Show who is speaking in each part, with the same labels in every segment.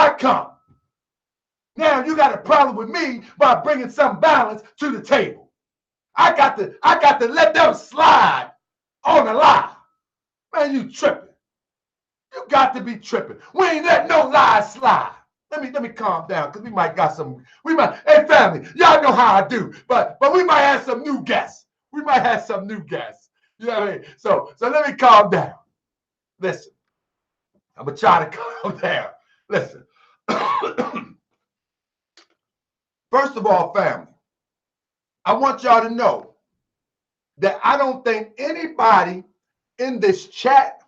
Speaker 1: I come. Now you got a problem with me by bringing some balance to the table. I got to let them slide on the lie. Man, you tripping. You got to be tripping. We ain't letting no lies slide. Let me calm down, because we might got some, hey family, y'all know how I do, but we might have some new guests. We might have some new guests. You know what I mean? So let me calm down. Listen, I'm gonna try to calm down. Listen. First of all, family, I want y'all to know that I don't think anybody in this chat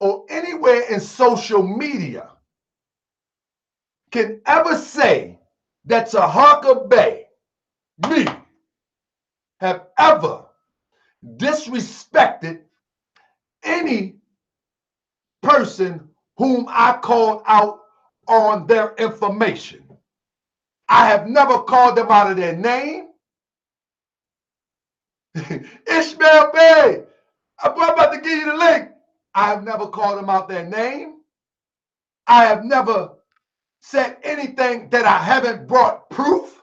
Speaker 1: or anywhere in social media can ever say that Tahaka Bay, me, have ever disrespected any person whom I called out on their information. I have never called them out of their name. Ishmael Bay, I'm about to give you the link. I have never called them out their name. I have never said anything that I haven't brought proof.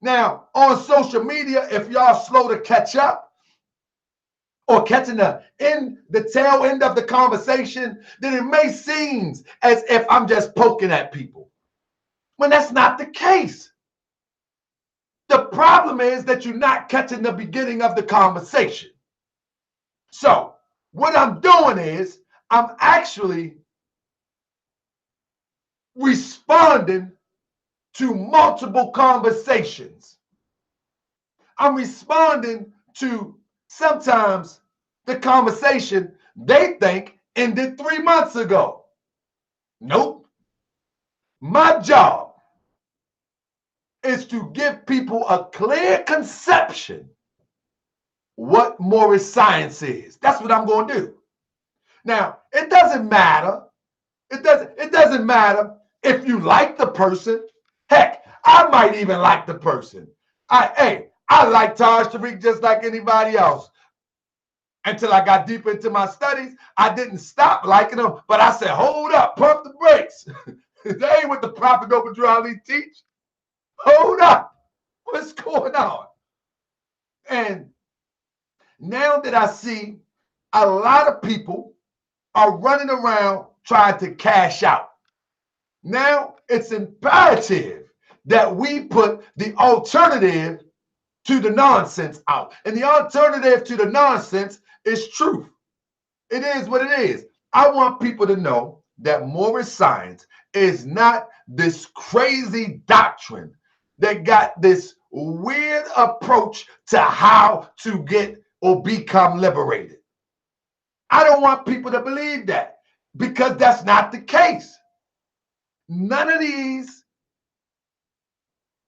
Speaker 1: Now, on social media, if y'all slow to catch up or catching the tail end of the conversation, then it may seem as if I'm just poking at people, when that's not the case. The problem is that you're not catching the beginning of the conversation. So what I'm doing is I'm actually responding to multiple conversations. I'm responding to sometimes the conversation they think ended 3 months ago. Nope. My job is to give people a clear conception what Moorish science is. That's what I'm going to do. Now, it doesn't matter. It doesn't matter if you like the person. Heck, I might even like the person. I like Taj Tariq just like anybody else. Until I got deep into my studies, I didn't stop liking him, but I said, hold up, pump the brakes. That ain't what the Prophet Noble Ali teach. Hold up. What's going on? And now that I see a lot of people are running around trying to cash out, now it's imperative that we put the alternative to the nonsense out. And the alternative to the nonsense is truth. It is what it is. I want people to know that Moorish science is not this crazy doctrine that got this weird approach to how to get or become liberated. I don't want people to believe that, because that's not the case. None of these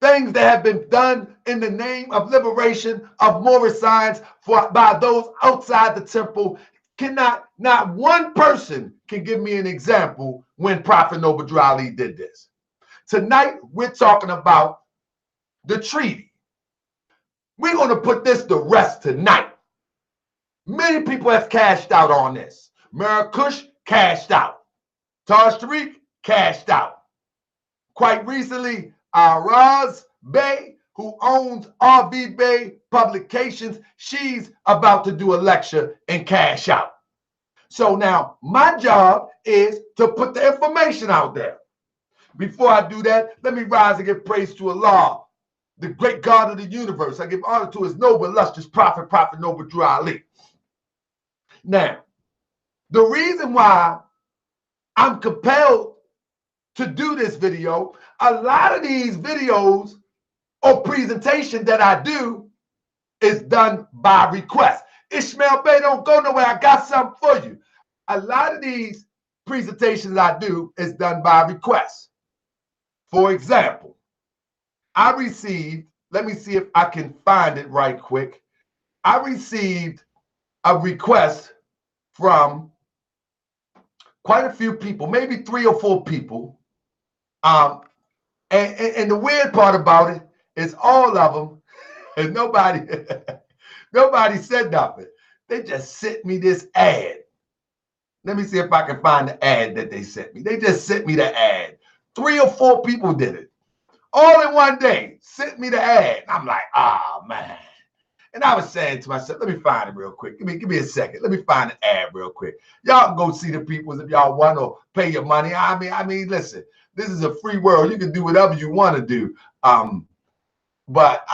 Speaker 1: things that have been done in the name of liberation of Moorish science by those outside the temple not one person can give me an example when Prophet Noble Ali did this. Tonight, we're talking about the treaty. We're going to put this to rest tonight. Many people have cashed out on this. Marakush cashed out. Taj Tariq cashed out. Quite recently, Araz Bey, who owns RV Bey Publications, she's about to do a lecture and cash out. So now my job is to put the information out there. Before I do that, let me rise and give praise to Allah, the great God of the universe. I give honor to his noble, illustrious prophet, Prophet Noble Drew Ali. Now, the reason why I'm compelled to do this video, a lot of these videos or presentation that I do is done by request. Ishmael Bey, don't go nowhere. I got something for you. A lot of these presentations I do is done by request. For example, I received, let me see if I can find it right quick. I received a request from quite a few people, maybe 3 or 4 people. And the weird part about it is all of them, and nobody said nothing. They just sent me this ad. Let me see if I can find the ad that they sent me. They just sent me the ad. 3 or 4 people did it. All in one day, sent me the ad. I'm like, ah, man. And I was saying to myself, let me find it real quick. Give me a second. Let me find the ad real quick. Y'all can go see the peoples if y'all want or pay your money. I mean, listen, this is a free world. You can do whatever you want to do. But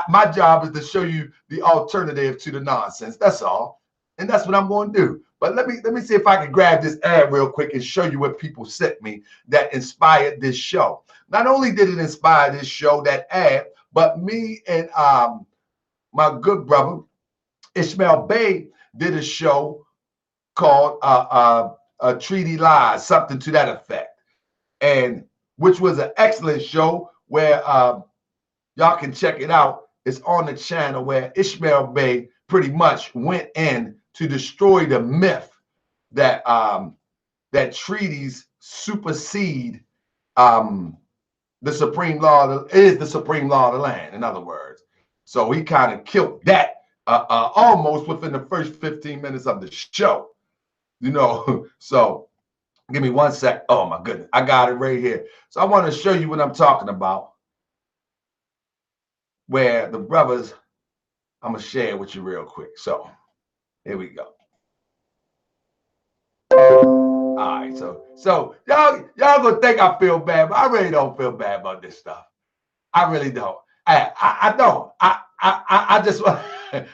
Speaker 1: my job is to show you the alternative to the nonsense. That's all. And that's what I'm going to do. But let me see if I can grab this ad real quick and show you what people sent me that inspired this show. Not only did it inspire this show, that ad, but me and my good brother Ishmael Bey did a show called Treaty Lies, something to that effect, and which was an excellent show where y'all can check it out. It's on the channel where Ishmael Bey pretty much went in to destroy the myth that that treaties supersede the supreme law is the supreme law of the land, in other words. So he kind of killed that almost within the first 15 minutes of the show, you know. So give me one sec. Oh my goodness, I got it right here. So I want to show you what I'm talking about, where the brothers, I'm gonna share with you real quick. So here we go. All right, so y'all gonna think I feel bad, but I really don't feel bad about this stuff. I really don't. I don't. I just want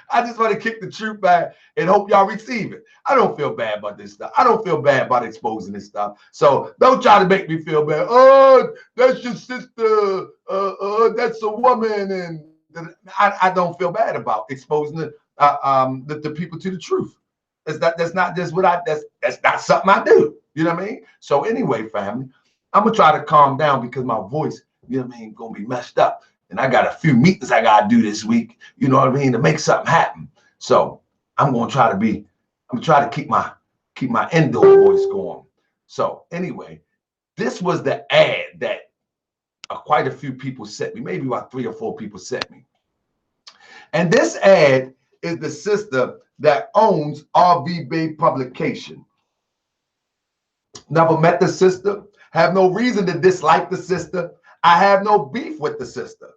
Speaker 1: I just want to kick the truth back and hope y'all receive it. I don't feel bad about this stuff. I don't feel bad about exposing this stuff. So don't try to make me feel bad. Oh, that's your sister. That's a woman, and I don't feel bad about exposing the people to the truth. That's not just what that's not something I do. You know what I mean? So anyway, family, I'm gonna try to calm down because my voice, you know what I mean, gonna be messed up. And I got a few meetings I gotta do this week, you know what I mean, to make something happen. So I'm gonna try to keep my indoor voice going. So anyway, this was the ad that quite a few people sent me, maybe about 3 or 4 people sent me. And this ad is the sister that owns RV Bay Publication. Never met the sister, have no reason to dislike the sister. I have no beef with the sister.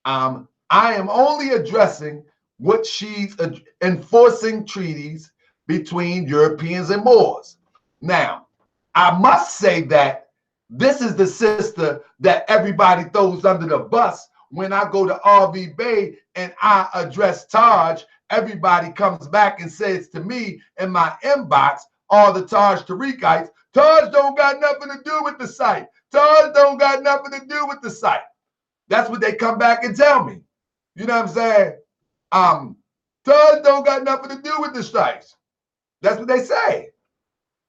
Speaker 1: I am only addressing what she's enforcing treaties between Europeans and Moors. Now, I must say that this is the sister that everybody throws under the bus. When I go to RV Bay and I address Taj, everybody comes back and says to me in my inbox, all the Taj Tariqites, Taj don't got nothing to do with the site. Taj don't got nothing to do with the site. That's what they come back and tell me. You know what I'm saying? Taj don't got nothing to do with the strikes. That's what they say.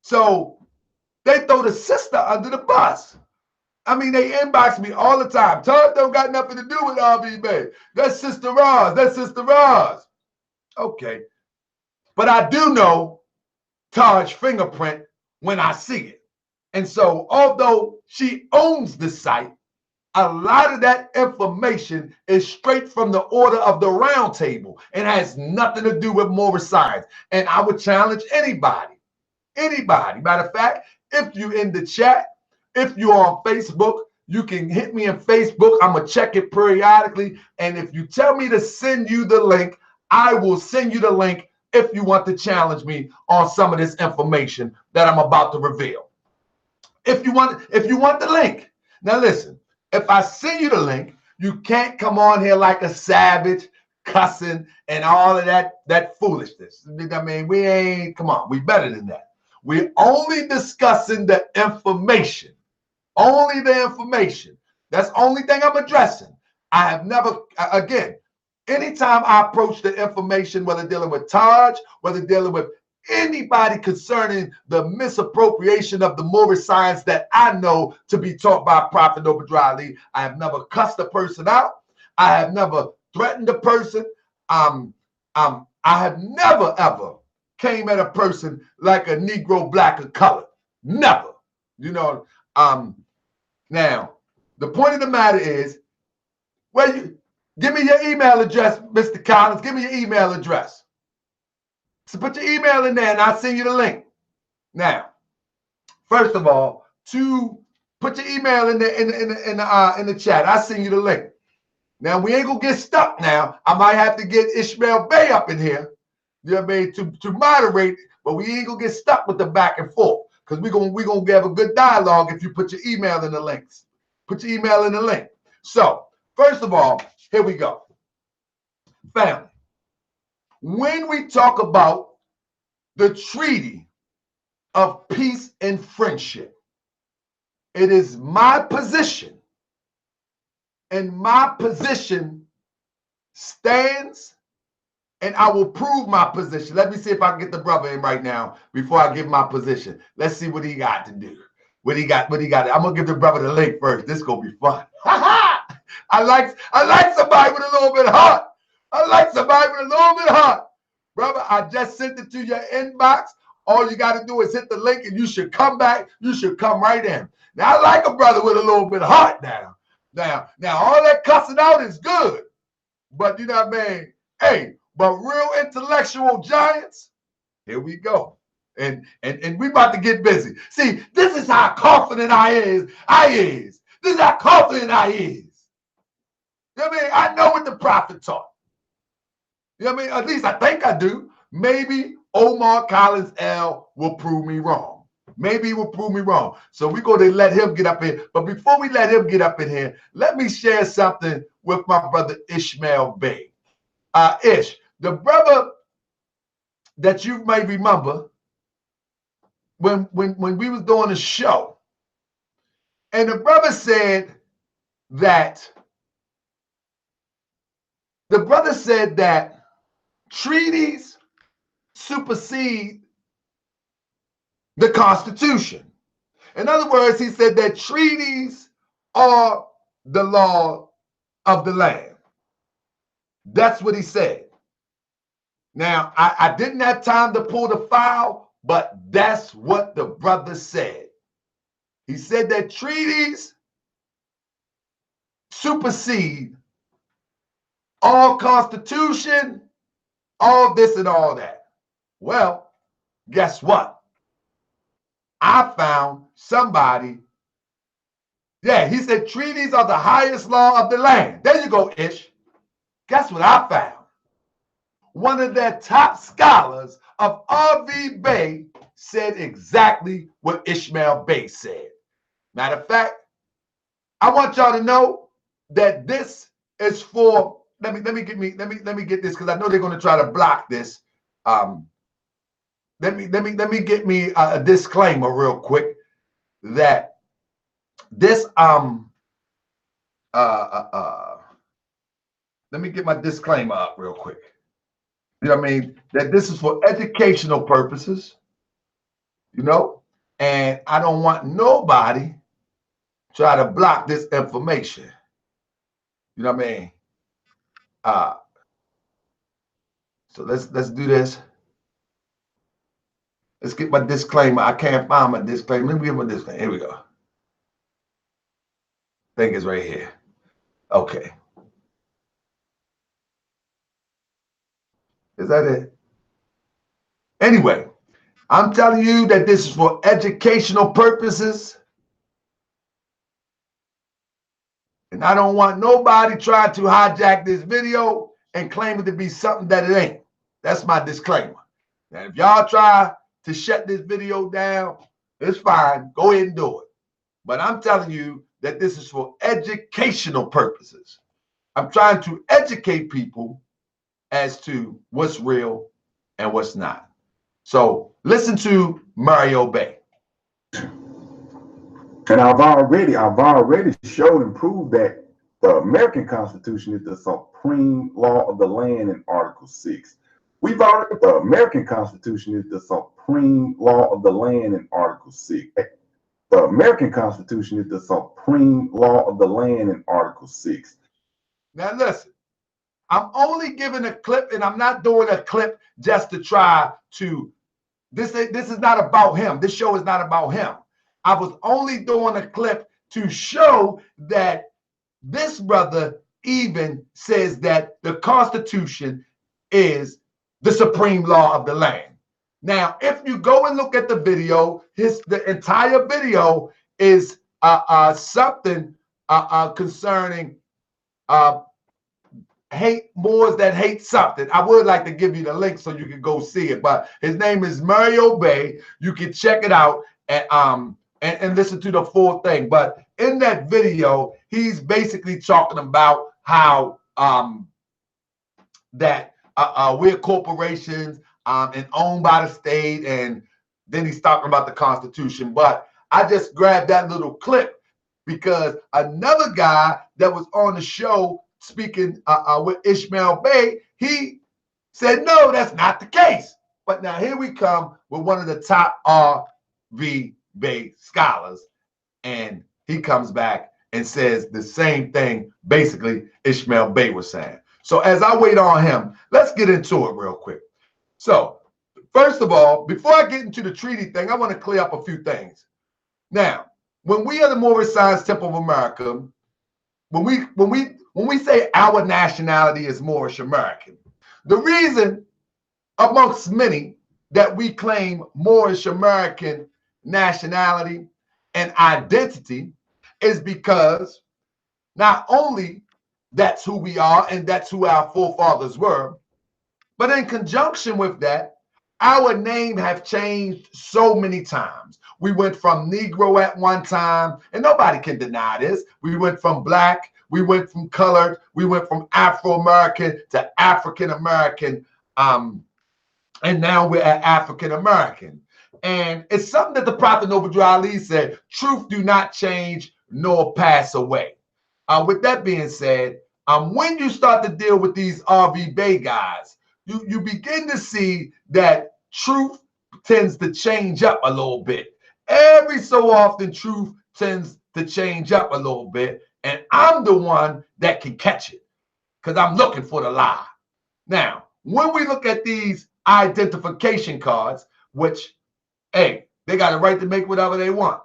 Speaker 1: So they throw the sister under the bus. I mean, they inbox me all the time. Taj don't got nothing to do with RV Bay. That's Sister Roz. That's Sister Roz. Okay. But I do know Taj fingerprint when I see it. And so although she owns the site, a lot of that information is straight from the Order of the Round Table and has nothing to do with Moorish science. And I would challenge anybody. Matter of fact, if you're in the chat, if you're on Facebook, you can hit me in Facebook. I'm going to check it periodically. And if you tell me to send you the link, I will send you the link if you want to challenge me on some of this information that I'm about to reveal. If you want the link. Now listen, if I send you the link, you can't come on here like a savage, cussing, and all of that foolishness. I mean, we ain't, come on, we better than that. We're only discussing the information. Only the information. That's the only thing I'm addressing. I have never, again, anytime I approach the information, whether dealing with Taj, whether dealing with anybody concerning the misappropriation of the Moorish science that I know to be taught by Prophet Obadiah Ali, I have never cussed a person out. I have never threatened a person. I have never, ever came at a person like a Negro, black, or color. Never. You know, now, the point of the matter is, well, give me your email address, Mr. Collins. Give me your email address. So put your email in there and I'll send you the link. Now, first of all, to put your email in the chat. I send you the link. Now we ain't gonna get stuck now. I might have to get Ishmael Bey up in here, you know what I mean, to moderate, but we ain't gonna get stuck with the back and forth. Because we're gonna have a good dialogue if you put your email in the links. Put your email in the link. So, first of all, here we go. Family, when we talk about the treaty of peace and friendship, it is my position, and my position stands, and I will prove my position. Let me see if I can get the brother in right now before I give my position. Let's see what he got to do. What he got. I'm gonna give the brother the link first. This gonna be fun. I like somebody with a little bit of heart. I like somebody with a little bit of heart. Brother, I just sent it to your inbox. All you got to do is hit the link and you should come back. You should come right in. Now, I like a brother with a little bit of heart now. Now, all that cussing out is good. But you know what I mean? Hey, but real intellectual giants, here we go. And we about to get busy. See, this is how confident I is. This is how confident I is. You know what I mean? I know what the prophet taught. You know what I mean? At least I think I do. Maybe Omar Collins L will prove me wrong. Maybe he will prove me wrong. So we're going to let him get up in. But before we let him get up in here, let me share something with my brother Ishmael Bey. Ish, the brother that you may remember when we was doing a show, and the brother said that treaties supersede the Constitution. In other words, he said that treaties are the law of the land. That's what he said. Now, I didn't have time to pull the file, but that's what the brother said. He said that treaties supersede all Constitution, all this and all that. Well, guess what? I found somebody. Yeah, he said treaties are the highest law of the land. There you go, Ish. Guess what I found? One of their top scholars of R.V. Bey said exactly what Ishmael Bey said. Matter of fact, I want y'all to know that this is for. Let me get this because I know they're going to try to block this. Let me get me a disclaimer real quick that this let me get my disclaimer up real quick. You know what I mean? That this is for educational purposes, you know, and I don't want nobody try to block this information. You know what I mean? So let's do this. Let's get my disclaimer. I can't find my disclaimer. Let me get my disclaimer. Here we go. I think it's right here. Okay. Is that it? Anyway, I'm telling you that this is for educational purposes. And I don't want nobody trying to hijack this video and claim it to be something that it ain't. That's my disclaimer. Now, if y'all try to shut this video down, it's fine. Go ahead and do it. But I'm telling you that this is for educational purposes. I'm trying to educate people as to what's real and what's not. So listen to Mario Bey.
Speaker 2: And I've already showed and proved that the American Constitution is the supreme law of the land in Article 6. The American Constitution is the supreme law of the land in Article 6. The American Constitution is the supreme law of the land in Article 6.
Speaker 1: Now listen, I'm only giving a clip, and I'm not doing a clip just to try to, this is not about him. This show is not about him. I was only doing a clip to show that this brother even says that the Constitution is the supreme law of the land. Now, if you go and look at the video, the entire video is something concerning hate Moors that hate something. I would like to give you the link so you can go see it, but his name is Mario Bay. You can check it out and listen to the full thing. But in that video, he's basically talking about how that we're corporations and owned by the state, and then he's talking about the Constitution. But I just grabbed that little clip because another guy that was on the show speaking with Ishmael Bay, he said, no, that's not the case. But now here we come with one of the top RV Bay scholars, and he comes back and says the same thing basically Ishmael Bay was saying. So as I wait on him, let's get into it real quick. So first of all, before I get into the treaty thing, I want to clear up a few things. Now, when we are the Moorish Science Temple of America, when we say our nationality is Moorish American, the reason amongst many that we claim Moorish American nationality and identity is because not only that's who we are and that's who our forefathers were, but in conjunction with that, our name have changed so many times. We went from Negro at one time, and nobody can deny this. We went from black, we went from colored, we went from Afro-American to African-American, and now we're at African-American. And it's something that the Prophet Noble Ali said, truth do not change nor pass away. With that being said, when you start to deal with these RV Bay guys, you begin to see that truth tends to change up a little bit. Every so often, truth tends to change up a little bit, and I'm the one that can catch it because I'm looking for the lie. Now, when we look at these identification cards, which, hey, they got a right to make whatever they want.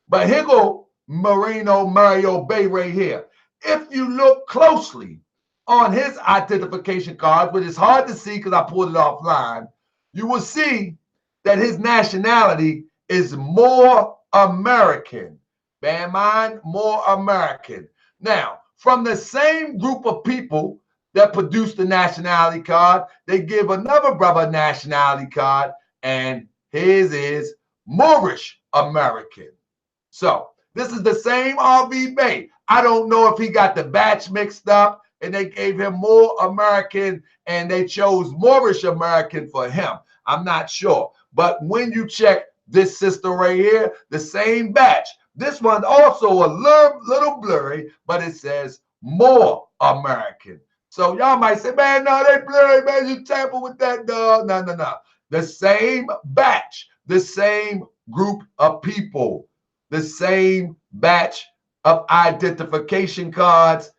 Speaker 1: But here go Mario Bay right here. If you look closely on his identification card, which is hard to see because I pulled it offline, you will see that his nationality is more American. Bear in mind, more American. Now, from the same group of people that produced the nationality card, they give another brother a nationality card, and his is Moorish American. So this is the same RV Bay. I don't know if he got the batch mixed up and they gave him more American and they chose Moorish American for him. I'm not sure. But when you check this sister right here, the same batch. This one also a little blurry, but it says more American. So y'all might say, man, no, they blurry, man. You tamper with that, dog. No. The same batch, the same group of people, the same batch of identification cards.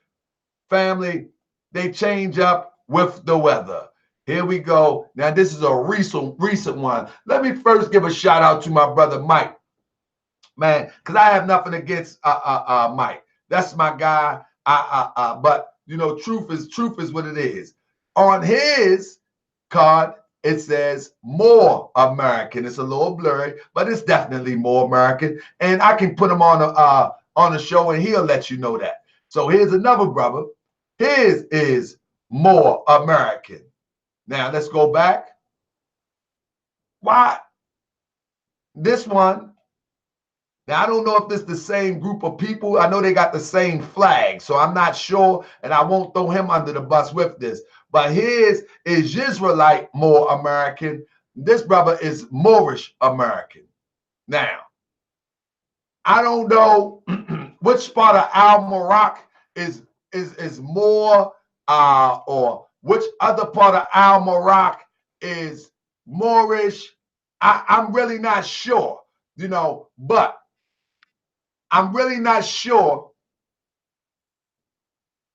Speaker 1: Family, they change up with the weather. Here we go. Now, this is a recent one. Let me first give a shout out to my brother Mike, man, because I have nothing against Mike. That's my guy. But you know, truth is what it is. On his card, it says more American. It's a little blurry, but it's definitely more American. And I can put him on a show, and he'll let you know that. So here's another brother. His is more American. Now let's go back. Why? This one. Now, I don't know if this is the same group of people. I know they got the same flag, so I'm not sure, and I won't throw him under the bus with this. But his is Israelite more American. This brother is Moorish American. Now, I don't know which part of Al-Marak is more, or which other part of Al-Marak is Moorish. I'm really not sure, you know, but I'm really not sure.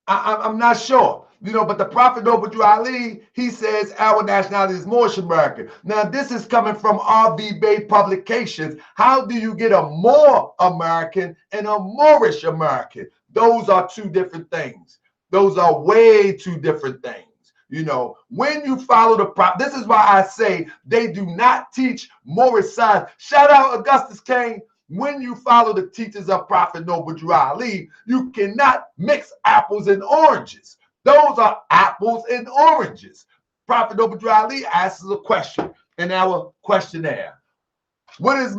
Speaker 1: I'm not sure, you know, but the Prophet Noble Ali, he says our nationality is Moorish American. Now, this is coming from RV Bay Publications. How do you get a more American and a Moorish American? Those are two different things. Those are way two different things. You know, when you follow the prop, this is why I say they do not teach Moorish science. Shout out Augustus Kane. When you follow the teachings of Prophet Noble Drew Ali, you cannot mix apples and oranges. Those are apples and oranges. Prophet Noble Drew Ali asks a question in our questionnaire. What is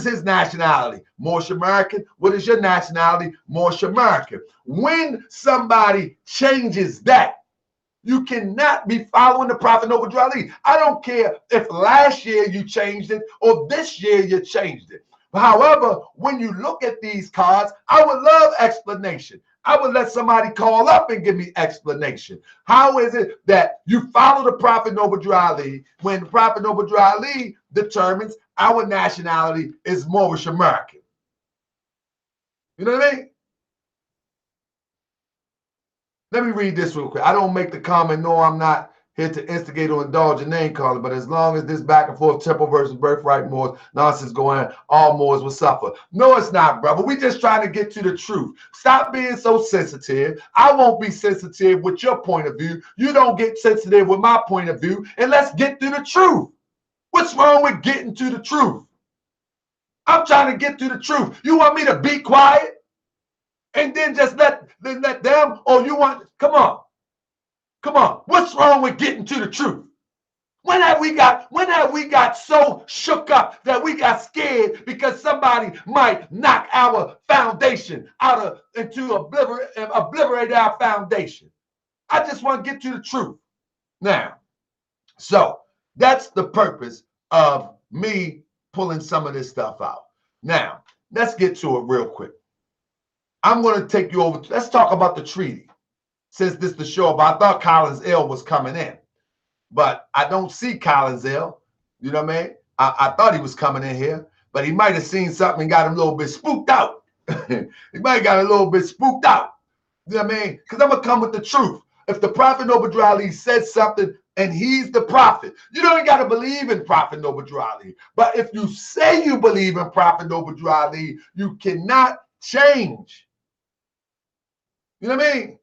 Speaker 1: his nationality? Moorish American. What is your nationality? Moorish American. When somebody changes that, you cannot be following the Prophet Noble Drew Ali. I don't care if last year you changed it or this year you changed it. However, when you look at these cards, I would love explanation. I would let somebody call up and give me explanation. How is it that you follow the Prophet Noble Drew Ali when the Prophet Noble Drew Ali determines our nationality is Moorish American? You know what I mean? Let me read this real quick. I don't make the comment, no, I'm not here to instigate or indulge in name calling, but as long as this back and forth temple versus birthright Moors nonsense going on, all Moors will suffer. No, it's not, brother. We just trying to get to the truth. Stop being so sensitive. I won't be sensitive with your point of view. You don't get sensitive with my point of view, and let's get to the truth. What's wrong with getting to the truth? I'm trying to get to the truth. You want me to be quiet and then just let them, or you want, come on. Come on, what's wrong with getting to the truth? When have we got so shook up that we got scared because somebody might knock our foundation out of obliterate our foundation? I just want to get to the truth. Now, so that's the purpose of me pulling some of this stuff out. Now, let's get to it real quick. I'm going to take you over. Let's talk about the treaty. Since this is the show, but I thought Collins L was coming in, but I don't see Collins L. You know what I mean? I thought he was coming in here, but he might have seen something and got a little bit spooked out. He might have got a little bit spooked out. You know what I mean? Because I'm gonna come with the truth. If the Prophet Noble Drew Ali said something and he's the prophet, you don't got to believe in Prophet Noble Drew Ali. But if you say you believe in Prophet Noble Drew Ali, you cannot change. You know what I mean?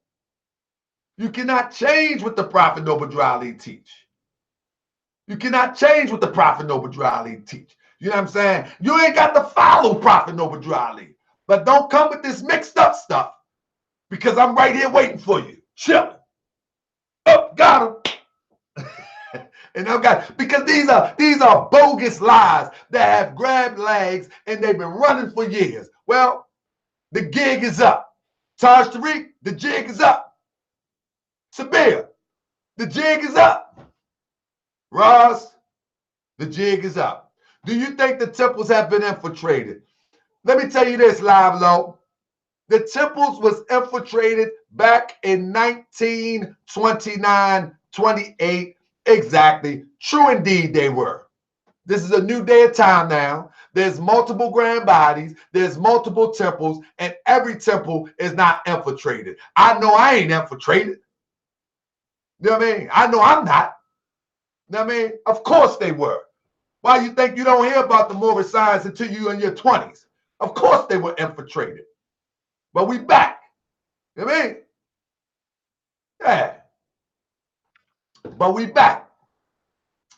Speaker 1: You cannot change what the Prophet Noble Drew Ali teach. You cannot change what the Prophet Noble Drew Ali teach. You know what I'm saying? You ain't got to follow Prophet Noble Drew Ali. But don't come with this mixed up stuff because I'm right here waiting for you. Chilling. Oh, got him. And I've got, because these are bogus lies that have grabbed legs and they've been running for years. Well, the gig is up. Taj Tariq, the jig is up. Sabir, the jig is up. Ross, the jig is up. Do you think the temples have been infiltrated? Let me tell you this, Live Low. The temples was infiltrated back in 1929, 28, exactly. True indeed they were. This is a new day of time now. There's multiple grand bodies. There's multiple temples, and every temple is not infiltrated. I know I ain't infiltrated. You know what I mean? I know I'm not. You know what I mean? Of course they were. Why you think you don't hear about the Moorish science until you in your 20s? Of course they were infiltrated. But we back. You know what I mean? Yeah. But we back.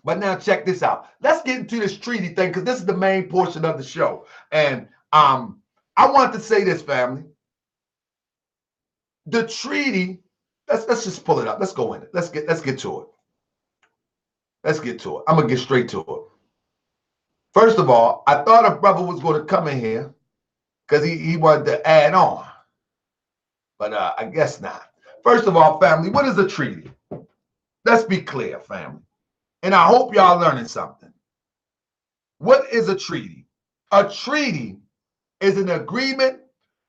Speaker 1: But now check this out. Let's get into this treaty thing because this is the main portion of the show. And I want to say this, family. The treaty, let's just pull it up. Let's go in it. Let's get to it. Let's get to it. I'm gonna get straight to it. First of all, I thought a brother was going to come in here because he wanted to add on. But I guess not. First of all, family, what is a treaty? Let's be clear, family. And I hope y'all learning something. What is a treaty? A treaty is an agreement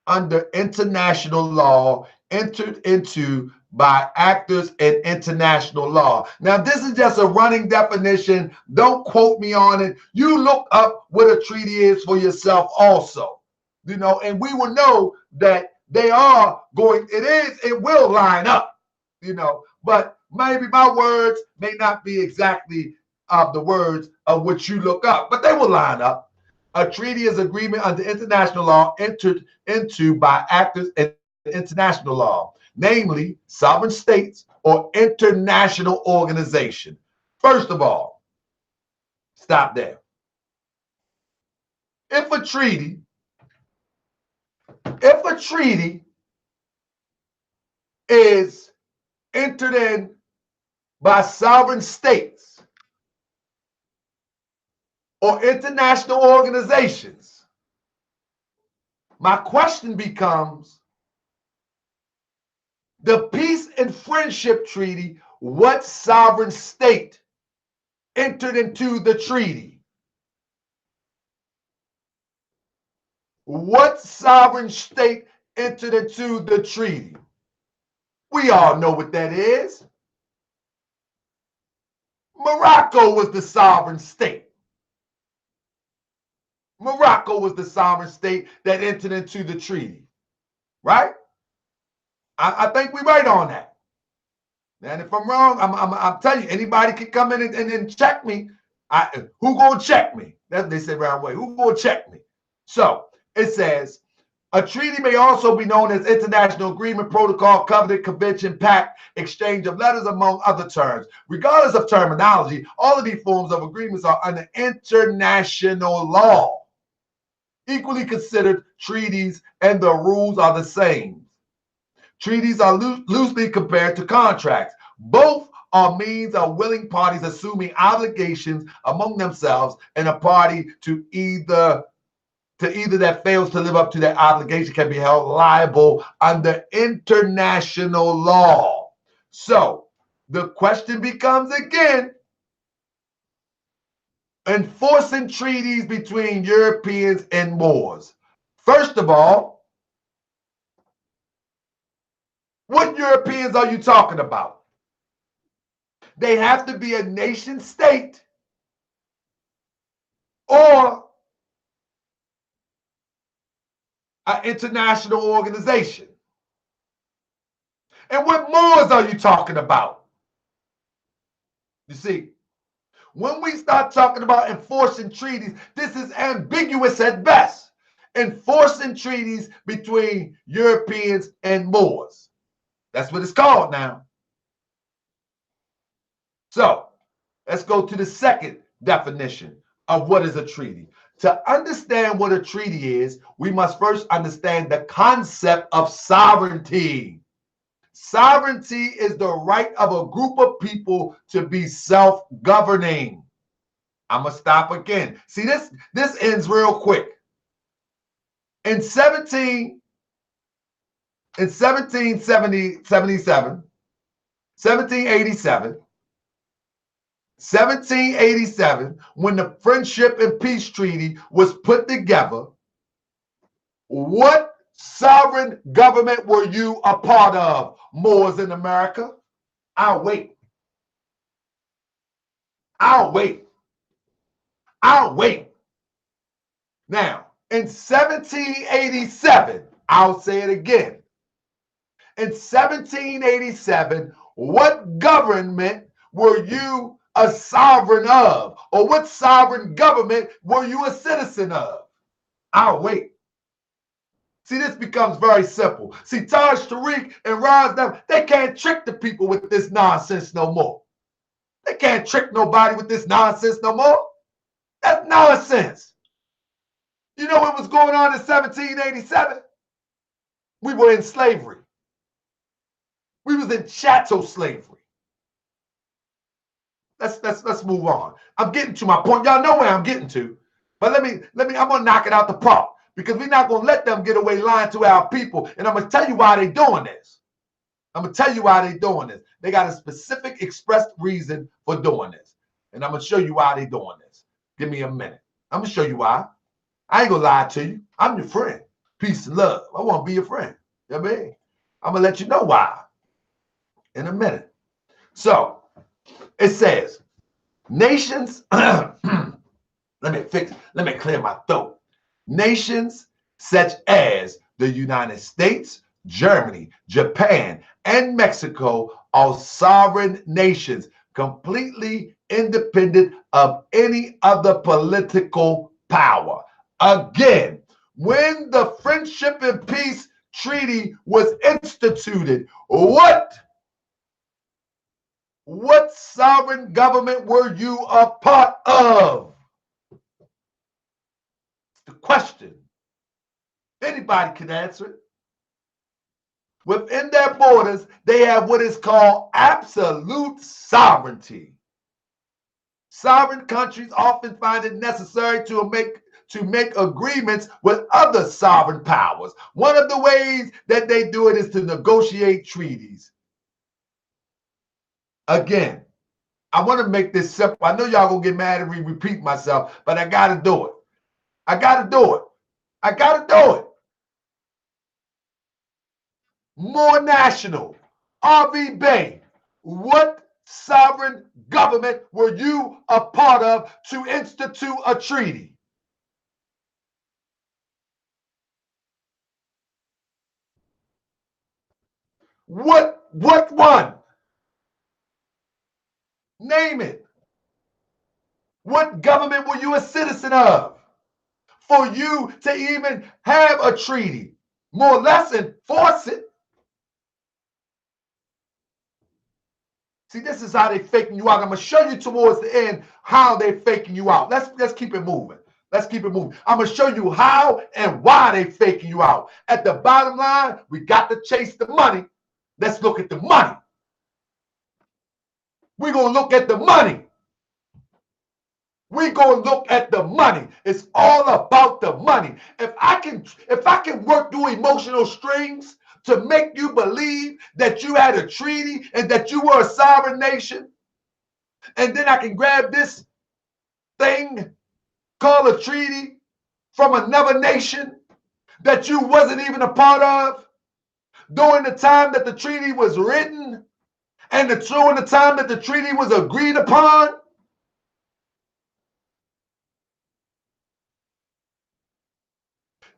Speaker 1: under international law entered into by actors in international law. Now, this is just a running definition. Don't quote me on it. You look up what a treaty is for yourself also. You know, and we will know that they are going, it will line up, you know, but maybe my words may not be exactly the words of what you look up, but they will line up. A treaty is agreement under international law entered into by actors in international law. namely sovereign states or international organization. First of all, stop there. If a treaty is entered in by sovereign states or international organizations, my question becomes, the peace and friendship treaty, what sovereign state entered into the treaty? What sovereign state entered into the treaty? We all know what that is. Morocco was the sovereign state. Morocco was the sovereign state that entered into the treaty, right? I think we're right on that. And if I'm wrong, I'm telling you, anybody can come in and check me. Who gonna check me? That's what they say around the way. Who gonna check me? So it says, a treaty may also be known as international agreement, protocol, covenant, convention, pact, exchange of letters, among other terms. Regardless of terminology, all of these forms of agreements are under international law. Equally considered treaties, and the rules are the same. Treaties are loosely compared to contracts. Both are means of willing parties assuming obligations among themselves, and a party to either that fails to live up to that obligation can be held liable under international law. So the question becomes again, enforcing treaties between Europeans and Moors. First of all, what Europeans are you talking about? They have to be a nation state or an international organization. And what Moors are you talking about? You see, when we start talking about enforcing treaties, this is ambiguous at best. Enforcing treaties between Europeans and Moors. That's what it's called now. So let's go to the second definition of what is a treaty. To understand what a treaty is, we must first understand the concept of sovereignty. Sovereignty is the right of a group of people to be self-governing. I'm going to stop again. See, this ends real quick. In 1787, when the Friendship and Peace Treaty was put together, what sovereign government were you a part of, Moors in America? I'll wait. Now, in 1787, I'll say it again. In 1787, what government were you a sovereign of? Or what sovereign government were you a citizen of? I'll wait. See, this becomes very simple. See, Taj Tariq and Razdam, they can't trick the people with this nonsense no more. They can't trick nobody with this nonsense no more. That's nonsense. You know what was going on in 1787? We were in slavery. We was in chattel slavery. Let's move on. I'm getting to my point. Y'all know where I'm getting to. But let me, I'm gonna knock it out the park, because we're not gonna let them get away lying to our people. And I'm gonna tell you why they're doing this. They got a specific expressed reason for doing this. And I'm gonna show you why they're doing this. Give me a minute. I'm gonna show you why. I ain't gonna lie to you. I'm your friend. Peace and love. I want to be your friend. You know what I mean? I'm gonna let you know why in a minute. So it says, nations, let me clear my throat. Nations such as the United States, Germany, Japan, and Mexico are sovereign nations, completely independent of any other political power. Again, when the Friendship and Peace treaty was instituted, what sovereign government were you a part of? It's the question. Anybody can answer it. Within their borders, they have what is called absolute sovereignty. Sovereign countries often find it necessary to make agreements with other sovereign powers. One of the ways that they do it is to negotiate treaties. Again, I want to make this simple. I know y'all gonna get mad at me repeat myself, but I gotta do it. I gotta do it. I gotta do it. More national. RV Bay. What sovereign government were you a part of to institute a treaty? What one? Name it. What government were you a citizen of for you to even have a treaty? More or less enforce it. See, this is how they faking you out. I'm gonna show you towards the end how they're faking you out. Let's keep it moving. Let's keep it moving. I'm gonna show you how and why they faking you out. At the bottom line, we got to chase the money. Let's look at the money. We're gonna look at the money. We're gonna look at the money. It's all about the money. If I can work through emotional strings to make you believe that you had a treaty and that you were a sovereign nation, and then I can grab this thing called a treaty from another nation that you wasn't even a part of during the time that the treaty was written and during the time that the treaty was agreed upon.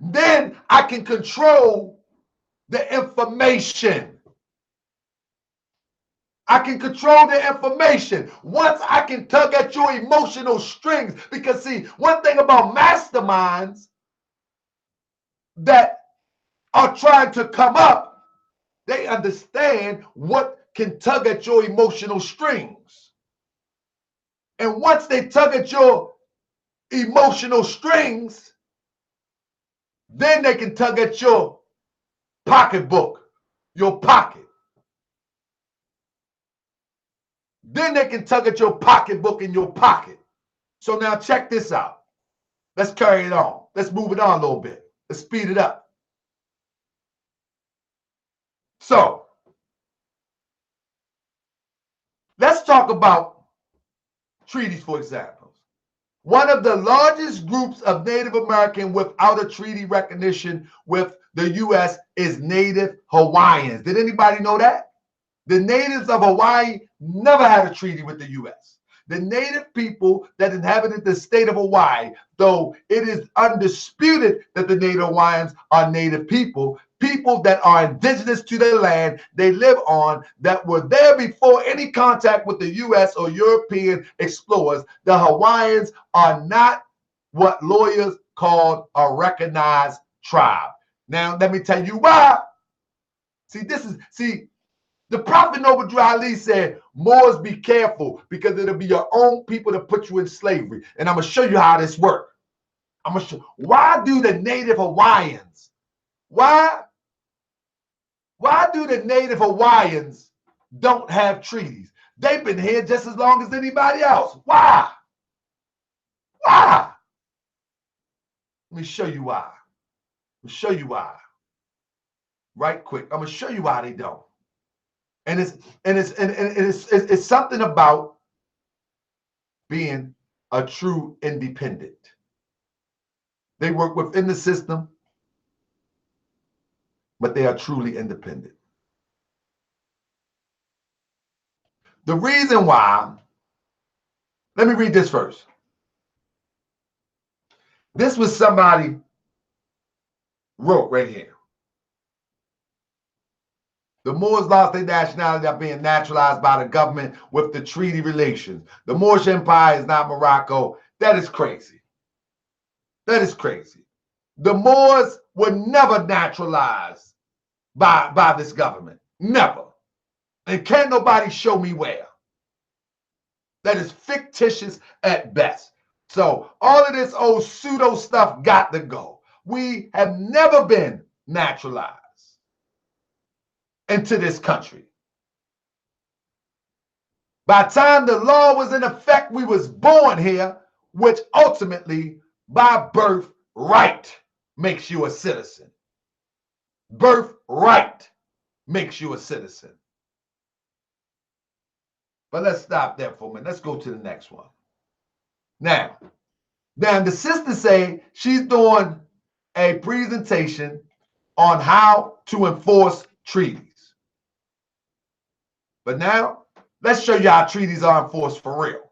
Speaker 1: Then I can control the information. I can control the information. Once I can tug at your emotional strings, because see, one thing about masterminds that are trying to come up, they understand what can tug at your emotional strings. And once they tug at your emotional strings, then they can tug at your pocketbook, your pocket. Then they can tug at your pocketbook in your pocket. So now check this out. Let's carry it on. Let's move it on a little bit. Let's speed it up. So let's talk about treaties, for example. One of the largest groups of Native American without a treaty recognition with the U.S. is Native Hawaiians. Did anybody know that? The natives of Hawaii never had a treaty with the U.S. The native people that inhabited the state of Hawaii, though it is undisputed that the Native Hawaiians are native people, people that are indigenous to the land they live on, that were there before any contact with the U.S. or European explorers. The Hawaiians are not what lawyers call a recognized tribe. Now, let me tell you why. The Prophet Noble Drew Ali said, Moors, be careful, because it'll be your own people to put you in slavery. And I'm going to show you how this works. I'm going to show. Why do the Native Hawaiians, why do the Native Hawaiians don't have treaties? They've been here just as long as anybody else. Why? Why? Let me show you why. Let me show you why. Right quick. I'm going to show you why they don't. And it's something about being a true independent. They work within the system, but they are truly independent. The reason why, let me read this first. This was somebody wrote right here. The Moors lost their nationality by being naturalized by the government with the treaty relations. The Moorish Empire is not Morocco. That is crazy. That is crazy. The Moors were never naturalized by this government. Never. And can't nobody show me where. That is fictitious at best. So all of this old pseudo stuff got to go. We have never been naturalized into this country. By the time the law was in effect, we was born here, which ultimately, by birthright, makes you a citizen. Birthright makes you a citizen. But let's stop there for a minute. Let's go to the next one. Now the sister say she's doing a presentation on how to enforce treaties. But now, let's show you how treaties are enforced for real.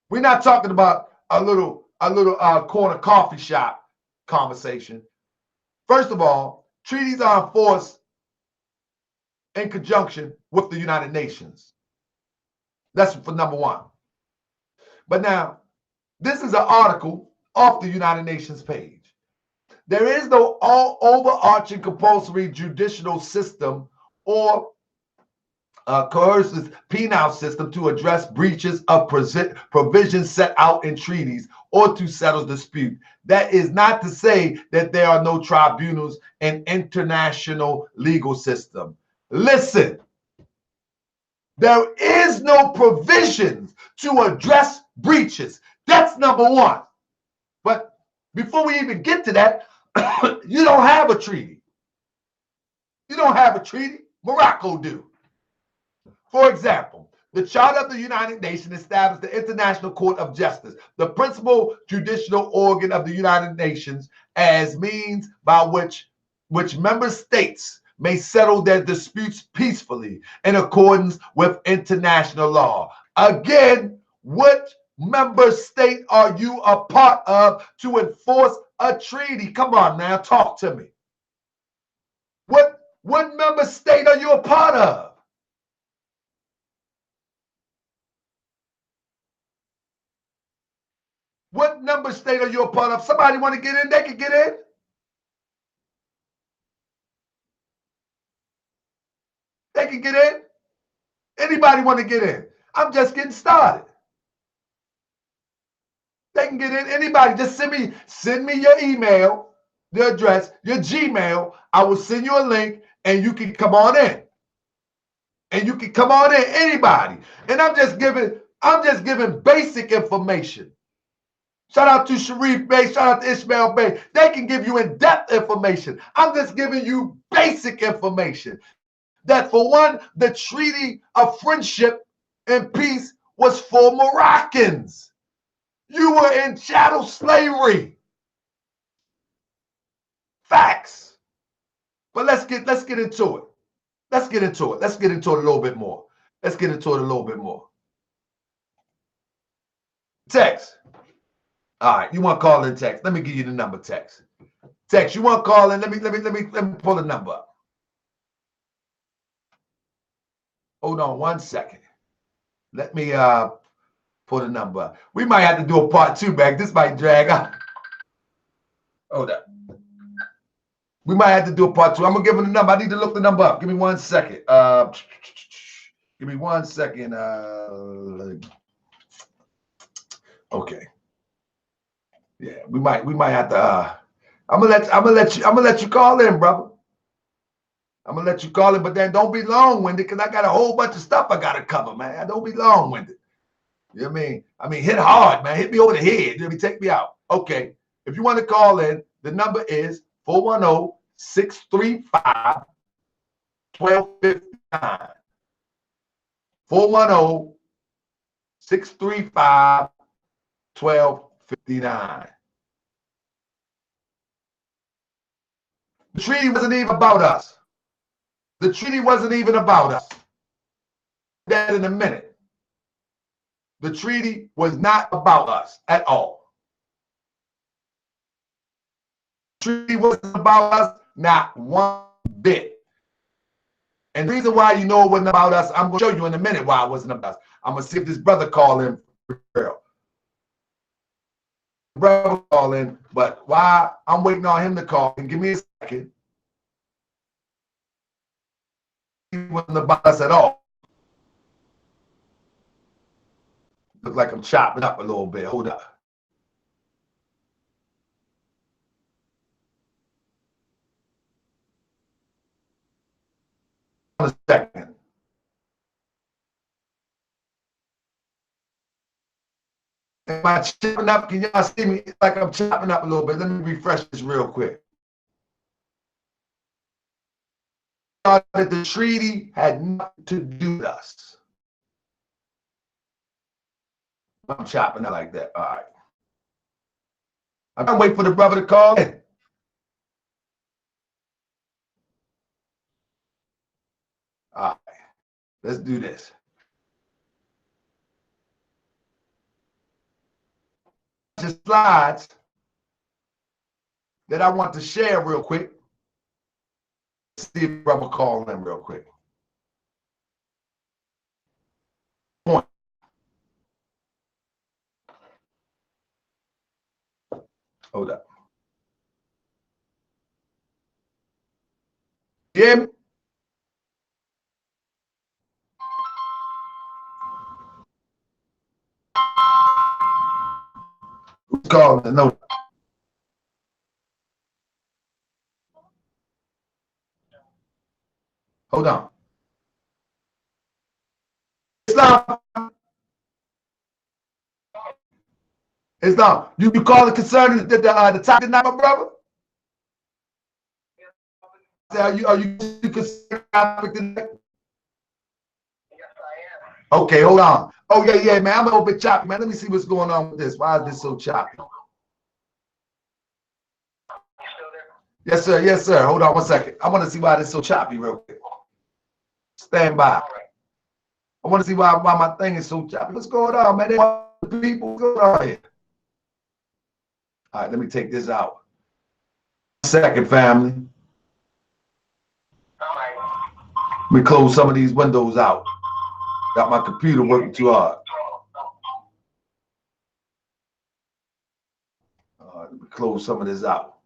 Speaker 1: We're not talking about a little corner coffee shop conversation. First of all, treaties are enforced in conjunction with the United Nations. That's for number one. But now, this is an article off the United Nations page. There is no overarching compulsory judicial system or coercive penal system to address breaches of provisions set out in treaties or to settle dispute. That is not to say that there are no tribunals and international legal system. Listen, there is no provisions to address breaches. That's number one. But before we even get to that, you don't have a treaty. You don't have a treaty. Morocco do. For example, the Charter of the United Nations established the International Court of Justice, the principal judicial organ of the United Nations, as means by which member states may settle their disputes peacefully in accordance with international law. Again, what member state are you a part of to enforce a treaty? Come on now, talk to me. What member state are you a part of? What member state are you a part of? Somebody want to get in, they can get in. They can get in. Anybody want to get in? I'm just getting started. They can get in. Anybody, just send me your email, the address, your Gmail. I will send you a link and you can come on in. And you can come on in, anybody. And I'm just giving basic information. Shout out to Sharif Bey, shout out to Ishmael Bey. They can give you in-depth information. I'm just giving you basic information. That for one, the Treaty of Friendship and Peace was for Moroccans. You were in chattel slavery. Facts. But let's get into it. Let's get into it. Let's get into it a little bit more. Let's get into it a little bit more. Text. All right, you want to call in text? Let me give you the number. Text. You want to call in? Let me pull the number up. Hold on 1 second. Let me pull the number up. We might have to do a part 2 back. This might drag out. Hold up. We might have to do a part 2. I'm gonna give him the number. I need to look the number up. Give me 1 second. Give me 1 second. Okay. Yeah, we might have to. I'm gonna let you call in, brother. I'm gonna let you call in, but then don't be long-winded because I got a whole bunch of stuff I gotta cover, man. Don't be long-winded. You know what I mean? hit hard, man. Hit me over the head. Let me take me out. Okay. If you want to call in, the number is 410-635-1259. 410-635-1259. The treaty wasn't even about us. The treaty wasn't even about us. That in a minute. The treaty was not about us at all. The treaty wasn't about us, not one bit. And the reason why you know it wasn't about us, I'm going to show you in a minute why it wasn't about us. I'm going to see if this brother call in. Brother call in, but why I'm waiting on him to call in. Give me a second. wasn't about us at all. Look like I'm chopping up a little bit. Hold up. A second. Am I chopping up? Can y'all see me? It's like I'm chopping up a little bit. Let me refresh this real quick. That the treaty had nothing to do with us. I'm chopping up like that. All right. I'm gonna wait for the brother to call in. All right. Let's do this. Just slides that I want to share real quick. Let's see if brother call in real quick. Point. Hold up. Hear me? Who's calling? No. Hold on. Islam. Islam. You call it concerning the topic tonight, my brother? Are you concerned the topic tonight? Okay, hold on. Oh, yeah, man. I'm a little bit choppy, man. Let me see what's going on with this. Why is this so choppy? Yes, sir. Yes, sir. Hold on one second. I want to see why this is so choppy real quick. Stand by. I want to see why my thing is so choppy. What's going on, man? People going on here. All right, let me take this out. 1 second, family. Let me close some of these windows out. Got my computer working too hard. Let me close some of this out.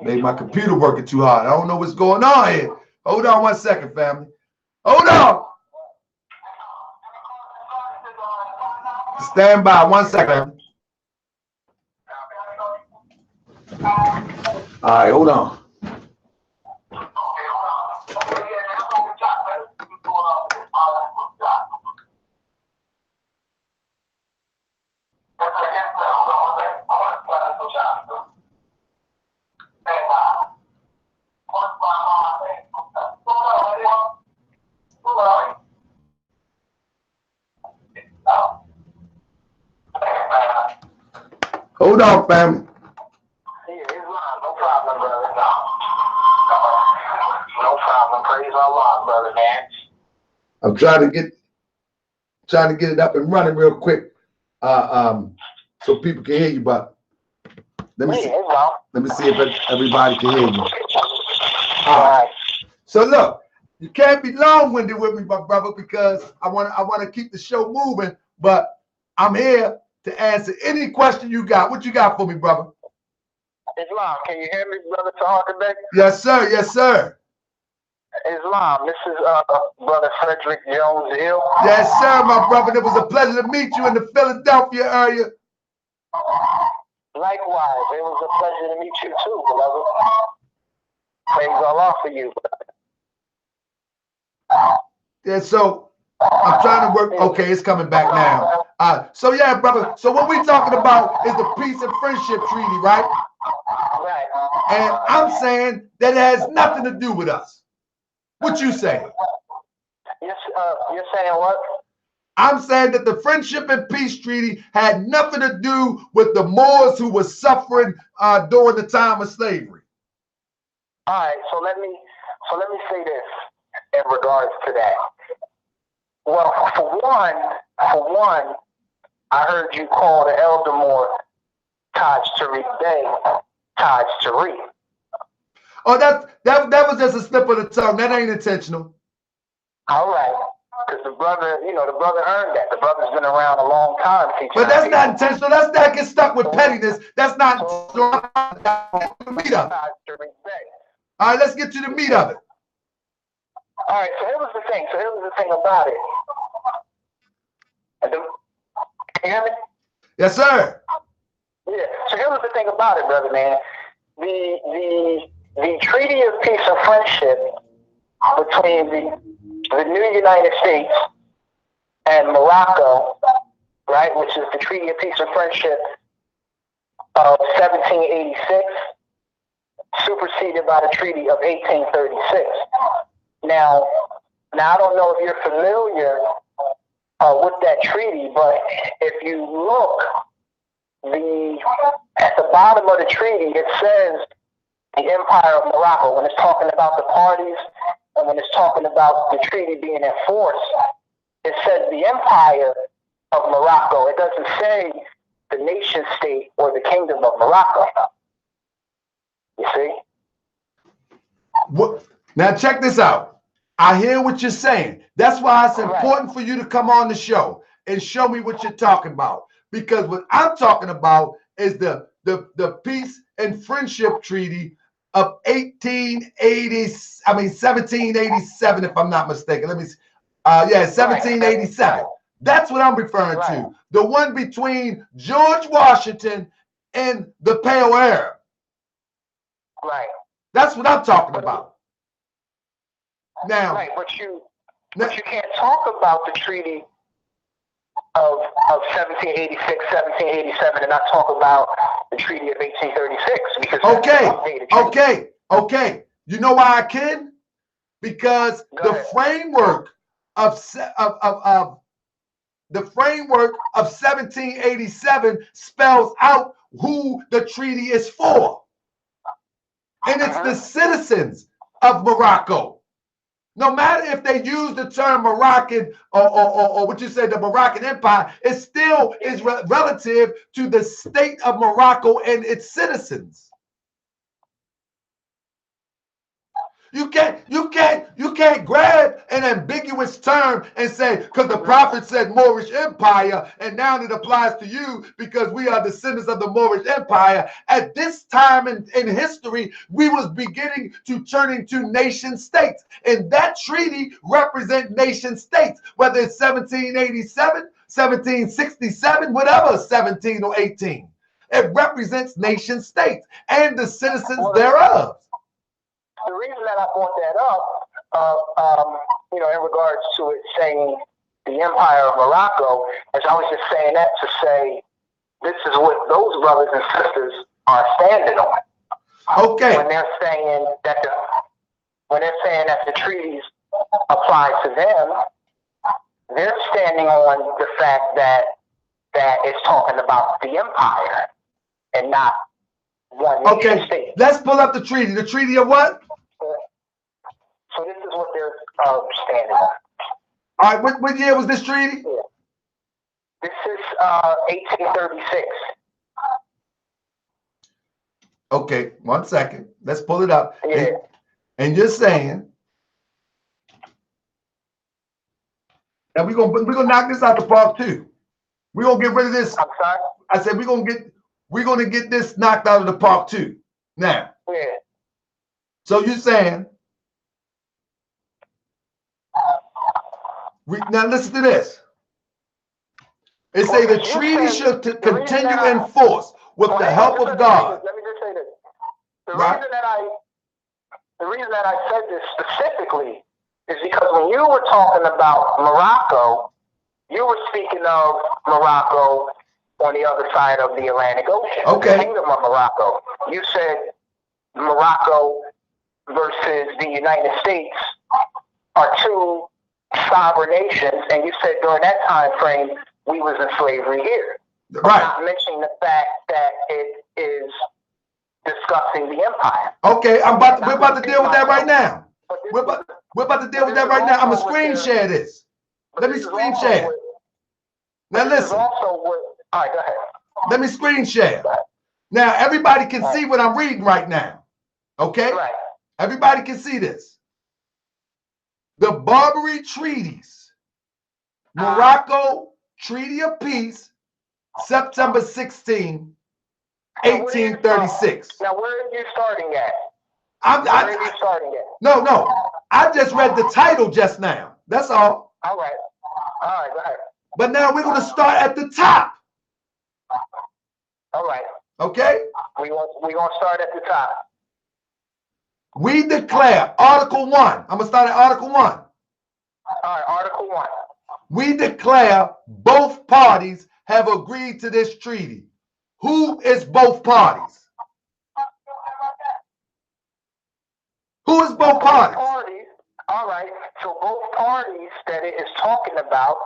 Speaker 1: Made my computer working too hard. I don't know what's going on here. Hold on 1 second, family. Hold on. Stand by 1 second. All right, hold on. Hold on, family.
Speaker 3: No problem, brother. No problem. Praise Allah, brother, man.
Speaker 1: I'm trying to get it up and running real quick, so people can hear you. But let me see if everybody can hear you. All right. So look, you can't be long-winded with me, my brother, because I want to keep the show moving. But I'm here to answer any question you got. What you got for me, brother?
Speaker 3: Islam, can you hear me, brother today?
Speaker 1: Yes, sir. Yes, sir.
Speaker 3: Islam, this is brother Frederick Jones Hill.
Speaker 1: Yes, sir, my brother. It was a pleasure to meet you in the Philadelphia area.
Speaker 3: Likewise, it was a pleasure to meet you too, brother. Praise Allah for you.
Speaker 1: Yeah, so I'm trying to work. Okay, it's coming back now. So yeah, brother. So what we're talking about is the Peace and Friendship Treaty, right?
Speaker 3: Right.
Speaker 1: And I'm saying that it has nothing to do with us. What you saying?
Speaker 3: You're saying what?
Speaker 1: I'm saying that the Friendship and Peace Treaty had nothing to do with the Moors who were suffering during the time of slavery.
Speaker 3: All right, so let me say this in regards to that. Well, for one, I heard you call the Elder Moor Taj Tariq Day Taj Tariq.
Speaker 1: Oh, that was just a slip of the tongue. That ain't intentional.
Speaker 3: All right, because the brother earned that. The brother's been around a long time.
Speaker 1: But that's not intentional. That's not get stuck with pettiness. That's not the meat of it. All right, let's get to the meat of it.
Speaker 3: All right, so here was the thing. About it. Can you hear me?
Speaker 1: Yes, sir.
Speaker 3: Yeah. So here was the thing about it, brother man. The Treaty of Peace and Friendship between the new United States and Morocco, right, which is the Treaty of Peace and Friendship of 1786, superseded by the Treaty of 1836. Now I don't know if you're familiar with that treaty, but if you look, at the bottom of the treaty, it says the Empire of Morocco when it's talking about the parties and when it's talking about the treaty being enforced. It says the Empire of Morocco. It doesn't say the nation state or the Kingdom of Morocco. You see?
Speaker 1: What? Now check this out. I hear what you're saying. That's why it's important for you to come on the show and show me what you're talking about. Because what I'm talking about is the Peace and Friendship Treaty of 1787, if I'm not mistaken. Let me see. 1787. That's what I'm referring to. The one between George Washington and the Pale Arab.
Speaker 3: Right.
Speaker 1: That's what I'm talking about. Now,
Speaker 3: but you can't talk about the treaty of 1786, 1787, and not talk about the treaty of 1836 because
Speaker 1: okay. You know why I can? Because the framework of 1787 spells out who the treaty is for, and it's the citizens of Morocco. No matter if they use the term Moroccan or what you say, the Moroccan Empire, it still is relative to the state of Morocco and its citizens. You can't grab an ambiguous term and say, because the prophet said Moorish Empire, and now it applies to you because we are descendants of the Moorish Empire. At this time in history, we was beginning to turn into nation states. And that treaty represent nation states, whether it's 1787, 1767, whatever, 17 or 18. It represents nation states and the citizens thereof.
Speaker 3: The reason that I brought that up, in regards to it saying the Empire of Morocco, is I was just saying that to say this is what those brothers and sisters are standing on.
Speaker 1: Okay.
Speaker 3: When they're saying that the treaties apply to them, they're standing on the fact that it's talking about the empire and not one nation state.
Speaker 1: Let's pull up the treaty. The treaty of what?
Speaker 3: So this is what they're standing on.
Speaker 1: All right, what year was this treaty?
Speaker 3: Yeah. This is 1836.
Speaker 1: Okay, 1 second. Let's pull it up.
Speaker 3: Yeah.
Speaker 1: And you're saying, and we're gonna knock this out the park too. We're gonna get rid of this.
Speaker 3: I'm sorry?
Speaker 1: I said we're gonna get this knocked out of the park too. Now.
Speaker 3: Yeah.
Speaker 1: So you're saying, now listen to this. It say the treaty should continue in force with the help of God.
Speaker 3: Let me just say this. The reason that I said this specifically is because when you were talking about Morocco, you were speaking of Morocco on the other side of the Atlantic Ocean.
Speaker 1: Okay.
Speaker 3: The Kingdom of Morocco. You said Morocco versus the United States are two sovereign nations, and you said during that time frame we was in slavery here.
Speaker 1: Right.
Speaker 3: Not mentioning the fact that it is discussing the empire.
Speaker 1: Okay, we're about to deal with that right now. We're about to deal with that right now. I'm gonna screen share this. Let me screen share. Now listen.
Speaker 3: All right, go ahead.
Speaker 1: Let me screen share. Now everybody can see what I'm reading right now. Okay?
Speaker 3: Right.
Speaker 1: Everybody can see this. The Barbary Treaties. Morocco Treaty of Peace, September 16, 1836.
Speaker 3: Now where are you starting at?
Speaker 1: Where
Speaker 3: are you starting at?
Speaker 1: No. I just read the title just now. That's all.
Speaker 3: All right. All right, go ahead.
Speaker 1: But now we're going to start at the top.
Speaker 3: All right.
Speaker 1: Okay?
Speaker 3: We're going to start at the top.
Speaker 1: We declare Article 1. I'm going to start at Article 1.
Speaker 3: All right, Article 1.
Speaker 1: We declare both parties have agreed to this treaty. Who is both parties? Who is both parties?
Speaker 3: All right. So both parties that it is talking about,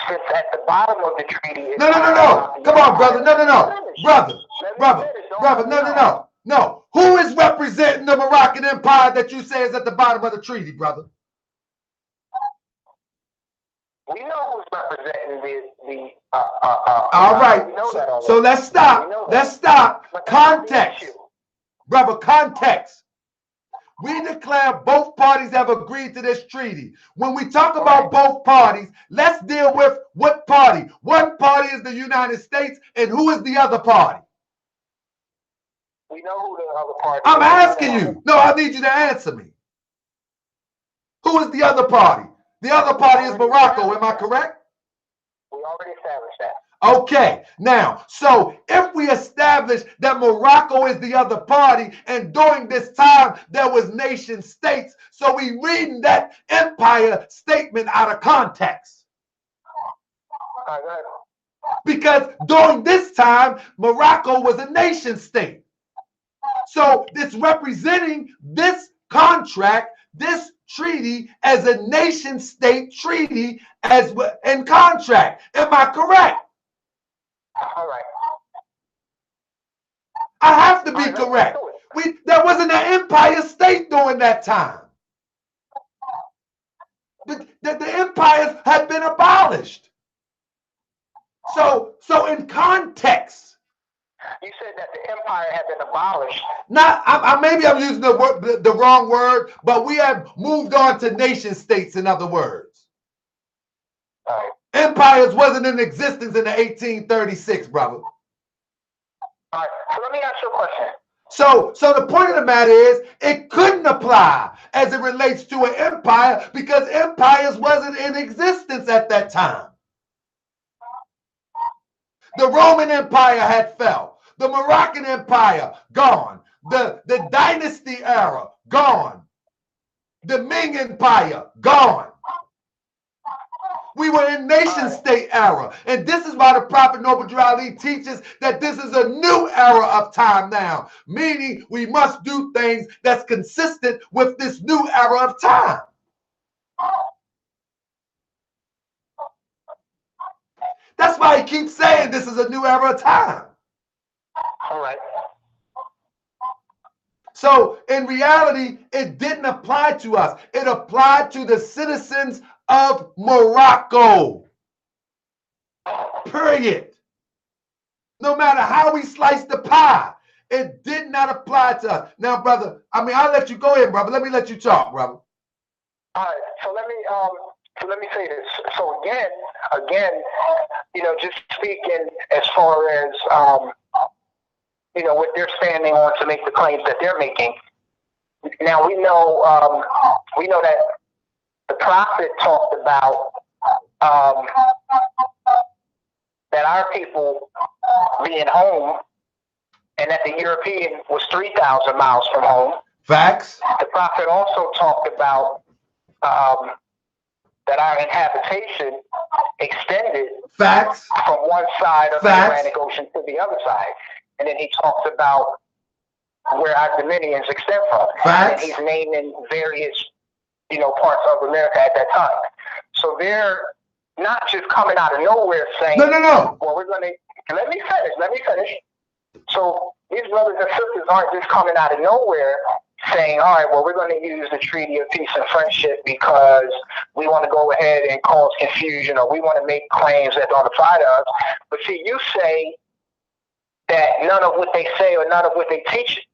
Speaker 3: since at the bottom of the treaty is
Speaker 1: No. Come on, brother. No. Brother, no. Who is representing the Moroccan Empire that you say is at the bottom of the treaty, brother?
Speaker 3: We know who's representing the
Speaker 1: all right. So let's stop. Let's stop. Context. Brother, context. We declare both parties have agreed to this treaty. When we talk about both parties, let's deal with what party. One party is the United States, and who is the other party?
Speaker 3: We know who the other party is.
Speaker 1: I'm asking you. No, I need you to answer me. Who is the other party? The other party is Morocco. Am I correct?
Speaker 3: We already established that.
Speaker 1: Okay, now, so if we establish that Morocco is the other party, and during this time there was nation states, so we reading that empire statement out of context. Because during this time, Morocco was a nation state. So it's representing this contract, this treaty as a nation state treaty as in contract. Am I correct?
Speaker 3: All right.
Speaker 1: I have to be correct. There wasn't an empire state during that time. The empires had been abolished. So in context.
Speaker 3: You said that the empire had been abolished.
Speaker 1: Maybe I'm using the wrong word, but we have moved on to nation states, in other words.
Speaker 3: All right.
Speaker 1: Empires wasn't in existence in the 1836, brother.
Speaker 3: All right, so let me ask you a question.
Speaker 1: So the point of the matter is, it couldn't apply as it relates to an empire because empires wasn't in existence at that time. The Roman Empire had fell. The Moroccan Empire, gone. The dynasty era, gone. The Ming Empire, gone. We were in nation state era. And this is why the Prophet Noble Drew Ali teaches that this is a new era of time now. Meaning we must do things that's consistent with this new era of time. That's why he keeps saying this is a new era of time.
Speaker 3: All right.
Speaker 1: So in reality, it didn't apply to us. It applied to the citizens of Morocco. Period. No matter how we slice the pie, it did not apply to us. Now, brother, I'll let you go ahead, brother. Let me let you talk, brother.
Speaker 3: All right. So let me say this. So again, just speaking as far as what they're standing on to make the claims that they're making. Now we know that the Prophet talked about that our people being home, and that the European was 3,000 miles from home.
Speaker 1: Facts.
Speaker 3: The Prophet also talked about that our inhabitation extended.
Speaker 1: Facts.
Speaker 3: From one side of
Speaker 1: Facts.
Speaker 3: the Atlantic Ocean to the other side. And then he talks about where our dominions extend from.
Speaker 1: Facts.
Speaker 3: And he's naming various, parts of America at that time. So they're not just coming out of nowhere saying,
Speaker 1: No.
Speaker 3: Well, we're going to, let me finish. So these brothers and sisters aren't just coming out of nowhere saying, all right, well, we're going to use the Treaty of Peace and Friendship because we want to go ahead and cause confusion, or we want to make claims that don't apply to us. But see, you say that none of what they say or none of what they teach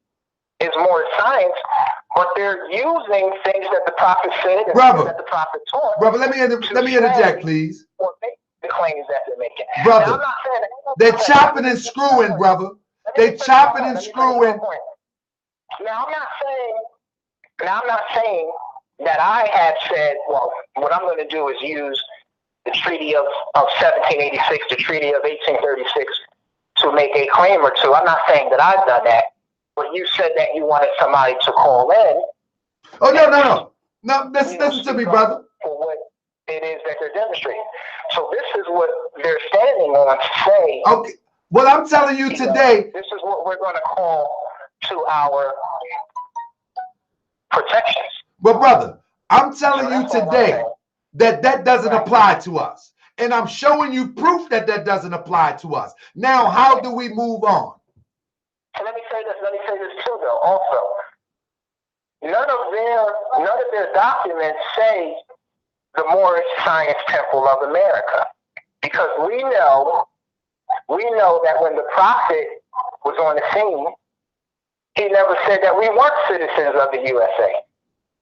Speaker 3: is more science, but they're using things that the Prophet said and things that the Prophet taught.
Speaker 1: Brother, let me interject, please.
Speaker 3: Or make the claims that they're making.
Speaker 1: Brother,
Speaker 3: now, I'm not saying
Speaker 1: they're chopping and screwing, brother. They're chopping and screwing.
Speaker 3: Now I'm not saying that I had said, well, what I'm going to do is use the Treaty of 1786, the Treaty of 1836, to make a claim or two. I'm not saying that I've done that, but you said that you wanted somebody to call in.
Speaker 1: Oh, no, listen to me, brother.
Speaker 3: For what it is that they're demonstrating. So this is what they're standing on to say.
Speaker 1: Okay, what I'm telling you today.
Speaker 3: This is what we're going to call to our protections.
Speaker 1: But brother, I'm telling you today that doesn't apply to us. And I'm showing you proof that doesn't apply to us. Now, how do we move on?
Speaker 3: So let me say this too, though, also. None of their documents say the Moorish Science Temple of America. Because we know that when the Prophet was on the scene, he never said that we weren't citizens of the USA.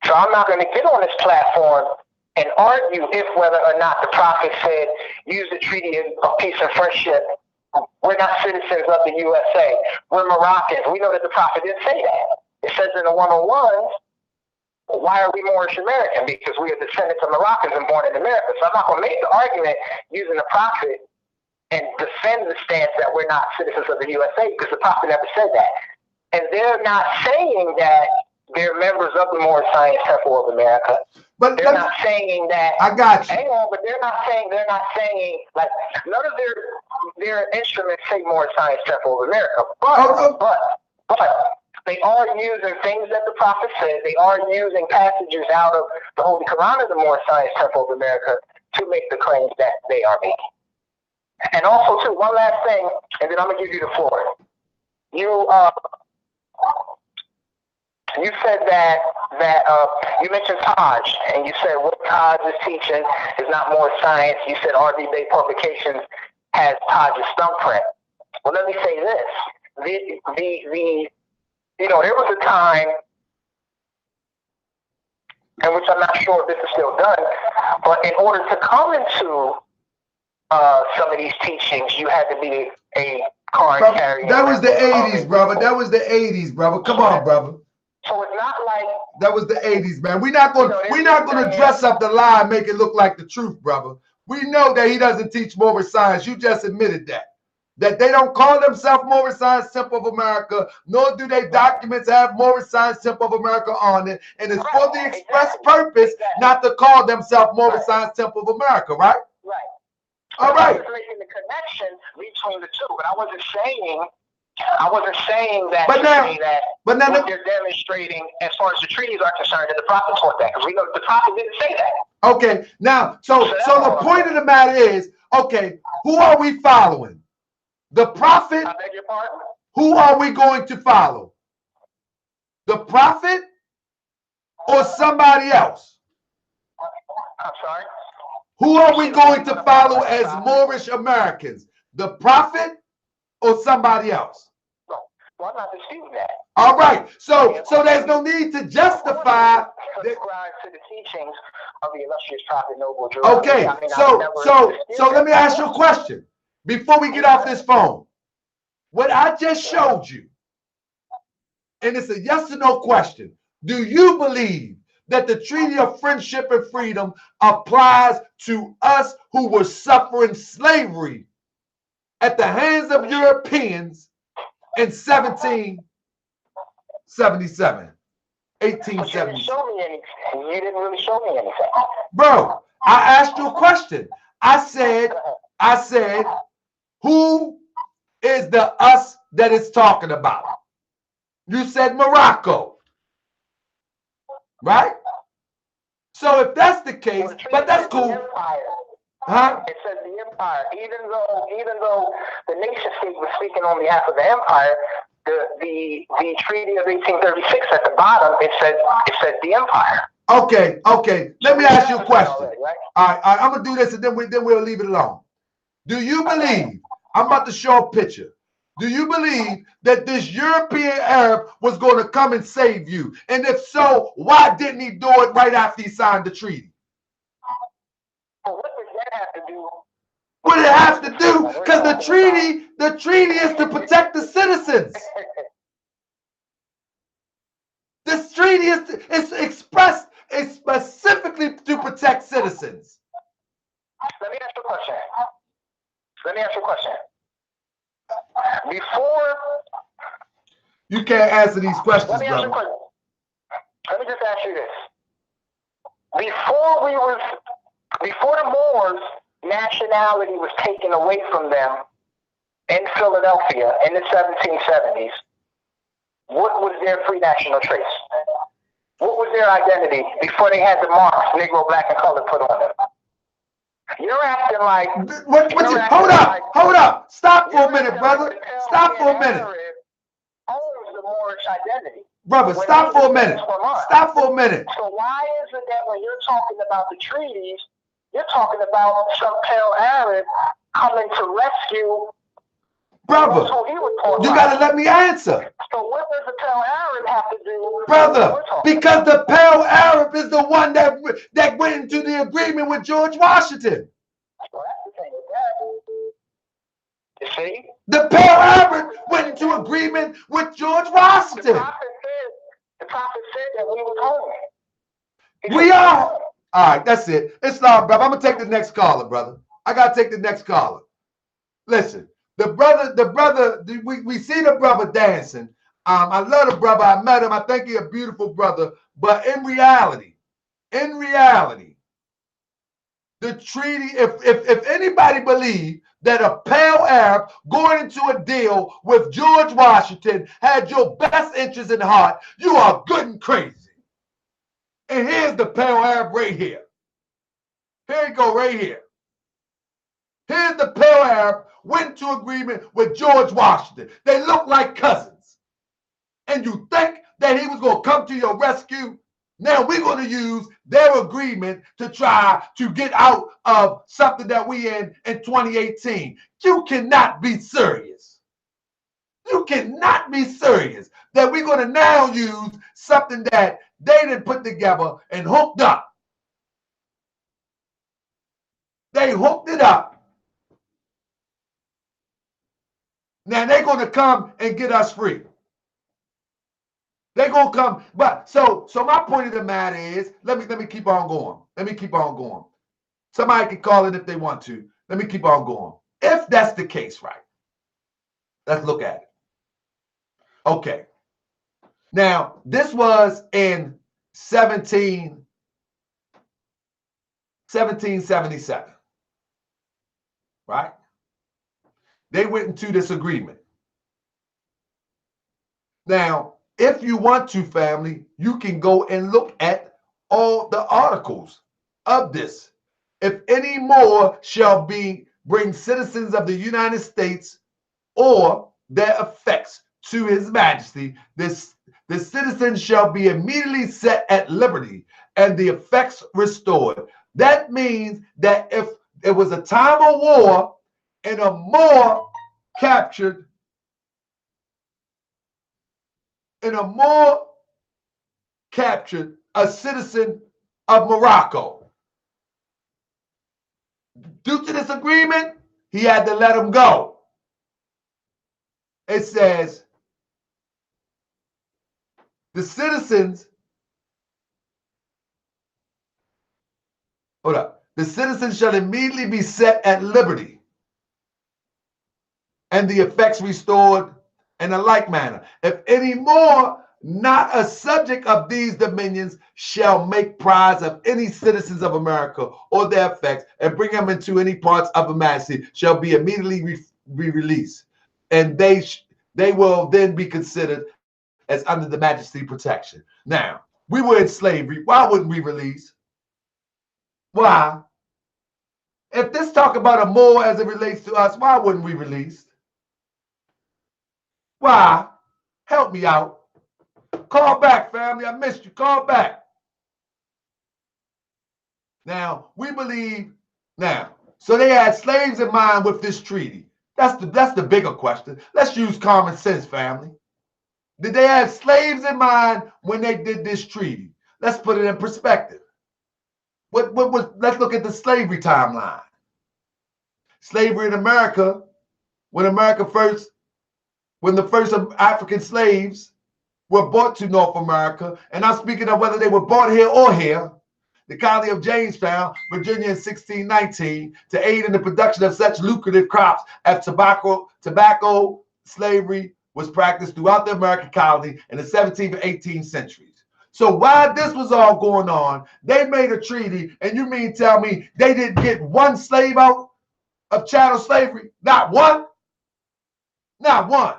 Speaker 3: So I'm not going to get on this platform and argue if whether or not the Prophet said, use the Treaty of Peace and Friendship. We're not citizens of the USA. We're Moroccans. We know that the Prophet didn't say that. It says in the 101s, why are we Moorish American? Because we are descendants of Moroccans and born in America. So I'm not going to make the argument using the Prophet and defend the stance that we're not citizens of the USA because the Prophet never said that. And they're not saying that they're members of the Moorish Science Temple of America. But they're not saying that.
Speaker 1: I got you.
Speaker 3: Hang on, but they're not saying like none of their instruments say Moorish Science Temple of America. But they are using things that the Prophet said. They are using passages out of the Holy Quran of the Moorish Science Temple of America to make the claims that they are making. And also, too, one last thing, and then I'm gonna give you the floor. You said that you mentioned Taj, and you said what Taj is teaching is not more science. You said RV Bay Publications has Taj's thumbprint. Well, let me say this: there was a time in which I'm not sure if this is still done, but in order to come into some of these teachings, you had to be a card carrier.
Speaker 1: That was the 80s, brother. That was the 80s, brother. Come on, brother.
Speaker 3: So it's not like
Speaker 1: that was the 80s, man. We're not gonna dress up the lie and make it look like the truth, brother. We know that he doesn't teach Moorish science. You just admitted that. That they don't call themselves Moorish Science Temple of America, nor do their documents have Moorish Science Temple of America on it. And it's for the express purpose not to call themselves Moorish Science Temple of America, right?
Speaker 3: Right.
Speaker 1: All right.
Speaker 3: I was making the connection between the two, but I wasn't saying that. But now what they're demonstrating, as far as the treaties are concerned, that the Prophet taught that, because we know the Prophet didn't say that.
Speaker 1: Okay. Now, so the point of the matter is, okay, who are we following? The Prophet?
Speaker 3: I beg your pardon?
Speaker 1: Who are we going to follow? The Prophet or somebody else?
Speaker 3: I'm sorry?
Speaker 1: Who are we going to follow as Moorish Americans? The Prophet or somebody else?
Speaker 3: No, well, I'm not disputing that.
Speaker 1: All right. So there's no need to justify.
Speaker 3: Subscribe to the teachings of the illustrious Prophet Noble Drew.
Speaker 1: Okay. So let me ask you a question before we get off this phone. What I just showed you, and it's a yes or no question. Do you believe that the Treaty of Friendship and Freedom applies to us who were suffering slavery at the hands of Europeans in 1877?
Speaker 3: You didn't show me anything. You didn't really show me anything.
Speaker 1: Bro, I asked you a question. I said, who is the us that it's talking about? You said Morocco. Right? So if that's the case, but that's cool. Huh?
Speaker 3: It says the empire. Even though the nation state was speaking on behalf of the empire, the Treaty of 1836 at the bottom, it said the empire.
Speaker 1: Okay. Let me ask you a question. All right, I'm gonna do this and then we'll leave it alone. Do you believe? I'm about to show a picture. Do you believe that this European Arab was going to come and save you? And if so, why didn't he do it right after he signed the treaty?
Speaker 3: Well, what does that have to do?
Speaker 1: What did it have to do? Because the treaty is to protect the citizens. This treaty is expressed. It's citizens.
Speaker 3: Let me ask you a question. Before
Speaker 1: you can't answer these questions, brother.
Speaker 3: Let me just ask you this. Before the Moors, nationality was taken away from them in Philadelphia in the 1770s, what was their free national trace? What was their identity before they had the marks, Negro, black, and color put on them? You're acting like...
Speaker 1: Hold up. Stop for a minute, brother. Stop for a minute.
Speaker 3: Owns the Moorish identity.
Speaker 1: Brother, stop for a minute. Stop for a minute.
Speaker 3: So why is it that when you're talking about the treaties, you're talking about some pale Arab coming to rescue?
Speaker 1: Brother, you got to let me answer.
Speaker 3: So what does the pale Arab have to do?
Speaker 1: Brother, because the pale Arab is the one that went into the agreement with George Washington.
Speaker 3: Well, that's the thing with that. You see?
Speaker 1: The pale Arab went into agreement with George Washington.
Speaker 3: The prophet said that we was home.
Speaker 1: We are. All right, that's it. It's not, brother. I'm going to take the next caller, brother. I got to take the next caller. Listen. The brother, we see the brother dancing. I love the brother. I met him. I think he's a beautiful brother. But in reality, the treaty, if anybody believes that a pale Arab going into a deal with George Washington had your best interest in heart, you are good and crazy. And here's the pale Arab right here. Here you go, right here. Here's the pale Arab went into agreement with George Washington. They look like cousins. And you think that he was going to come to your rescue? Now we're going to use their agreement to try to get out of something that we in 2018. You cannot be serious. You cannot be serious that we're going to now use something that they didn't put together and hooked up. They hooked it up. Now they're going to come and get us free. They're going to come. But so my point of the matter is, let me keep on going. Let me keep on going. Somebody can call it if they want to. Let me keep on going. If that's the case, right? Let's look at it. Okay. Now, this was in 1777. Right? They went into this agreement. Now, if you want to, family, you can go and look at all the articles of this. If any more shall bring citizens of the United States or their effects to his majesty, the citizens shall be immediately set at liberty and the effects restored. That means that if it was a time of war and a Moor captured a citizen of Morocco. Due to this agreement, he had to let him go. It says the citizens, the citizens shall immediately be set at liberty and the effects restored in a like manner. If any more not a subject of these dominions shall make prize of any citizens of America or their effects and bring them into any parts of Her Majesty shall be immediately be released. And they will then be considered as under the Majesty protection. Now, we were in slavery. Why wouldn't we release? Why? If this talk about a Moor as it relates to us, why wouldn't we release? Why? Help me out. Call back, family. I missed you. Call back. Now, we believe, so they had slaves in mind with this treaty. That's the bigger question. Let's use common sense, family. Did they have slaves in mind when they did this treaty? Let's put it in perspective. Let's look at the slavery timeline. Slavery in America, when the first African slaves were brought to North America, and I'm speaking of whether they were brought here or here, the colony of Jamestown, Virginia in 1619 to aid in the production of such lucrative crops as tobacco, slavery was practiced throughout the American colony in the 17th and 18th centuries. So while this was all going on, they made a treaty, and you mean tell me they didn't get one slave out of chattel slavery? Not one. Not one.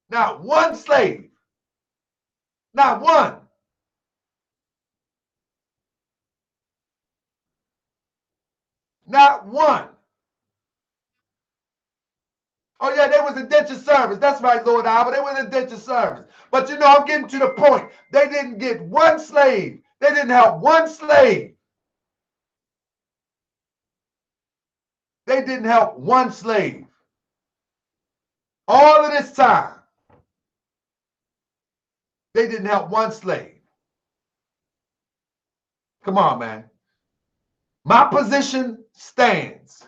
Speaker 1: Not one slave. Not one. Not one. Oh, yeah, they was indentured service. That's right, Lord Albert. They was indentured service. But, you know, I'm getting to the point. They didn't get one slave. They didn't help one slave. They didn't help one slave. All of this time, they didn't help one slave. Come on, man. My position stands.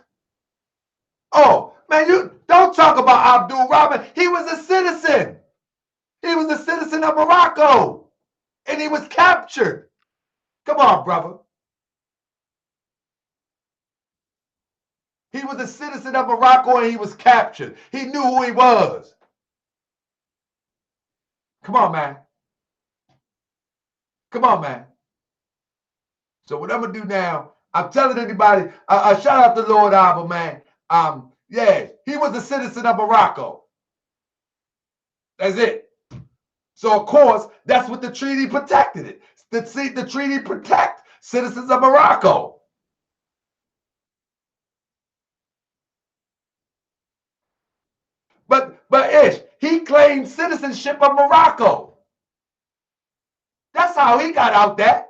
Speaker 1: Oh, man, you don't talk about Abdul Rahman. He was a citizen. He was a citizen of Morocco. And he was captured. Come on, brother. He was a citizen of Morocco and he was captured. He knew who he was. Come on, man. Come on, man. So what I'm going to do now, I'm telling anybody, shout out to Lord Albert, man. Yeah, he was a citizen of Morocco. That's it. So, of course, that's what the treaty protected it. The treaty protect citizens of Morocco. But Ish, he claimed citizenship of Morocco. That's how he got out there.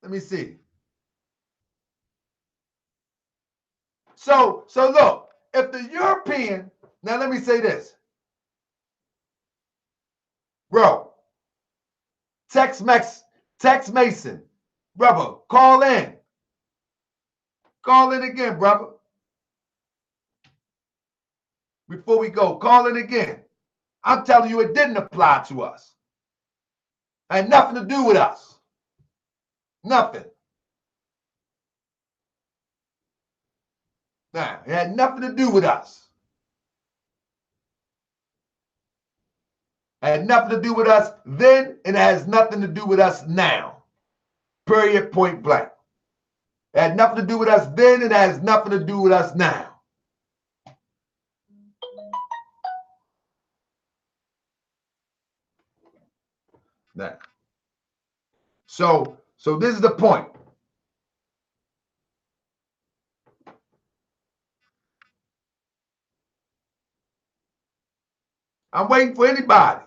Speaker 1: Let me see. So look, if the European, now let me say this. Bro, Tex Mason, brother, call in. Call in again, brother. Before we go, call in again. I'm telling you, it didn't apply to us. It had nothing to do with us. Nothing. Nah, it had nothing to do with us. It had nothing to do with us then, and it has nothing to do with us now. Period, point blank. It had nothing to do with us then, and it has nothing to do with us now. Now. So this is the point. I'm waiting for anybody.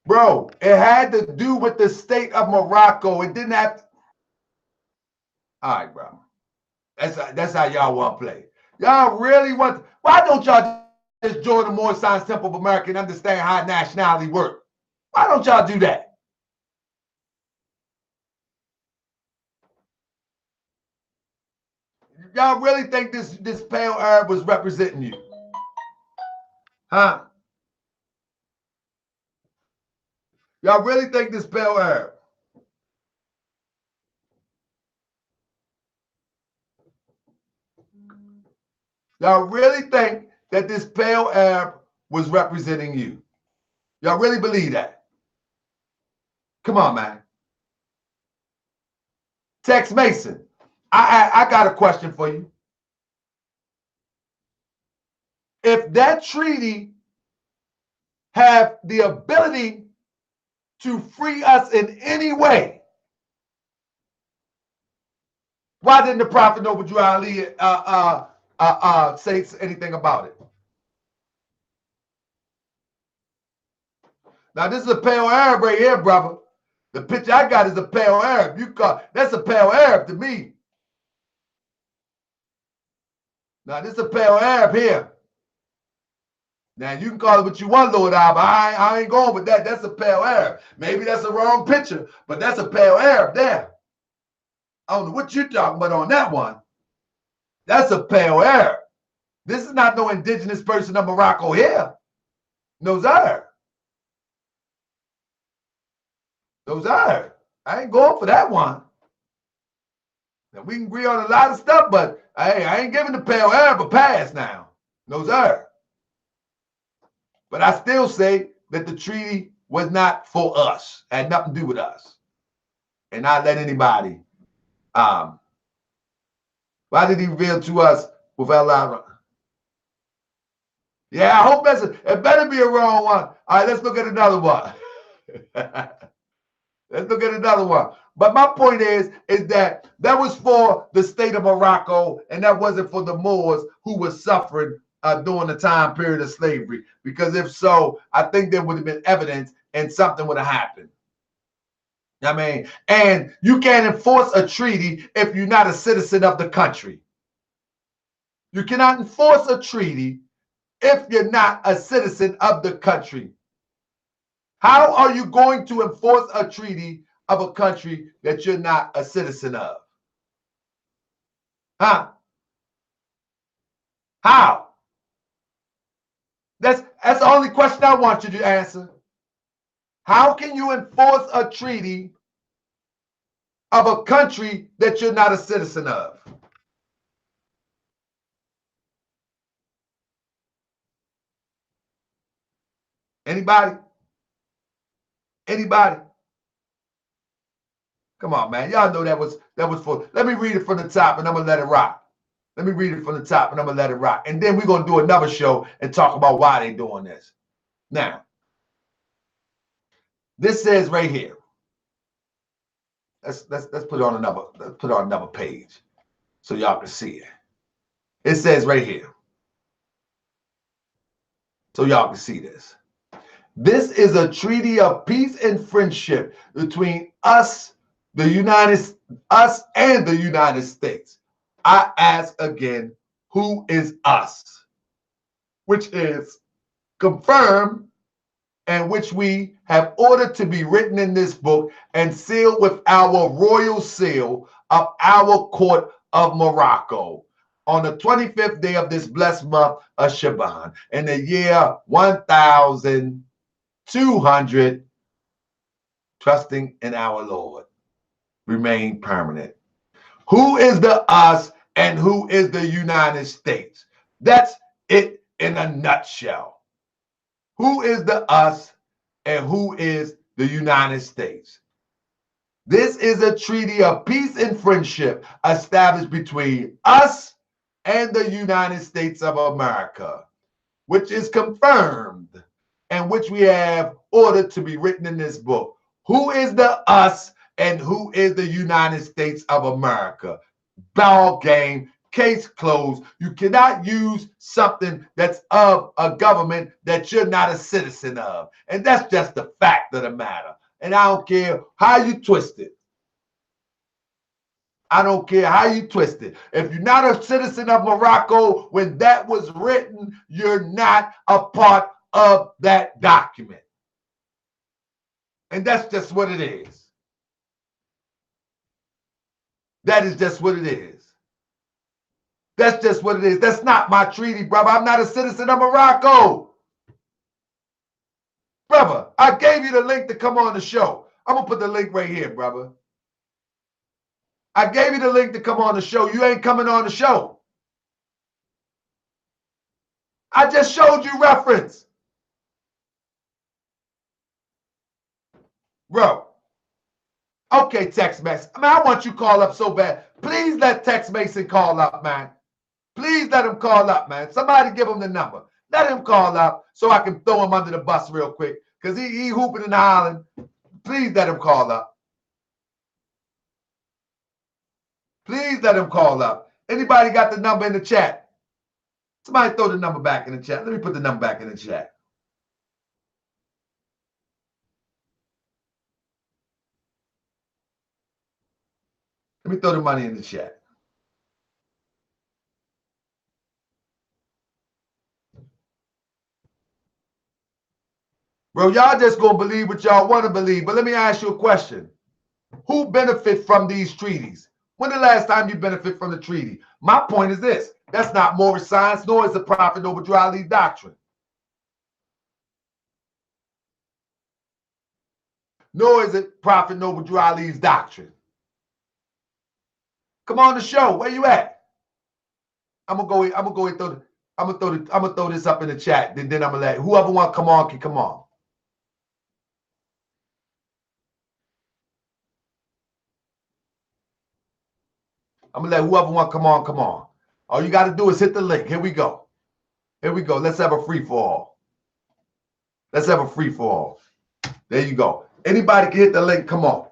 Speaker 1: Bro, it had to do with the state of Morocco. It didn't have to. All right, bro. That's how y'all want to play. Y'all really want. Why don't y'all just join the Moorish Science Temple of America and understand how nationality works? Why don't y'all do that? Y'all really think this pale Arab was representing you? Huh? Y'all really think this pale Arab? Y'all really think that this pale Arab was representing you? Y'all really believe that? Come on, man. Tex Mason, I got a question for you. If that treaty have the ability to free us in any way, why didn't the Prophet Noble Ali say anything about it? Now, this is a pale Arab right here, brother. The picture I got is a pale Arab. That's a pale Arab to me. Now, this is a pale Arab here. Now, you can call it what you want, Lord Albert. I ain't going with that. That's a pale Arab. Maybe that's a wrong picture, but that's a pale Arab there. I don't know what you're talking about on that one. That's a pale error. This is not no indigenous person of Morocco here. No, sir. No, sir. I ain't going for that one. Now, we can agree on a lot of stuff, but hey, I ain't giving the pale error a pass now. No, sir. But I still say that the treaty was not for us, had nothing to do with us. And not let anybody. Why did he reveal to us without allowing? Yeah, I hope it better be a wrong one. All right, let's look at another one. Let's look at another one. But my point is that was for the state of Morocco, and that wasn't for the Moors who were suffering during the time period of slavery. Because if so, I think there would have been evidence and something would have happened. I mean, and you can't enforce a treaty if you're not a citizen of the country. You cannot enforce a treaty if you're not a citizen of the country. How are you going to enforce a treaty of a country that you're not a citizen of? Huh? How? That's the only question I want you to answer. How can you enforce a treaty of a country that you're not a citizen of? Anybody? Anybody? Come on, man. Y'all know that was for. Let me read it from the top and I'm gonna let it rock. Let me read it from the top and I'm gonna let it rock. And then we're gonna do another show and talk about why they're doing this. Now, this says right here. Let's put on another page so y'all can see it. It says right here. So y'all can see this. This is a treaty of peace and friendship between us and the United States. I ask again, who is us? Which is confirmed and which we have ordered to be written in this book and sealed with our royal seal of our court of Morocco on the 25th day of this blessed month of Shaban in the year 1200, trusting in our Lord, remain permanent. Who is the us and who is the United States? That's it in a nutshell. Who is the us and who is the United States? This is a treaty of peace and friendship established between us and the United States of America, which is confirmed and which we have ordered to be written in this book. Who is the us and who is the United States of America? Ball game. Case closed. You cannot use something that's of a government that you're not a citizen of. And that's just the fact of the matter. And I don't care how you twist it. I don't care how you twist it. If you're not a citizen of Morocco, when that was written, you're not a part of that document. And that's just what it is. That is just what it is. That's just what it is. That's not my treaty, brother. I'm not a citizen of Morocco. Brother, I gave you the link to come on the show. I'm going to put the link right here, brother. I gave you the link to come on the show. You ain't coming on the show. I just showed you reference. Bro. Okay, Tex Mason. I want you to call up so bad. Please let Tex Mason call up, man. Please let him call up, man. Somebody give him the number. Let him call up so I can throw him under the bus real quick because he hooping and hollering. Please let him call up. Please let him call up. Anybody got the number in the chat? Somebody throw the number back in the chat. Let me put the number back in the chat. Let me throw the money in the chat. Bro, y'all just gonna believe what y'all want to believe. But let me ask you a question. Who benefits from these treaties? When the last time you benefit from the treaty? My point is this. That's not Moorish science, nor is the Prophet Noble Drew Ali doctrine. Nor is it Prophet Noble Drew Ali's doctrine. Come on the show. Where you at? I'm gonna go and throw this up in the chat. Then I'm gonna let whoever want to come on can come on. I'm gonna let whoever want to come on, come on. All you gotta do is hit the link. Here we go. Here we go. Let's have a free for all. Let's have a free for all. There you go. Anybody can hit the link. Come on.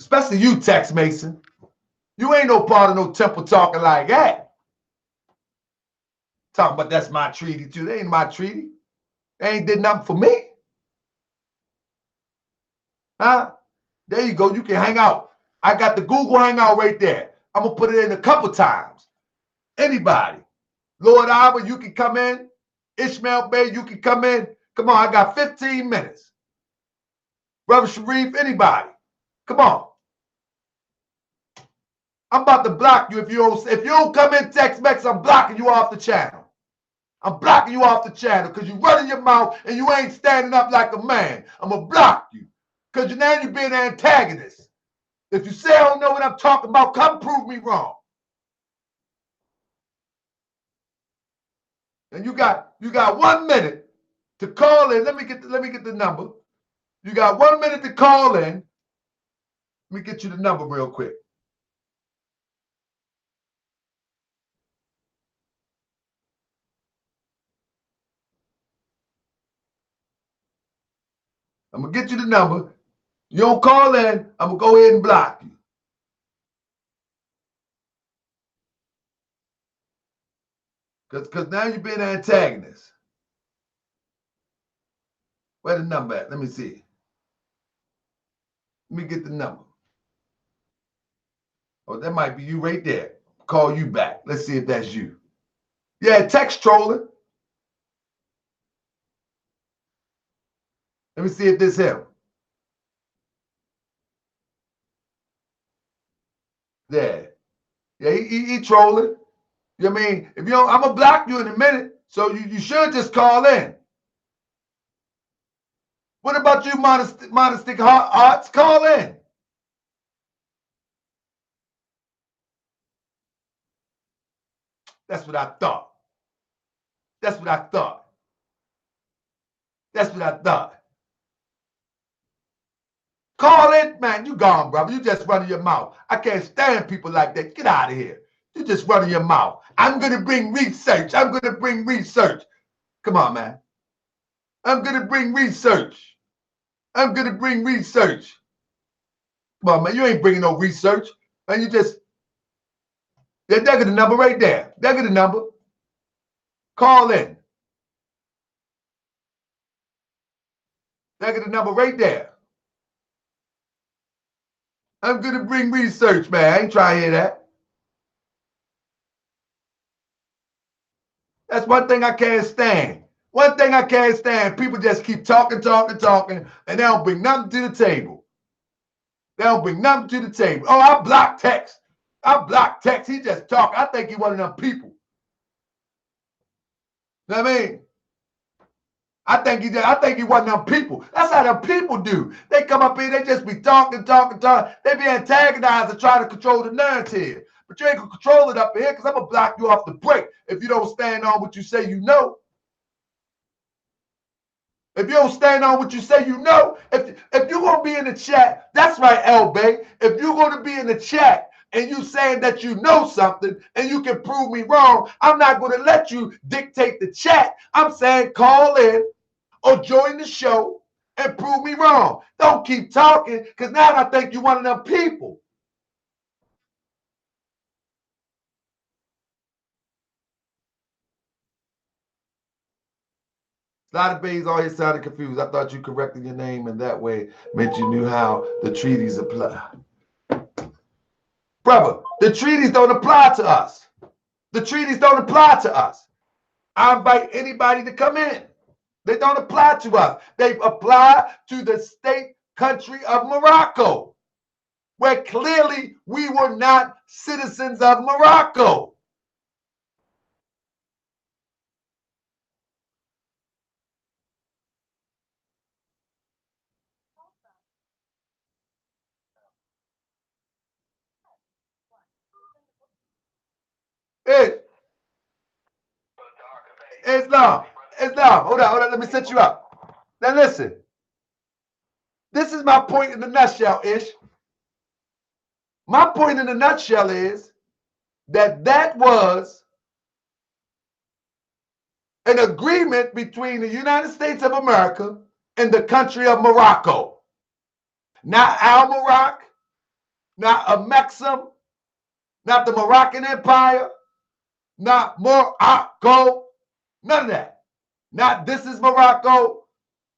Speaker 1: Especially you, Tex Mason. You ain't no part of no temple talking like that. Talking about that's my treaty too. That ain't my treaty. They ain't did nothing for me. Huh? There you go. You can hang out. I got the Google Hangout right there. I'm going to put it in a couple times. Anybody. Lord Arbor, you can come in. Ishmael Bay, you can come in. Come on, I got 15 minutes. Brother Sharif, anybody. Come on. I'm about to block you if you don't come in Tex-Mex, I'm blocking you off the channel. I'm blocking you off the channel because you running your mouth and you ain't standing up like a man. I'm going to block you because now you're being an antagonist. If you say I don't know what I'm talking about, come prove me wrong. And you got 1 minute to call in. Let me get the number. You got 1 minute to call in. Let me get you the number real quick. I'm going to get you the number. You don't call in, I'm going to go ahead and block you. Because now you're being an antagonist. Where the number at? Let me see. Let me get the number. Oh, that might be you right there. Call you back. Let's see if that's you. Yeah, text trolling. Let me see if this him. There. Yeah, he trolling. You know what I mean? If you don't, I'm gonna block you in a minute. So you should just call in. What about you, Monistic Arts? Call in. That's what I thought. That's what I thought. That's what I thought. Call in, man. You gone, brother. You just running your mouth. I can't stand people like that. Get out of here. You just running your mouth. I'm going to bring research. I'm going to bring research. Come on, man. I'm going to bring research. I'm going to bring research. Come on, man. You ain't bringing no research. Man, you just, there got the number right there. There got the number. Call in. There got the number right there. I'm going to bring research, man. I ain't trying to hear that. That's one thing I can't stand. One thing I can't stand. People just keep talking, and they don't bring nothing to the table. They don't bring nothing to the table. Oh, I blocked Tex. I blocked Tex. He just talking. I think he one of them people. You know what I mean? I think he one of them people. That's how them people do. They come up here, they just be talking. They be antagonized and trying to control the narrative. But you ain't gonna control it up here because I'm gonna block you off the break if you don't stand on what you say you know. If you don't stand on what you say you know, if you're gonna be in the chat, that's right, L Bay. If you're gonna be in the chat and you saying that you know something and you can prove me wrong, I'm not gonna let you dictate the chat. I'm saying call in or join the show and prove me wrong. Don't keep talking because now I think you're one of them people. A lot of bays always sounded confused. I thought you corrected your name and that way meant you knew how the treaties apply. Brother, the treaties don't apply to us. The treaties don't apply to us. I invite anybody to come in. They don't apply to us. They apply to the state country of Morocco. where clearly we were not citizens of Morocco. Islam, hold on, let me set you up. Now listen, this is my point in a nutshell, Ish. My point in a nutshell is that was an agreement between the United States of America and the country of Morocco. Not Al Morocco, not a Maxim, not the Moroccan Empire, not Morocco, none of that. Not this is Morocco,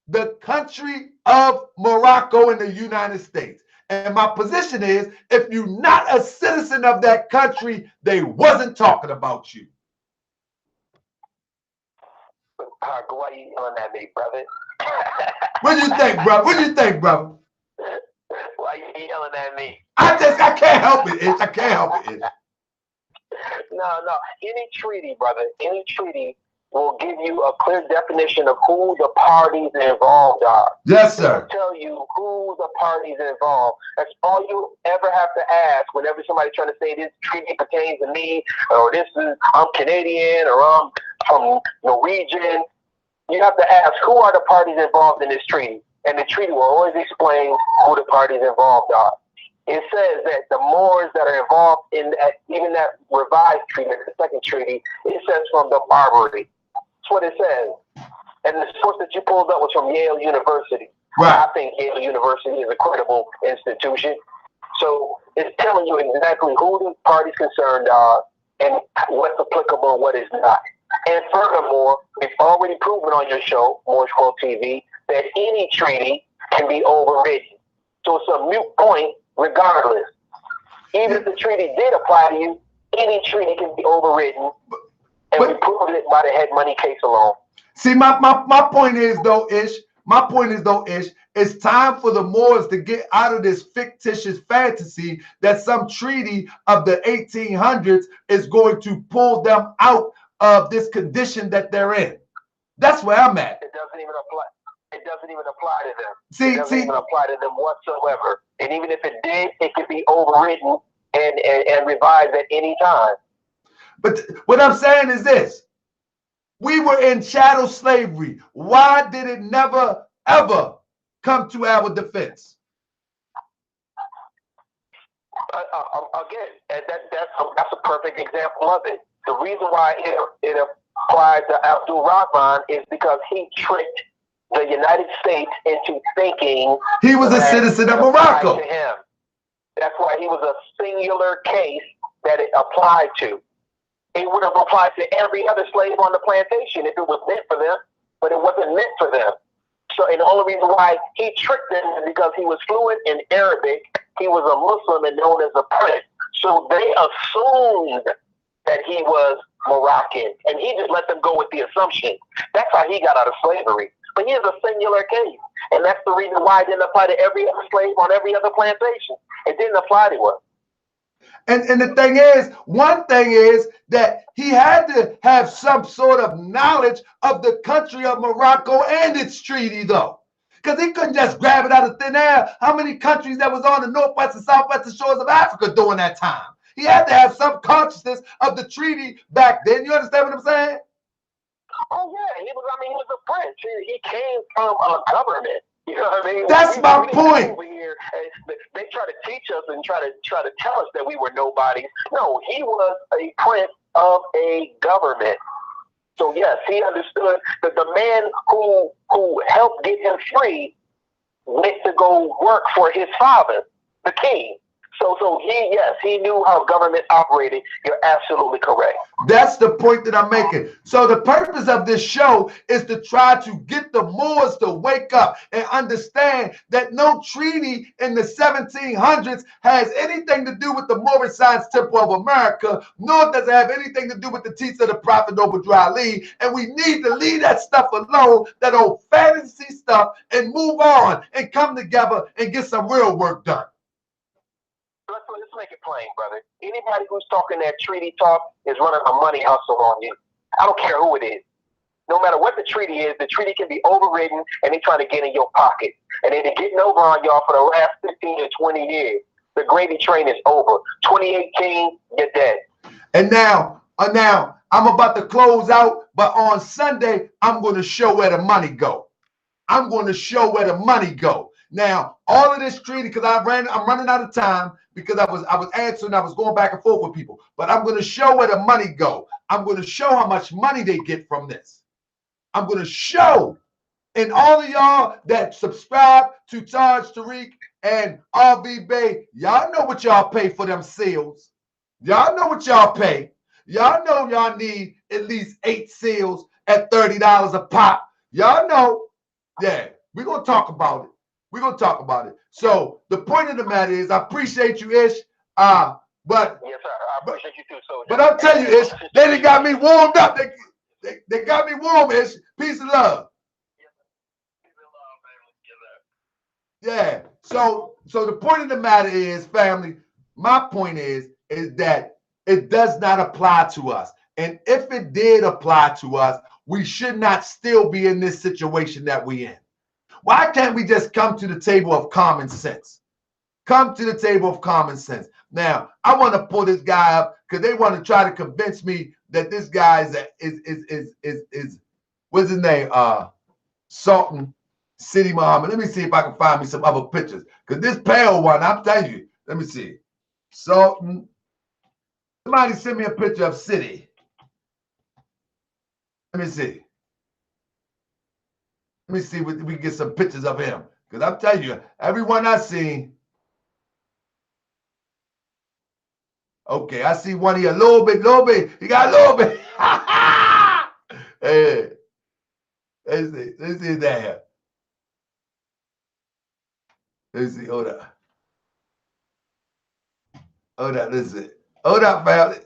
Speaker 1: the country of Morocco in the United States. And my position is, if you're not a citizen of that country, they wasn't talking about you.
Speaker 3: Why are you yelling at me, brother?
Speaker 1: What do you think, brother? What do you think, brother?
Speaker 3: Why are you yelling at me?
Speaker 1: I can't help it, Ish. I can't help it, Ish.
Speaker 3: No. Any treaty, brother, any treaty will give you a clear definition of who the parties involved are.
Speaker 1: Yes, sir.
Speaker 3: It will tell you who the parties involved. That's all you ever have to ask whenever somebody's trying to say this treaty pertains to me, or I'm Canadian, or I'm from Norwegian. You have to ask, who are the parties involved in this treaty? And the treaty will always explain who the parties involved are. It says that the Moors that are involved in even that revised treaty, the second treaty, it says from the Barbary. That's what it says. And the source that you pulled up was from Yale University.
Speaker 1: Right.
Speaker 3: I think Yale University is a credible institution. So it's telling you exactly who the parties concerned are and what's applicable and what is not. And furthermore, it's already proven on your show, Moorish World TV, that any treaty can be overridden. So it's a moot point regardless. Even if the treaty did apply to you, any treaty can be overridden. And we proved it by the head money case alone.
Speaker 1: See, my point is though, Ish, it's time for the Moors to get out of this fictitious fantasy that some treaty of the 1800s is going to pull them out of this condition that they're in. That's where I'm at.
Speaker 3: It doesn't even apply. It doesn't even apply to them.
Speaker 1: It doesn't
Speaker 3: even apply to them whatsoever. And even if it did, it could be overridden and revised at any time.
Speaker 1: But what I'm saying is this. We were in chattel slavery. Why did it never, ever come to our defense?
Speaker 3: Again, that's a perfect example of it. The reason why it applies to Abdul Rahman is because he tricked the United States into thinking
Speaker 1: he was a citizen of Morocco.
Speaker 3: To him. That's why he was a singular case that it applied to. It would have applied to every other slave on the plantation if it was meant for them, but it wasn't meant for them. So, and the only reason why he tricked them is because he was fluent in Arabic. He was a Muslim and known as a prince. So they assumed that he was Moroccan, and he just let them go with the assumption. That's how he got out of slavery. But he is a singular case, and that's the reason why it didn't apply to every other slave on every other plantation. It didn't apply to us.
Speaker 1: And the thing is, one thing is that he had to have some sort of knowledge of the country of Morocco and its treaty, though. Because he couldn't just grab it out of thin air. How many countries that was on the northwest and southwestern shores of Africa during that time? He had to have some consciousness of the treaty back then. You understand what I'm saying?
Speaker 3: Oh, yeah. He was a prince. He came from a government. You know what I mean?
Speaker 1: That's my point.
Speaker 3: Over here, they try to teach us and try to tell us that we were nobodies. No, he was a prince of a government. So yes, he understood that the man who helped get him free went to go work for his father, the king. So he knew how government operated. You're absolutely correct.
Speaker 1: That's the point that I'm making. So the purpose of this show is to try to get the Moors to wake up and understand that no treaty in the 1700s has anything to do with the Moorish Science Temple of America, nor does it have anything to do with the teaching of the Prophet Noble Ali. And we need to leave that stuff alone, that old fantasy stuff, and move on and come together and get some real work done.
Speaker 3: let's make it plain, brother. Anybody who's talking that treaty talk is running a money hustle on you. I don't care who it is. No matter what the treaty is, the treaty can be overridden and they're trying to get in your pocket. And they're getting over on y'all for the last 15 to 20 years. The gravy train is over. 2018, you're dead.
Speaker 1: And now I'm about to close out, but on Sunday, I'm going to show where the money go. I'm going to show where the money go. Now, all of this treaty, because I'm running out of time because I was answering, I was going back and forth with people. But I'm going to show where the money go. I'm going to show how much money they get from this. I'm going to show. And all of y'all that subscribe to Taj Tariq and RV Bay, y'all know what y'all pay for them seals. Y'all know what y'all pay. Y'all know y'all need at least 8 seals at $30 a pop. Y'all know. Yeah, we're going to talk about it. We're going to talk about it. So the point of the matter is, I appreciate you, Ish. But
Speaker 3: yes, sir. I appreciate you too, Soldier.
Speaker 1: But I'll tell you, Ish, they done got me warmed up. They got me warm, Ish. Peace and love. Yeah. So the point of the matter is, family, my point is that it does not apply to us. And if it did apply to us, we should not still be in this situation that we're in. Why can't we just come to the table of common sense? Come to the table of common sense. Now, I want to pull this guy up because they want to try to convince me that this guy is what's his name? Sultan City Muhammad. Let me see if I can find me some other pictures. Because this pale one, I'm telling you, let me see. Sultan. Somebody send me a picture of City. Let me see. Let me see if we can get some pictures of him. Because I'm telling you, everyone I seen. Okay, I see one here a little bit. He got a little bit. Hey, let's see that here. Let's see, hold up. Let's see. Hold up, family.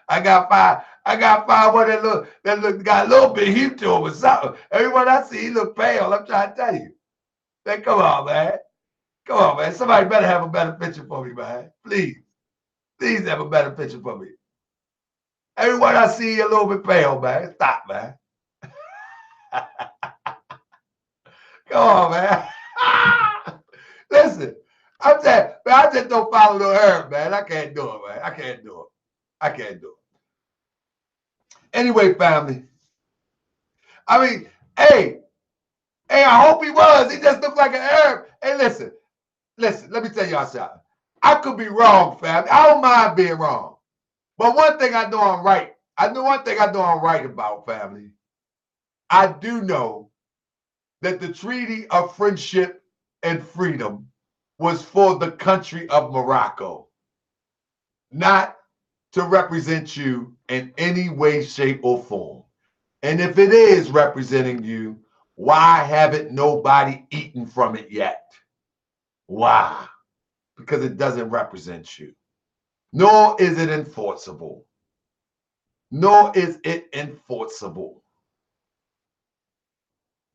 Speaker 1: I got five one that look got a little bit heat to him or something. Everyone I see, he look pale. I'm trying to tell you. Man, come on, man. Come on, man. Somebody better have a better picture for me, man. Please. Please have a better picture for me. Everyone I see a little bit pale, man. Stop, man. Come on, man. Listen, I'm saying, man, I just don't follow the herb, man. I can't do it, man. I can't do it. Anyway, family. I mean, hey, I hope he was. He just looked like an herb. Hey, listen, let me tell y'all something. I could be wrong, family. I don't mind being wrong. But one thing I know I'm right. One thing I know I'm right about, family. I do know that the Treaty of Friendship and Freedom was for the country of Morocco, not to represent you in any way, shape, or form. And if it is representing you, why haven't nobody eaten from it yet? Why? Because it doesn't represent you. Nor is it enforceable.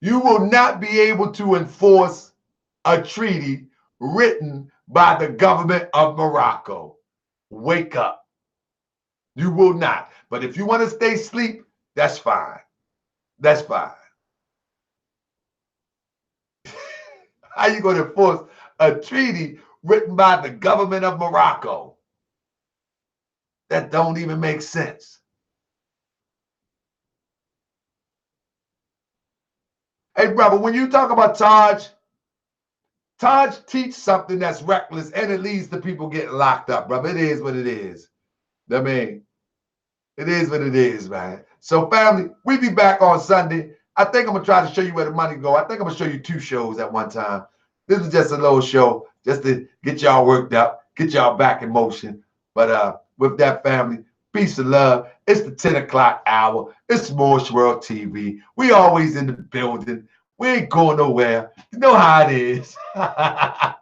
Speaker 1: You will not be able to enforce a treaty written by the government of Morocco. Wake up. You will not. But if you want to stay asleep, that's fine. That's fine. How you going to enforce a treaty written by the government of Morocco? That don't even make sense. Hey, brother, when you talk about Taj teach something that's reckless and it leads to people getting locked up, brother. It is what it is. I mean, it is what it is, man. So, family, we be back on Sunday. I think I'm going to try to show you where the money go. I think I'm going to show you 2 shows at one time. This is just a little show just to get y'all worked up, get y'all back in motion. But with that, family, peace and love. It's the 10 o'clock hour. It's Moorish World TV. We always in the building. We ain't going nowhere. You know how it is. I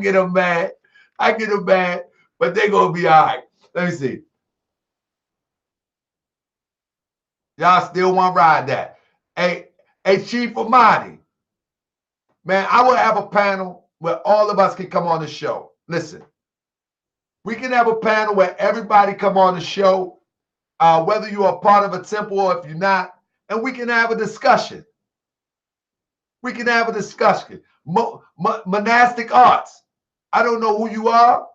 Speaker 1: get them mad. But they going to be all right. Let me see. Y'all still want to ride that. Hey, Chief Amani. Man, I will have a panel where all of us can come on the show. Listen, we can have a panel where everybody come on the show, whether you are part of a temple or if you're not, and we can have a discussion. We can have a discussion. Monastic arts. I don't know who you are,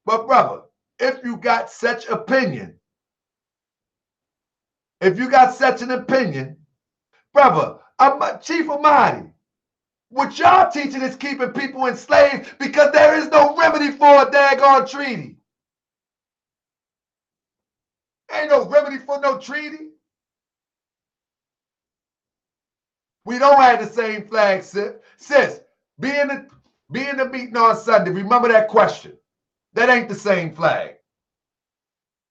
Speaker 1: but brother, if you got such opinion, brother, Chief Amadi, what y'all teaching is keeping people enslaved because there is no remedy for a daggone treaty. Ain't no remedy for no treaty. We don't have the same flag, sis. Sis, be in the meeting on Sunday. Remember that question. That ain't the same flag.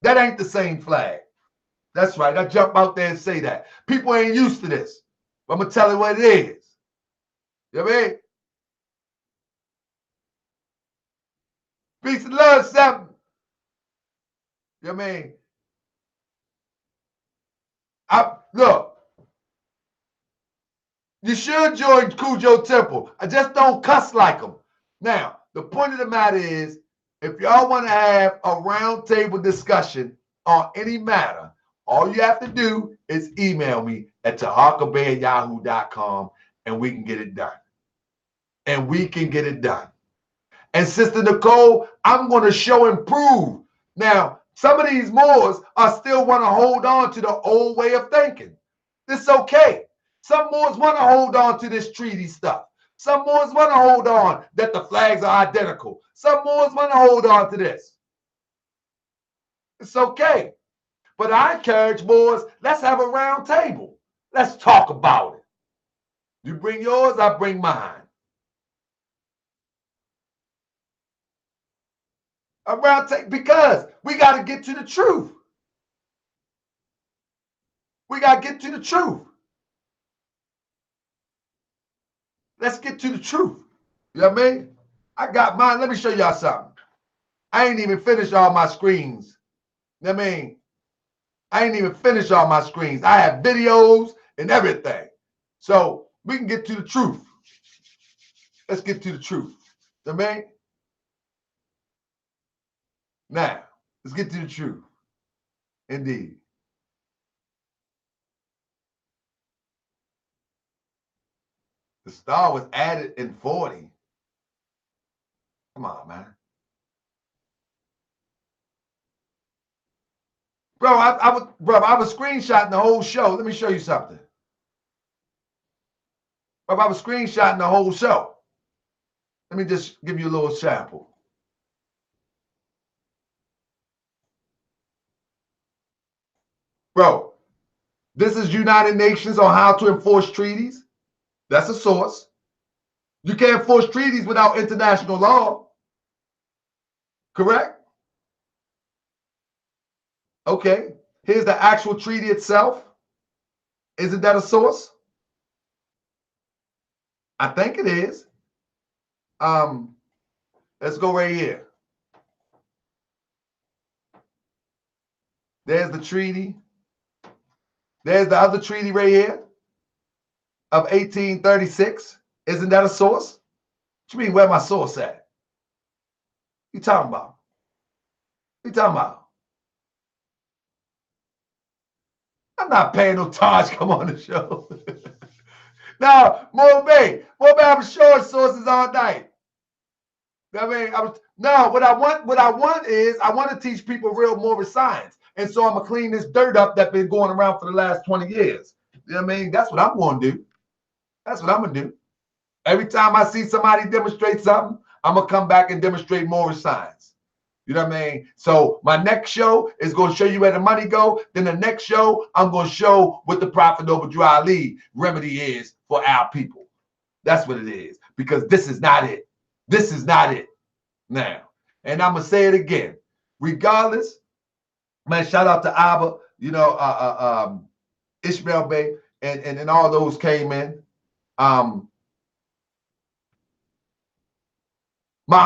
Speaker 1: That ain't the same flag. That's right. I jump out there and say that. People ain't used to this. But I'm going to tell you what it is. You know what I mean? Peace and love, something. You know what I mean? Look, you should join Cujo Temple. I just don't cuss like them. Now, the point of the matter is, if y'all want to have a roundtable discussion on any matter, all you have to do is email me at taharkabay@yahoo.com and we can get it done. And we can get it done. And Sister Nicole, I'm going to show and prove. Now, some of these Moors are still want to hold on to the old way of thinking. It's okay. Some Moors want to hold on to this treaty stuff. Some Moors want to hold on that the flags are identical. Some Moors want to hold on to this. It's okay. But I encourage Moors, let's have a round table. Let's talk about it. You bring yours, I bring mine. A round table, because we got to get to the truth. We got to get to the truth. Let's get to the truth. You know what I mean? I got mine. Let me show y'all something. I ain't even finished all my screens. You know what I mean? I ain't even finished all my screens. I have videos and everything. So we can get to the truth. Let's get to the truth. You know what I mean? Now, let's get to the truth. Indeed. The star was added in 40. Come on, man. Bro, I was screenshotting the whole show. Let me show you something. Bro, I was screenshotting the whole show. Let me just give you a little sample. Bro, this is United Nations on how to enforce treaties. That's a source. You can't enforce treaties without international law. Correct? Okay. Here's the actual treaty itself. Isn't that a source? I think it is. Let's go right here. There's the treaty. There's the other treaty right here of 1836. Isn't that a source? What you mean, where my source at? You talking about? You talking about? I'm not paying no charge. Come on the show. Now, Mobe, I'm showing sources all night. I mean, what I want is I want to teach people real Moorish science. And so I'm going to clean this dirt up that's been going around for the last 20 years. You know what I mean? That's what I'm going to do. That's what I'm going to do. Every time I see somebody demonstrate something, I'm going to come back and demonstrate Moorish science. You know what I mean? So my next show is going to show you where the money go. Then the next show, I'm going to show what the Prophet Noble Ali remedy is for our people. That's what it is. Because this is not it. This is not it now. And I'm going to say it again. Regardless, man, shout out to Abba, you know, Ishmael Bey, and all those came in. My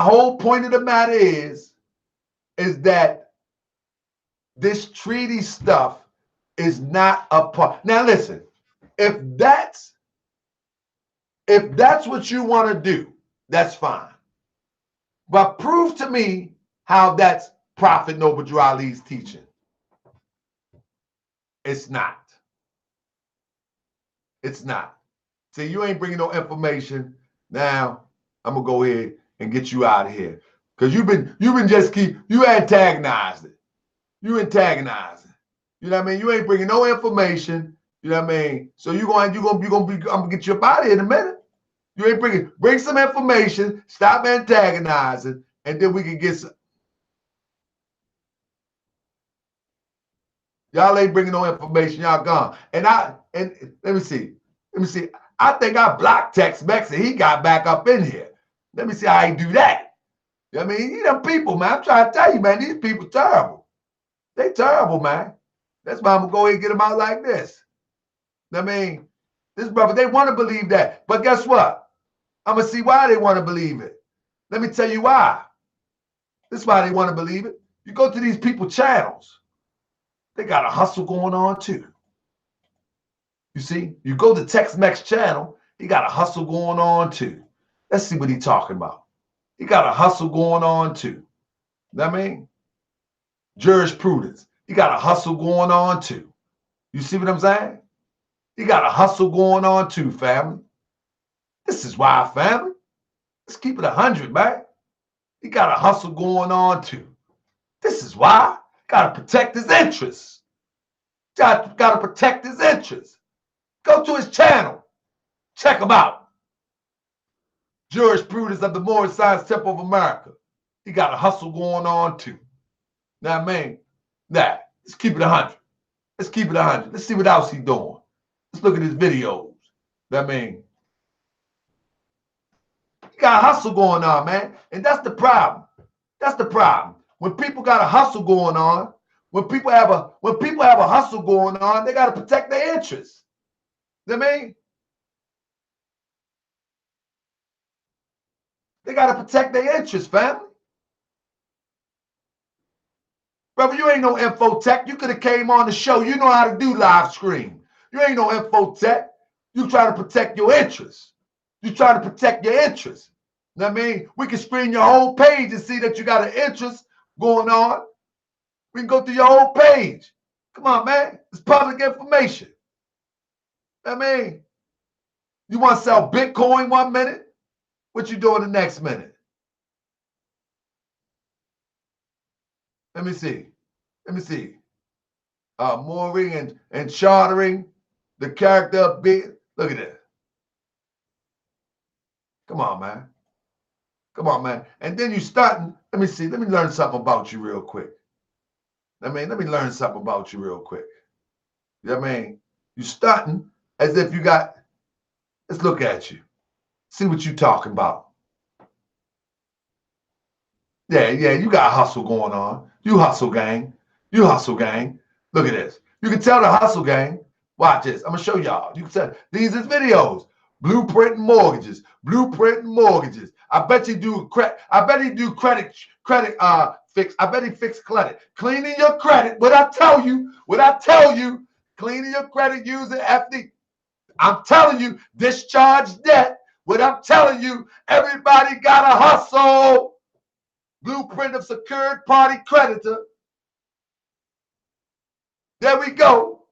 Speaker 1: whole point of the matter is that this treaty stuff is not a part. Now listen, if that's what you want to do, that's fine. But prove to me how that's Prophet Noble Drew Ali's teaching. It's not. It's not. See, you ain't bringing no information. Now, I'm going to go ahead and get you out of here. Because you've been you antagonized it. You antagonized it. You know what I mean? You ain't bringing no information. You know what I mean? So I'm gonna get you up out of here in a minute. You ain't bring some information, stop antagonizing, and then we can get some. Y'all ain't bringing no information, y'all gone. And let me see. I think I blocked Tex-Mex and he got back up in here. Let me see how he do that. You know what I mean? Them people, man. I'm trying to tell you, man, these people terrible. They terrible, man. That's why I'm gonna go ahead and get them out like this. I mean, this brother, they want to believe that. But guess what? I'm going to see why they want to believe it. Let me tell you why. This is why they want to believe it. You go to these people channels, they got a hustle going on too. You see, you go to Tex-Mex channel, he got a hustle going on too. Let's see what he's talking about. He got a hustle going on too. You know what I mean? Jurisprudence, he got a hustle going on too. You see what I'm saying? He got a hustle going on too, family. This is why, family. Let's keep it 100, man. He got a hustle going on too. This is why. Got to protect his interests. Got to protect his interests. Go to his channel. Check him out. Jurisprudence of the Moorish Science Temple of America. He got a hustle going on too. Now, man, let's keep it 100. Let's keep it 100. Let's see what else he's doing. Let's look at his videos. That mean, he got a hustle going on, man. And that's the problem. That's the problem. When people got a hustle going on, when people have a hustle going on, they got to protect their interests. You know what I mean? They got to protect their interests, family. Brother, you ain't no info tech. You could have came on the show. You know how to do live stream. You ain't no info tech. You try to protect your interests. You try to protect your interests. You know what I mean? We can screen your whole page and see that you got an interest going on. We can go through your whole page. Come on, man. It's public information. You know what I mean? You want to sell Bitcoin 1 minute? What you doing the next minute? Let me see. Mooring and chartering, the character of big. Look at that. Come on, man. And then you starting. Let me see. Let me learn something about you real quick. Let me learn something about you real quick. You know what I mean? You starting as if you got. Let's look at you. See what you talking about. Yeah, you got a hustle going on. You hustle gang. Look at this. You can tell the hustle gang. Watch this. I'm gonna show y'all. You can tell these is videos. Blueprint mortgages. I bet he do credit fix. I bet he fix credit. Cleaning your credit. What I tell you, cleaning your credit using FD. I'm telling you, discharge debt. What I'm telling you, everybody got a hustle. Blueprint of secured party creditor. There we go.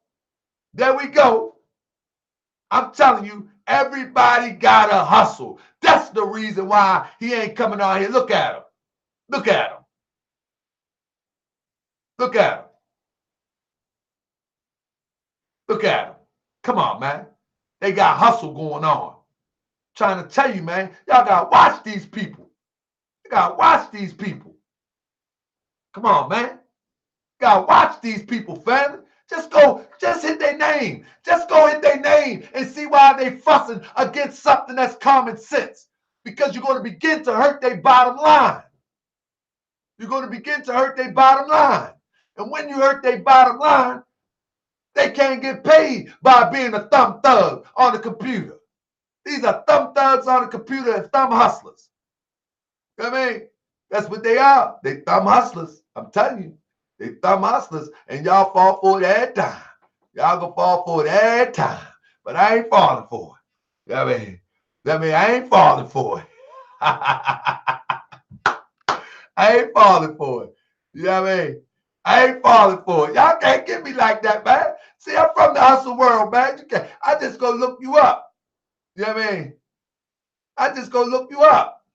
Speaker 1: I'm telling you, everybody got a hustle. That's the reason why he ain't coming on here. Look at him. Come on, man. They got hustle going on. Trying to tell you, man, y'all gotta watch these people. Come on, man. Gotta watch these people, family. Just hit their name. And see why they fussing against something that's common sense. Because you're going to begin to hurt their bottom line. And when you hurt their bottom line, they can't get paid by being a thumb thug on the computer. These are thumb thugs on the computer and thumb hustlers. You know what I mean? That's what they are. They thumb hustlers. I'm telling you. They thumb hustlers, and y'all fall for it every time. Y'all gonna fall for it every time. But I ain't falling for it. You know what I mean? I ain't falling for it. I ain't falling for it. You know what I mean? I ain't falling for it. Y'all can't get me like that, man. See, I'm from the hustle world, man. You can't, I just go look you up. You know what I mean? I just go look you up.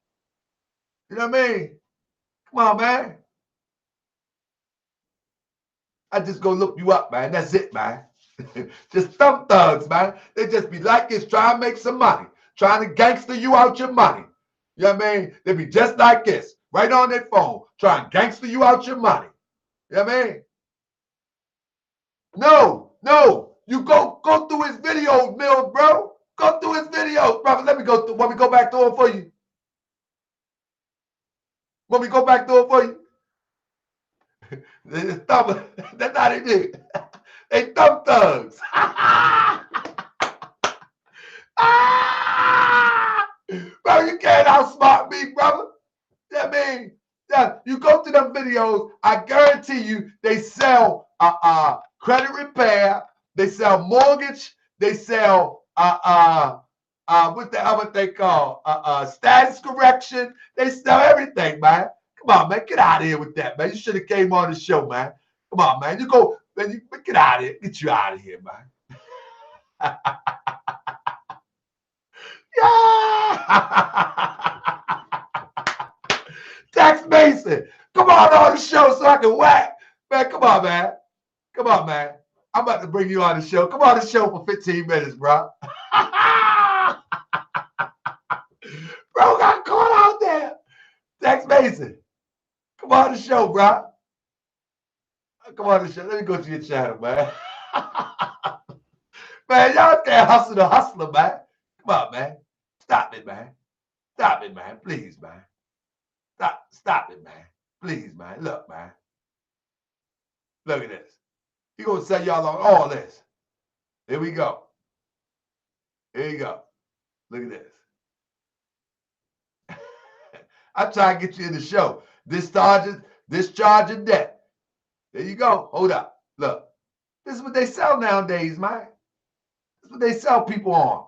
Speaker 1: You know what I mean? Come on, man. I just go look you up, man. That's it, man. Just some thugs, man. They just be like this, trying to make some money, trying to gangster you out your money. You know what I mean? They be just like this, right on their phone, trying to gangster you out your money. You know what I mean? No. You go through his videos, Mills, bro. Go through his videos, brother. Let me go through. Want me to go back through it for you? Want me to go back through it for you? That's how they do. They thumb thugs. Bro, you can't outsmart me, brother. You know what I mean? Yeah, you go to them videos, I guarantee you they sell credit repair, they sell mortgage, they sell what the other thing called status correction. They sell everything, man. Come on, man, get out of here with that, man. You should have came on the show, man. Come on, man. You go, man. You get out of here. Get you out of here, man. Yeah. Tex Mason, come on the show so I can whack. Man, come on, man. Come on, man. I'm about to bring you on the show. Come on the show for 15 minutes, bro. Bro got caught out there. Tex Mason, come on the show, bro. Come on the show. Let me go to your channel, man. Man, y'all can't hustle the hustler, man. Come on, man. Stop it, man. Stop it, man. Please, man. Stop it, man. Please, man. Look, man. Look at this. He gonna sell y'all on all this. Here we go. Here you go. Look at this. I'm trying to get you in the show. Discharging debt. There you go. Hold up. Look. This is what they sell nowadays, man. This is what they sell people on.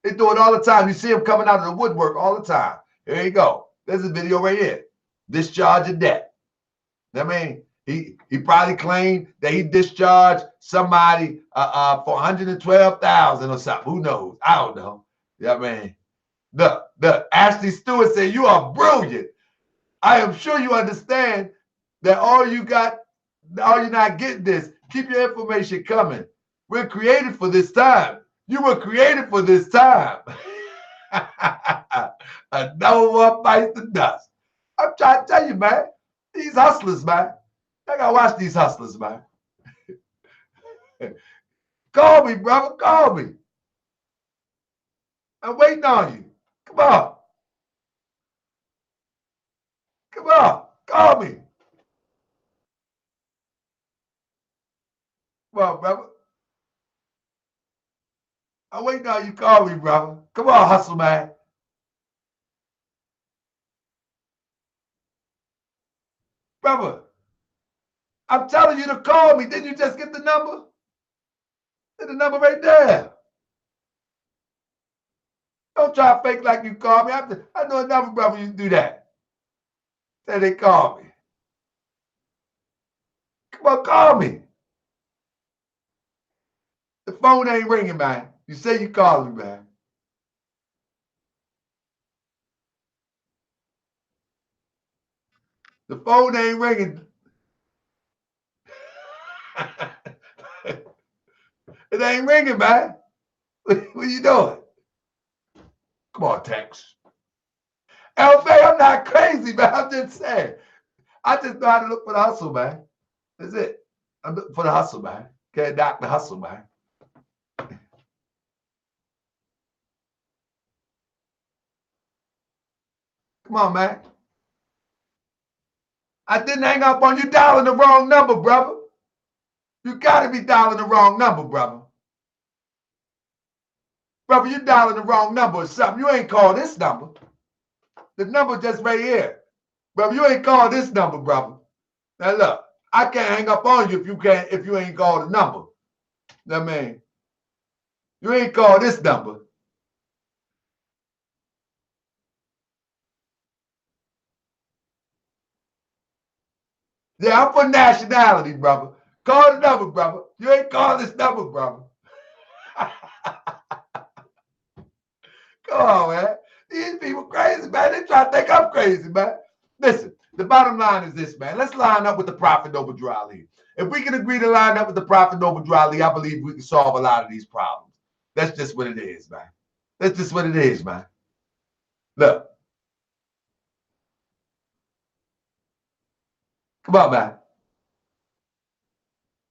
Speaker 1: They do it all the time. You see them coming out of the woodwork all the time. Here you go. There's a video right here. Discharging debt. I mean, he probably claimed that he discharged somebody for 112,000 or something. Who knows? I don't know. Yeah, man. The Ashley Stewart said, "You are brilliant. I am sure you understand that all you're not getting this. Keep your information coming. We're created for this time. You were created for this time." No one bites the dust. I'm trying to tell you, man. These hustlers, man. I gotta watch these hustlers, man. Call me, brother. Call me. I'm waiting on you. Come on. Come on. Call me. Come on, brother. I'm waiting on you. Call me, brother. Come on, hustle, man. Brother, I'm telling you to call me. Didn't you just get the number? Get the number right there. Don't try to fake like you call me. I know another brother used to do that. Say they call me. Come on, call me. The phone ain't ringing, man. You say you call me, man. The phone ain't ringing. It ain't ringing, man. What you doing? Come on, Tex. LB, I'm not crazy, man. I'm just saying. I just know how to look for the hustle, man. That's it. I'm looking for the hustle, man. Can't knock the hustle, man. Come on, man. I didn't hang up on you dialing the wrong number, brother. You gotta be dialing the wrong number, brother. Brother, you dialing the wrong number or something. You ain't called this number. The number just right here. Brother, you ain't called this number, brother. Now look, I can't hang up on you if you ain't called the number. I mean, you ain't called this number. Yeah, I'm for nationality, brother. Call the number, brother. You ain't calling this number, brother. Come on, man. These people crazy, man. They try to think I'm crazy, man. Listen, the bottom line is this, man. Let's line up with the Prophet over Drew Ali. If we can agree to line up with the Prophet over Drew Ali, I believe we can solve a lot of these problems. That's just what it is, man. That's just what it is, man. Look. Come on, man.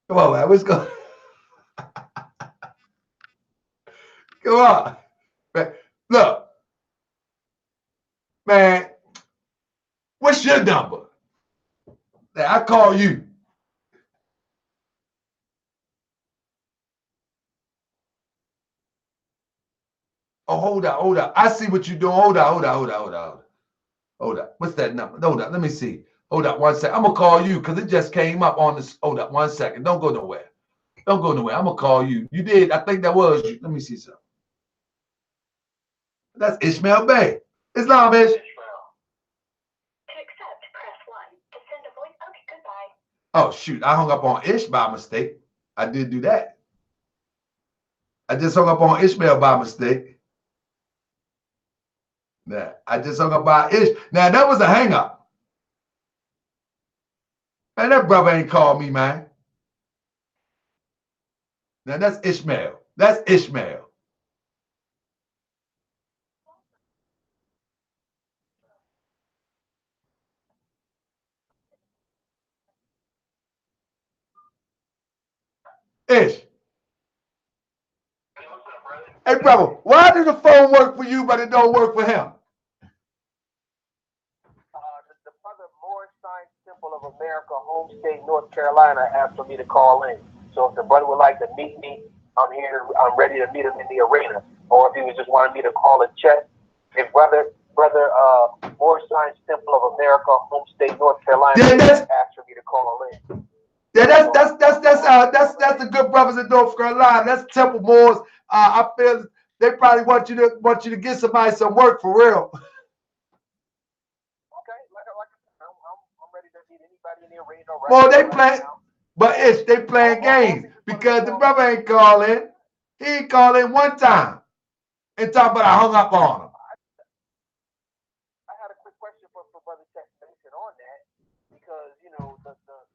Speaker 1: Come on, man. Let's go. Come on. Man. Look. Man, what's your number? I call you. Oh, hold on. I see what you're doing. Hold on. What's that number? Hold on. Let me see. Hold on 1 second. I'm going to call you because it just came up on this. Hold on 1 second. Don't go nowhere. I'm going to call you. You did. I think that was you. Let me see something. That's Ishmael Bey. Islam Ish. Oh, shoot. I hung up on Ish by mistake. I did do that. I just hung up on Ishmael by mistake. Nah, I just hung up by Ish. Now, that was a hang up. Man, that brother ain't called me, man. Now, that's Ishmael. That's Ishmael. Ish. Hey, brother, why does the phone work for you, but it don't work for him?
Speaker 3: The brother Moorish Temple of America, home state, North Carolina, asked for me to call in. So if the brother would like to meet me, I'm here. I'm ready to meet him in the arena. Or if he was just wanting me to call and check, if brother Moorish Temple of America, home state, North Carolina, asked for me to call in.
Speaker 1: Yeah, that's the good brothers in North Carolina. That's Temple Moors. I feel they probably want you to get somebody some work for real.
Speaker 3: Okay, like I'm ready to meet anybody in the arena. Right,
Speaker 1: well, they play, but they playing games because the brother ain't calling. He ain't calling one time and talking about I hung up on him.
Speaker 3: I had a quick question for Brother Check on that because you know the son of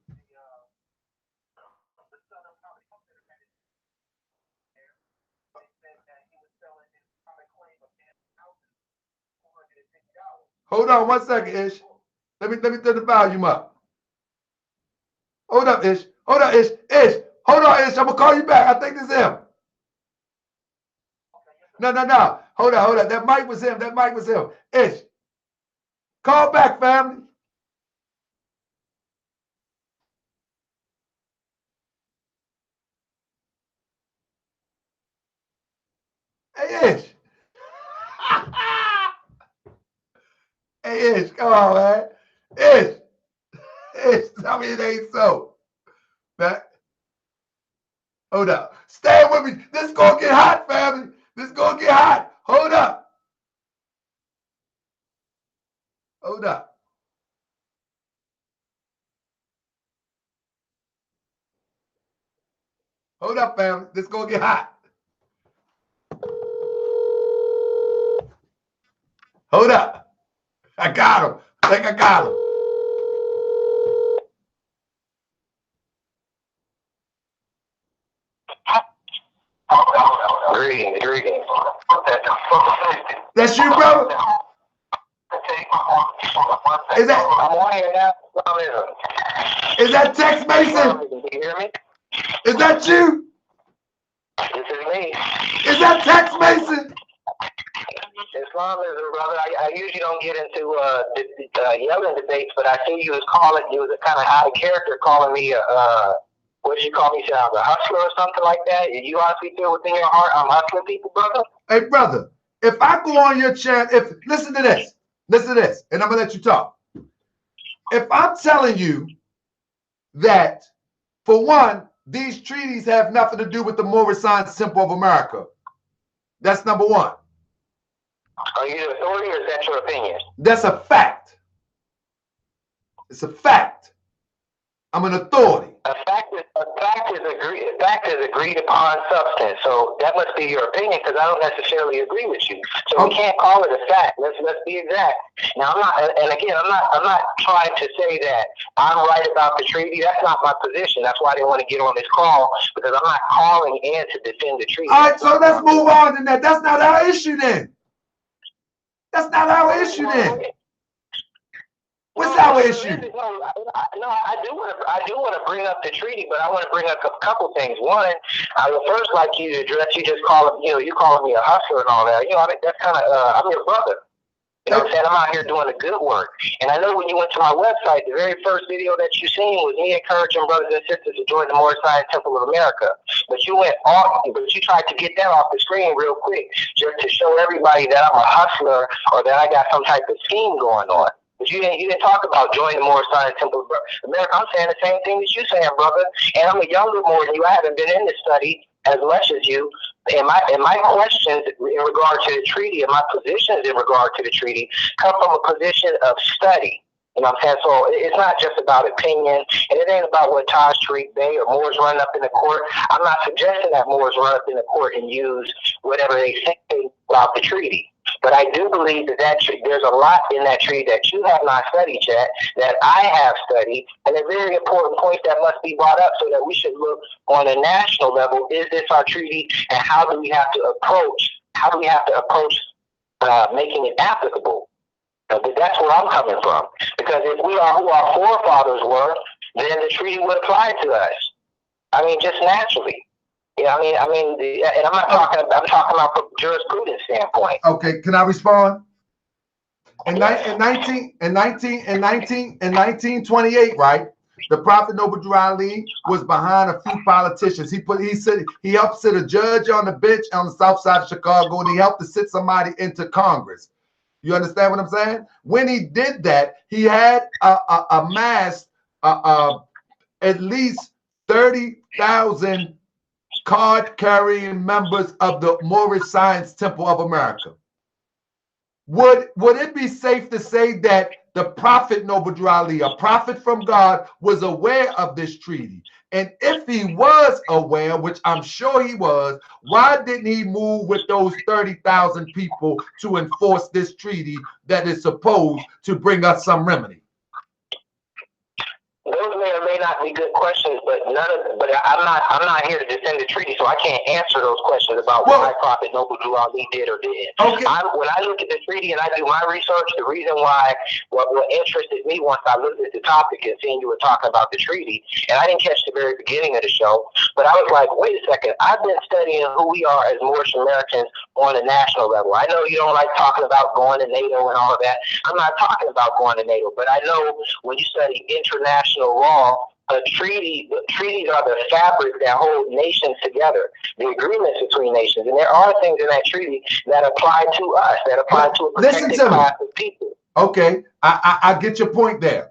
Speaker 1: Hold on 1 second, Ish. Let me turn the volume up. Hold up, Ish. Hold on, Ish. Hold on, Ish. I'm gonna call you back. I think this is him. No. Hold on. That mic was him. Ish. Call back, family. Hey, Ish. Hey, Ish. Come on, man. Ish. Tell me it ain't so. Man. Hold up. Stay with me. This is gonna get hot, family. This is gonna get hot. Hold up. Hold up, family. This is gonna get hot. Hold up. I got him. I think I got him.
Speaker 3: Greetings.
Speaker 1: That's you, brother? Is that?
Speaker 3: I'm on here now.
Speaker 1: Is that Tex Mason?
Speaker 3: Can you hear me?
Speaker 1: Is that you?
Speaker 3: This is me.
Speaker 1: Is that Tex Mason?
Speaker 3: Islamism, brother. I usually don't get into yelling debates, but I see you was calling. You was a kind of out of character calling me what did you call me? A hustler or something like that? You honestly feel within your heart I'm hustling people, brother?
Speaker 1: Hey, brother, if I go on your channel, listen to this, and I'm gonna let you talk. If I'm telling you that, for one, these treaties have nothing to do with the Moorish Temple of America, that's number one.
Speaker 3: Are you the authority or is that your opinion?
Speaker 1: That's a fact. It's a fact. I'm an authority.
Speaker 3: A fact is agreed upon substance. So that must be your opinion, because I don't necessarily agree with you. So we can't call it a fact. Let's be exact. Now I'm not trying to say that I'm right about the treaty. That's not my position. That's why I didn't want to get on this call, because I'm not calling in to defend the treaty.
Speaker 1: All right, so let's move on to that. That's not our issue then. That's not our issue then. What's our issue?
Speaker 3: No, I do want to bring up the treaty, but I want to bring up a couple things. One, I would first like you to address. You just call you calling me a hustler and all that. I mean, that's kind of I'm your brother. You know what I'm saying? I'm out here doing the good work. And I know when you went to my website, the very first video that you seen was me encouraging brothers and sisters to join the Moorish Temple of America. But you tried to get that off the screen real quick, just to show everybody that I'm a hustler or that I got some type of scheme going on. But you didn't talk about joining the Moorish Temple of America. I'm saying the same thing that you're saying, brother. And I'm a younger more than you. I haven't been in this study as much as you. And my questions in regard to the treaty and my positions in regard to the treaty come from a position of study. You know what I'm saying? So it's not just about opinion, and it ain't about what Taj Tariq Bey or Moors run up in the court. I'm not suggesting that Moors run up in the court and use whatever they say about the treaty. But I do believe that there's a lot in that treaty that you have not studied yet, that I have studied, and a very important point that must be brought up so that we should look on a national level. Is this our treaty, and how do we have to approach making it applicable? That's where I'm coming from. Because if we are who our forefathers were, then the treaty would apply to us. I mean, just naturally. Yeah, I mean, and I'm talking about from jurisprudence standpoint.
Speaker 1: Okay, can I respond? In 1928, right? The Prophet Noble Drew Ali was behind a few politicians. He helped sit a judge on the bench on the south side of Chicago, and he helped to sit somebody into Congress. You understand what I'm saying? When he did that, he had amassed at least 30,000 card-carrying members of the Moorish Temple of America. Would it be safe to say that the Prophet Noble Drew Ali, a prophet from God, was aware of this treaty? And if he was aware, which I'm sure he was, why didn't he move with those 30,000 people to enforce this treaty that is supposed to bring us some remedy?
Speaker 3: Those may or may not be good questions, but I'm not here to defend the treaty, so I can't answer those questions about why Prophet Noble Drew Ali did or didn't.
Speaker 1: Okay.
Speaker 3: When I look at the treaty and I do my research, the reason why what interested me once I looked at the topic and seeing you were talking about the treaty, and I didn't catch the very beginning of the show, but I was like, wait a second, I've been studying who we are as Moorish Americans on a national level. I know you don't like talking about going to NATO and all of that. I'm not talking about going to NATO, but I know when you study international law, treaties are the fabric that hold nations together, the agreements between nations. And there are things in that treaty that apply to us, that apply to a protected class of people.
Speaker 1: Okay, I get your point there.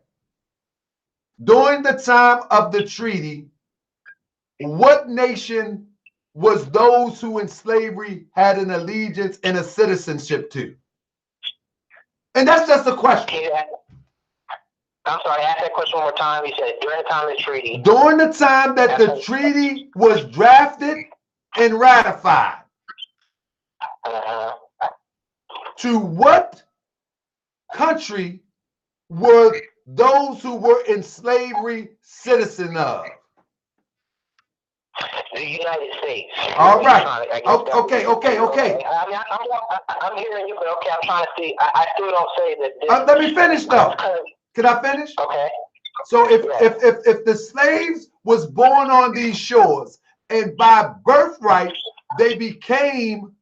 Speaker 1: During the time of the treaty, what nation was those who in slavery had an allegiance and a citizenship to? And that's just a question.
Speaker 3: Yeah. I'm sorry, ask that question one more time. You said during the time of the treaty.
Speaker 1: During the time that the treaty was drafted and ratified, to what country were those who were in slavery citizens of?
Speaker 3: The United States.
Speaker 1: All right. Okay.
Speaker 3: I mean, I'm hearing you, but okay, I'm trying to see. I still don't say that.
Speaker 1: Let me finish though. Can I finish?
Speaker 3: Okay.
Speaker 1: So if the slaves was born on these shores and by birthright they became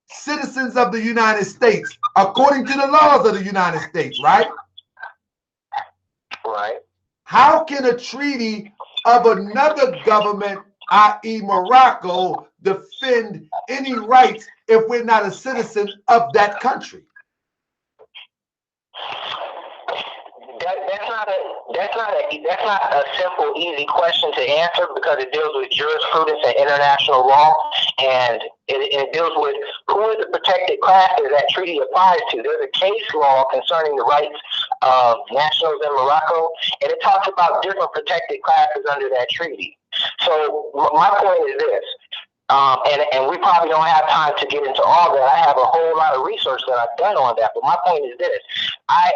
Speaker 1: citizens of the United States according to the laws of the United States, right?
Speaker 3: Right.
Speaker 1: How can a treaty of another government, i.e. Morocco, defend any rights if we're not a citizen of that country?
Speaker 3: That's not a simple, easy question to answer, because it deals with jurisprudence and international law, and it deals with who is the protected classes that treaty applies to. There's a case law concerning the rights of nationals in Morocco, and it talks about different protected classes under that treaty. So my point is this, and we probably don't have time to get into all that. I have a whole lot of research that I've done on that, but my point is this: I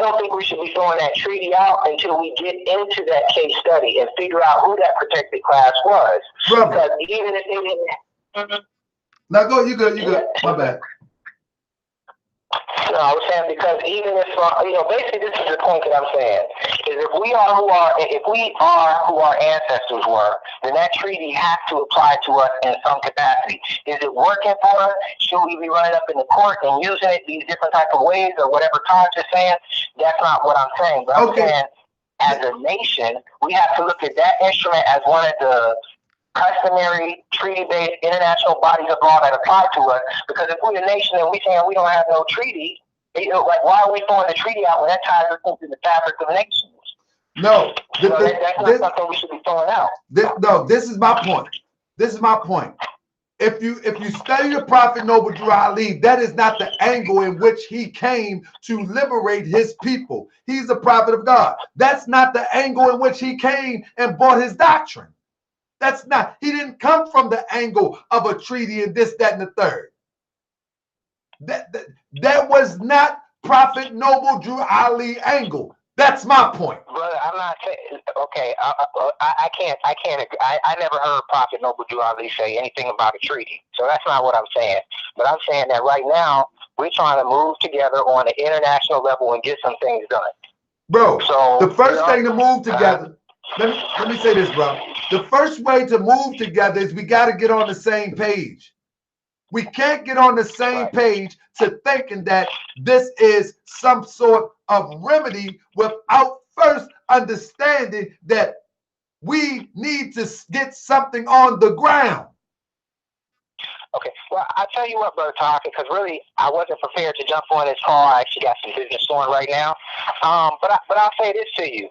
Speaker 3: don't think we should be throwing that treaty out until we get into that case study and figure out who that protected class was.
Speaker 1: Brother.
Speaker 3: Because even if they didn't.
Speaker 1: Now go, you good, my bad.
Speaker 3: No, I was saying because even if basically this is the point that I'm saying is if we are who our ancestors were, then that treaty has to apply to us in some capacity. Is it working for us? Should we be running up in the court and using it these different type of ways or whatever Tom's is saying? That's not what I'm saying. But I'm saying as a nation, we have to look at that instrument as one of the customary treaty-based international bodies of law that apply to us. Because if we're a nation and we're saying we don't have no treaty, like why are we throwing the treaty out when that ties us into the fabric of nations?
Speaker 1: No,
Speaker 3: that's not something we should be throwing out.
Speaker 1: This is my point. This is my point. If you study the Prophet Noble Drew Ali, that is not the angle in which he came to liberate his people. He's a prophet of God. That's not the angle in which he came and brought his doctrine. That's not, he didn't come from the angle of a treaty and this, that, and the third. That was not Prophet Noble Drew Ali angle. That's my point.
Speaker 3: Brother, I'm not saying, okay, I can't agree. I never heard Prophet Noble Drew Ali say anything about a treaty. So that's not what I'm saying. But I'm saying that right now, we're trying to move together on an international level and get some things done.
Speaker 1: Bro, so, the first thing to move together, let me say this, bro. The first way to move together is we got to get on the same page. We can't get on the same page to thinking that this is some sort of remedy without first understanding that we need to get something on the ground.
Speaker 3: Okay, well, I'll tell you what, Brother Talk, because really I wasn't prepared to jump on this call. I actually got some business going right now. But I'll say this to you.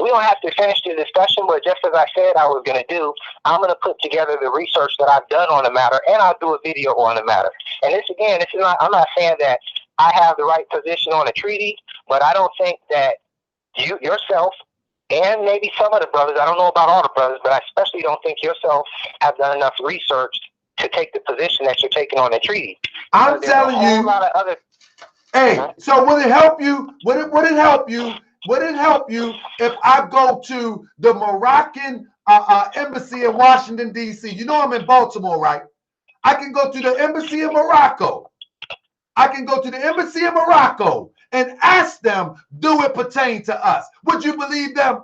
Speaker 3: We don't have to finish the discussion, but just as I said I was going to do, I'm going to put together the research that I've done on the matter, and I'll do a video on the matter. And I'm not saying that I have the right position on a treaty, but I don't think that you yourself and maybe some of the brothers, I don't know about all the brothers, but I especially don't think yourself have done enough research to take the position that you're taking on the treaty.
Speaker 1: I'm telling you. So would it help you? Would it help you? Would it help you if I go to the Moroccan embassy in Washington, D.C.? You know I'm in Baltimore, right? I can go to the embassy in Morocco. I can go to the embassy in Morocco and ask them, do it pertain to us? Would you believe them?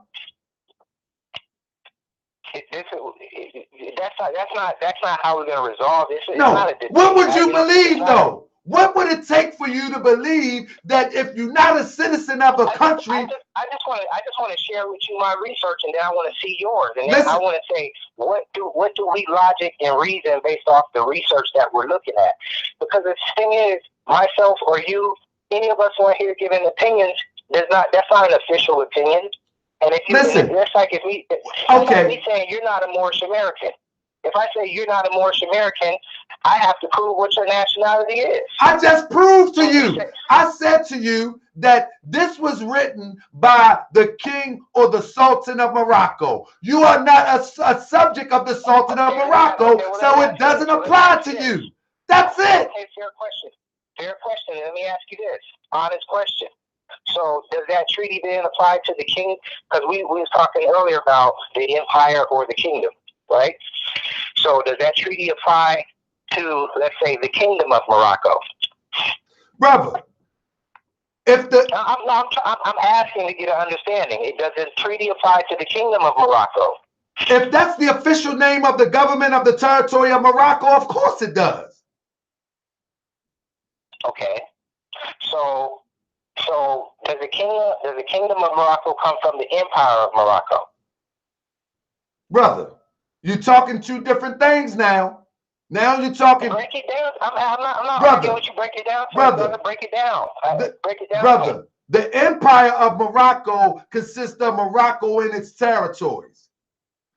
Speaker 3: That's not how we're going to resolve this.
Speaker 1: No. What would you believe, though? What would it take for you to believe that if you're not a citizen of a country?
Speaker 3: I just want to share with you my research, and then I want to see yours, and then I want to say what do we logic and reason based off the research that we're looking at. Because the thing is, myself or you, any of us on here giving opinions, that's not an official opinion. And if you listen, that's like if me saying you're not a Moorish American. If I say you're not a Moorish American, I have to prove what your nationality is.
Speaker 1: I just proved to you. I said to you that this was written by the king or the Sultan of Morocco. You are not a subject of the Sultan of Morocco, so it doesn't apply to you. That's it.
Speaker 3: Okay, fair question. Fair question. Let me ask you this. Honest question. So does that treaty then apply to the king? Because we was talking earlier about the empire or the kingdom, right? So does that treaty apply to, let's say, the kingdom of Morocco?
Speaker 1: Brother, if the
Speaker 3: I'm asking to get an understanding. Does the treaty apply to the kingdom of Morocco?
Speaker 1: If that's the official name of the government of the territory of Morocco, of course it does.
Speaker 3: Okay. So does the kingdom of Morocco come from the empire of Morocco?
Speaker 1: Brother, you're talking two different things now. Now you're talking.
Speaker 3: Break it down. I'm not arguing with you. Break it down. Brother, break it down. Break it down.
Speaker 1: Brother, the empire of Morocco consists of Morocco and its territories.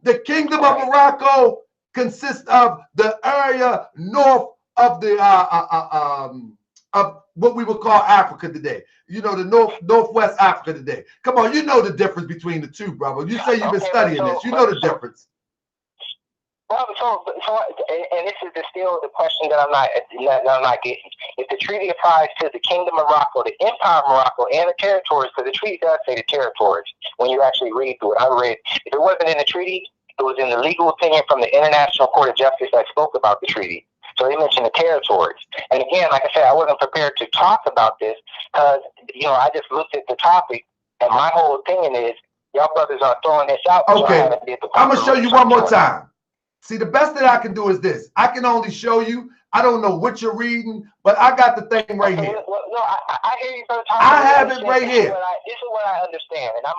Speaker 1: The kingdom of Morocco consists of the area north of the of what we would call Africa today. You know, the Northwest Africa today. Come on, you know the difference between the two, brother. You say you've been studying this. You know the difference.
Speaker 3: Well, and this is still the question that I'm not getting. If the treaty applies to the Kingdom of Morocco, the Empire of Morocco, and the territories, because the treaty does say the territories when you actually read through it. I read, if it wasn't in the treaty, it was in the legal opinion from the International Court of Justice that spoke about the treaty. So they mentioned the territories. And again, like I said, I wasn't prepared to talk about this because, you know, I just looked at the topic, and my whole opinion is, y'all brothers are throwing this out.
Speaker 1: Okay, I'm going to show you one more time. See, the best that I can do is this. I can only show you. I don't know what you're reading, but I got the thing right here.
Speaker 3: Well, no, I hear you, brother.
Speaker 1: I have it right here.
Speaker 3: This is what I understand, and I'm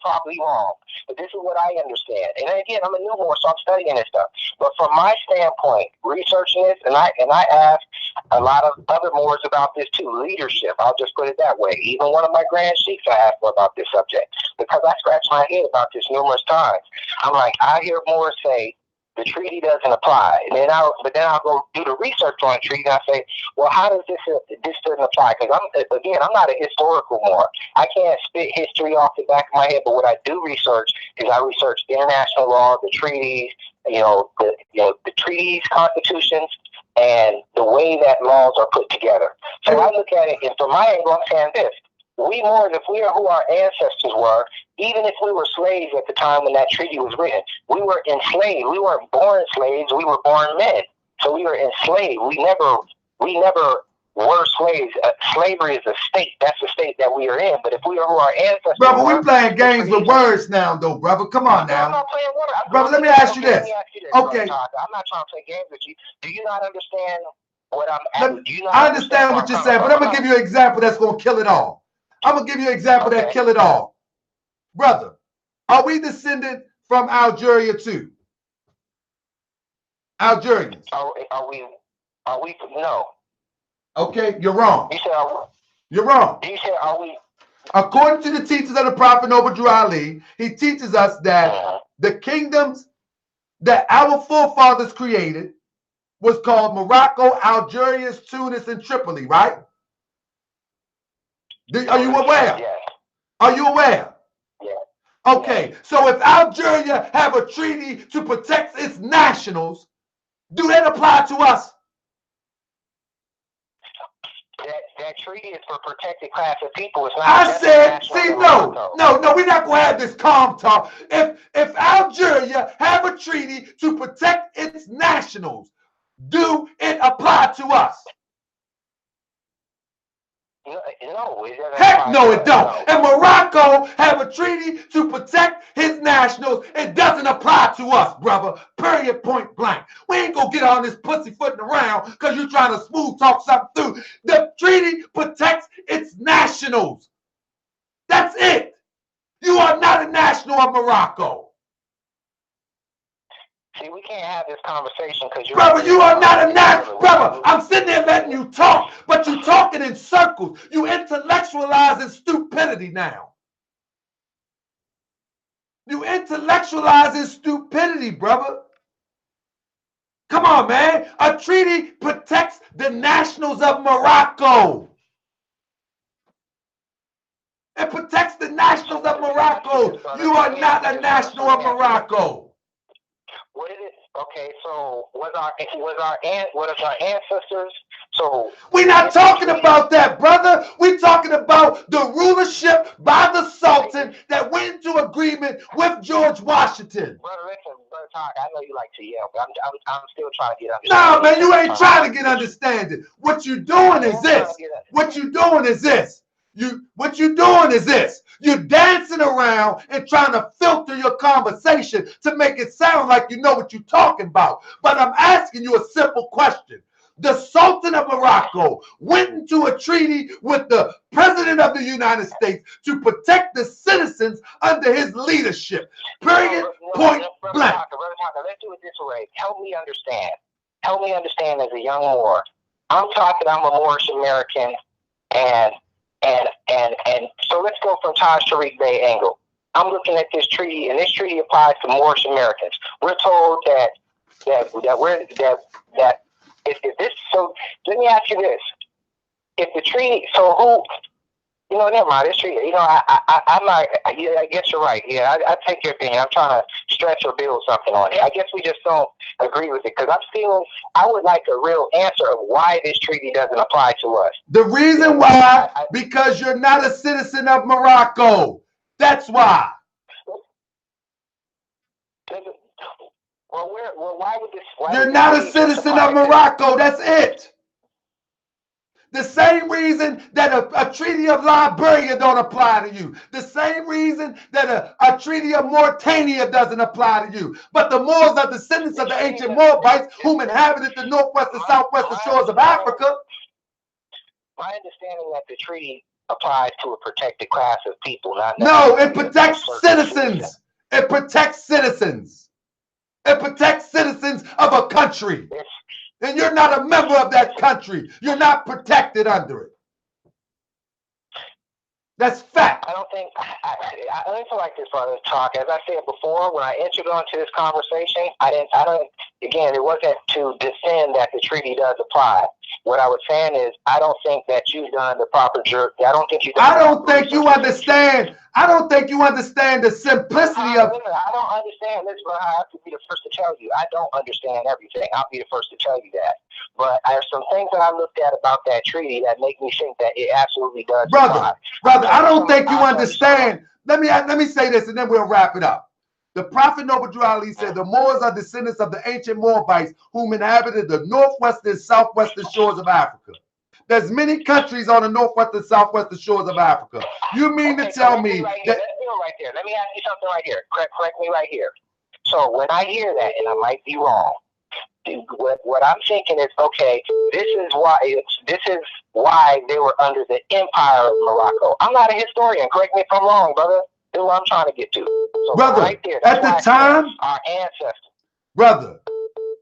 Speaker 3: probably wrong, but this is what I understand. And again, I'm a new Moor, so I'm studying this stuff. But from my standpoint, researching this, and I asked a lot of other Moors about this too. Leadership, I'll just put it that way. Even one of my grand sheikhs I asked for about this subject because I scratched my head about this numerous times. I'm like, I hear Moors say the treaty doesn't apply, and then I'll go do the research on the treaty, and I say, well, how does this doesn't apply? Because I'm not a historical Moor. I can't spit history off the back of my head, but what I do research is I research international law, the treaties, the treaties, constitutions, and the way that laws are put together. So I look at it, and from my angle, I'm saying this. We Moors, if we are who our ancestors were, even if we were slaves at the time when that treaty was written, we were enslaved. We weren't born slaves. We were born men. So we were enslaved. We never were slaves. Slavery is a state. That's the state that we are in. But if we are who our ancestors
Speaker 1: brother,
Speaker 3: were,
Speaker 1: we playing games with words now, though, brother. Come on now.
Speaker 3: I'm not playing words.
Speaker 1: Brother, let me ask you this. Okay.
Speaker 3: I'm not trying to play games with you. Do you not understand what I'm asking?
Speaker 1: I understand what you're saying, but I'm going to give you an example that's going to kill it all. I'm going to give you an example that kill it all. Brother, are we descended from Algeria too? Algerians.
Speaker 3: Are we? No.
Speaker 1: Okay, you're wrong.
Speaker 3: You said,
Speaker 1: you're wrong.
Speaker 3: You said, are we?
Speaker 1: According to the teachings of the Prophet Noble Drew Ali, he teaches us that the kingdoms that our forefathers created was called Morocco, Algiers, Tunis, and Tripoli, right? Are you aware?
Speaker 3: Yes.
Speaker 1: Are you aware?
Speaker 3: Yes.
Speaker 1: Okay, so if Algeria have a treaty to protect its nationals, do that apply to us?
Speaker 3: That treaty is for protected class of people. It's not.
Speaker 1: I said, see, no, we're not gonna have this calm talk. If Algeria have a treaty to protect its nationals, do it apply to us?
Speaker 3: No, it doesn't.
Speaker 1: Heck no, it don't. And Morocco have a treaty to protect his nationals. It doesn't apply to us, brother. Period, point blank. We ain't gonna get on this pussyfooting around because you're trying to smooth talk something through. The treaty protects its nationals. That's it. You are not a national of Morocco.
Speaker 3: See, we can't have this conversation because you're...
Speaker 1: Brother, you are not a national. Brother, I'm sitting there letting you talk, but you're talking in circles. You intellectualizing stupidity now. You intellectualizing stupidity, brother. Come on, man. A treaty protects the nationals of Morocco. It protects the nationals of Morocco. You are not a national of Morocco.
Speaker 3: What is it? Okay, so what is our ancestors? So
Speaker 1: we're not talking about that, brother. We're talking about the rulership by the Sultan that went into agreement with George Washington.
Speaker 3: Brother, listen, brother, talk. I know you like to yell, but I'm still trying to get understanding.
Speaker 1: No, man, you ain't trying to get understanding. What you're doing is this. What you're doing is this. What you're doing is this. You're dancing around and trying to filter your conversation to make it sound like you know what you're talking about. But I'm asking you a simple question. The Sultan of Morocco went into a treaty with the President of the United States to protect the citizens under his leadership. Period. Point blank.
Speaker 3: Brother, let's do it this way. Help me understand. Help me understand as a young Moor. I'm a Moorish American, and so let's go from Taj Tariq Bey angle. I'm looking at this treaty, and this treaty applies to Moorish Americans. We're told that if this. So let me ask you this: if the treaty, so who, you know, never mind, this treaty, you know, I'm not, yeah, I guess you're right. Yeah, I take your opinion. I'm trying to stretch or build something on it. I guess we just don't agree with it, because I'm feeling, I would like a real answer of why this treaty doesn't apply to us.
Speaker 1: The reason why, because you're not a citizen of Morocco. That's why.
Speaker 3: Well, why would this?
Speaker 1: You're not a citizen of Morocco. That's it. The same reason that a treaty of Liberia don't apply to you. The same reason that a treaty of Mauritania doesn't apply to you. But the Moors are descendants of the ancient Moabites whom inhabited the northwest and southwestern shores of Africa.
Speaker 3: My understanding that the treaty applies to a protected class of people, not
Speaker 1: no, it protects citizens. It protects citizens. It protects citizens of a country. And you're not a member of that country. You're not protected under it. That's fact.
Speaker 3: I don't think, I don't feel like this brother talk. As I said before, when I entered onto this conversation, again, it wasn't to defend that the treaty does apply. What I was saying is, I don't think that you've done the proper I don't think you've done
Speaker 1: I don't think you understand. I don't think you understand the simplicity of.
Speaker 3: I don't understand this, but I have to be the first to tell you. I don't understand everything. I'll be the first to tell you that. But there's some things that I looked at about that treaty that make me think that it absolutely does apply.
Speaker 1: Brother, I don't think you understand. Let me say this, and then we'll wrap it up. The Prophet Noble Drew Ali said, the Moors are descendants of the ancient Moabites whom inhabited the northwestern and southwestern shores of Africa. There's many countries on the northwestern and southwestern shores of Africa. You mean to tell me that...
Speaker 3: Let's do it right there. Let me ask you something right here. Correct me right here. So when I hear that, and I might be wrong, what I'm thinking is, okay, this is why they were under the Empire of Morocco. I'm not a historian. Correct me if I'm wrong, brother. That's what I'm trying to get to. So
Speaker 1: brother,
Speaker 3: right there,
Speaker 1: at the time,
Speaker 3: our ancestors.
Speaker 1: Brother,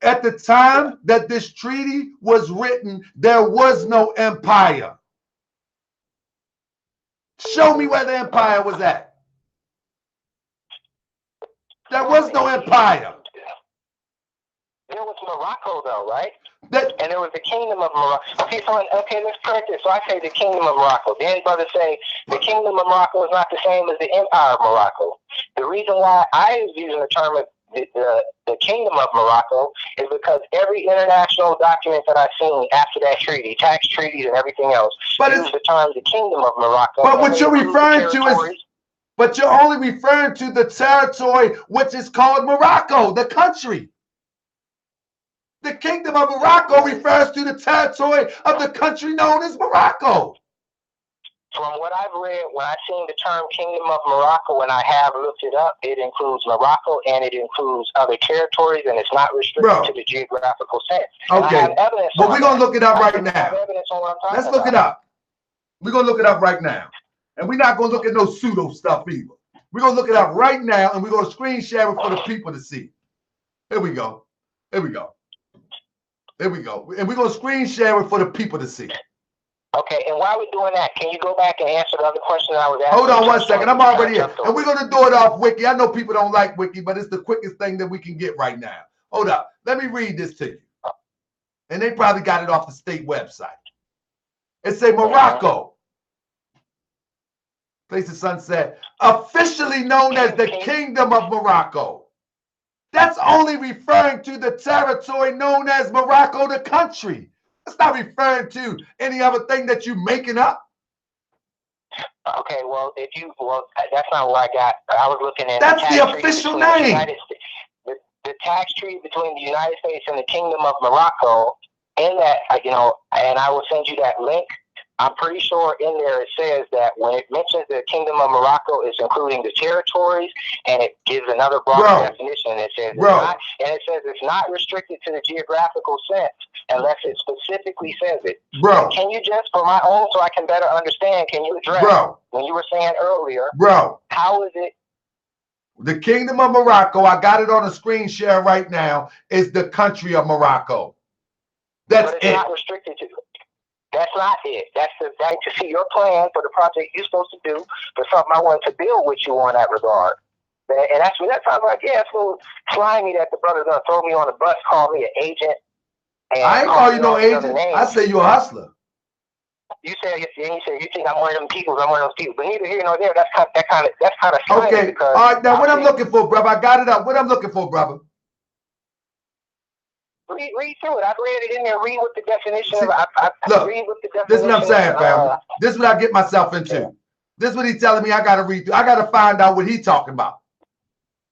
Speaker 1: at the time that this treaty was written, there was no empire. Show me where the empire was at. There was no empire.
Speaker 3: There was Morocco, though, right? And there was the Kingdom of Morocco. Okay, let's correct this. So I say the Kingdom of Morocco. Then brothers say the Kingdom of Morocco is not the same as the Empire of Morocco. The reason why I was using the term of the Kingdom of Morocco is because every international document that I've seen after that treaty, tax treaties and everything else, use the term the Kingdom of Morocco.
Speaker 1: But what you're referring to is, but you're only referring to the territory which is called Morocco, the country. The Kingdom of Morocco refers to the territory of the country known as Morocco.
Speaker 3: From what I've read, when I've seen the term Kingdom of Morocco, and I have looked it up, it includes Morocco and it includes other territories, and it's not restricted to the geographical sense.
Speaker 1: Okay, but we're going to look it up right now. Let's look it up. We're going to look it up right now. And we're not going to look at no pseudo stuff either. We're going to look it up right now, and we're going to screen share it for the people to see. Here we go. Here we go. There we go. And we're going to screen share it for the people to see.
Speaker 3: Okay, and while we're doing that, can you go back and answer the other question I was asking?
Speaker 1: Hold on 1 second. I'm already here. And we're going to do it off Wiki. I know people don't like Wiki, but it's the quickest thing that we can get right now. Hold up. Let me read this to you. And they probably got it off the state website. It say Morocco. Place of Sunset. Officially known as the Kingdom of Morocco. That's only referring to the territory known as Morocco, the country. That's not referring to any other thing that you're making up.
Speaker 3: Okay, well, that's not what I got. I was looking at
Speaker 1: that's the official name.
Speaker 3: The tax treaty between the United States and the Kingdom of Morocco. In that, and I will send you that link. I'm pretty sure in there it says that when it mentions the Kingdom of Morocco, it's including the territories, and it gives another broad definition. It says it's not restricted to the geographical sense unless it specifically says it.
Speaker 1: Bro,
Speaker 3: can you just, for my own, so I can better understand, can you address when you were saying earlier, how is it?
Speaker 1: The Kingdom of Morocco, I got it on a screen share right now, is the country of Morocco. That's
Speaker 3: but it's not restricted to. That's not it. That's to see your plan for the project you're supposed to do, for something I want to build with you on that regard. And that's sounds like, it's a little slimy that the brother's gonna throw me on the bus, call me an agent. And
Speaker 1: I ain't call you no agent. I say you're a hustler.
Speaker 3: You said you think I'm one of them people. I'm one of those people. But neither here nor there. That's kind of
Speaker 1: okay.
Speaker 3: because
Speaker 1: All right. Now, what I'm looking for, brother, I got it up. What I'm looking for, brother.
Speaker 3: Read through it. I've read it in there. Read what the definition of.
Speaker 1: Look,
Speaker 3: read what the definition.
Speaker 1: This is what I'm saying, family. This is what I get myself into. Yeah. This is what he's telling me I got to read through. I got to find out what he's talking about.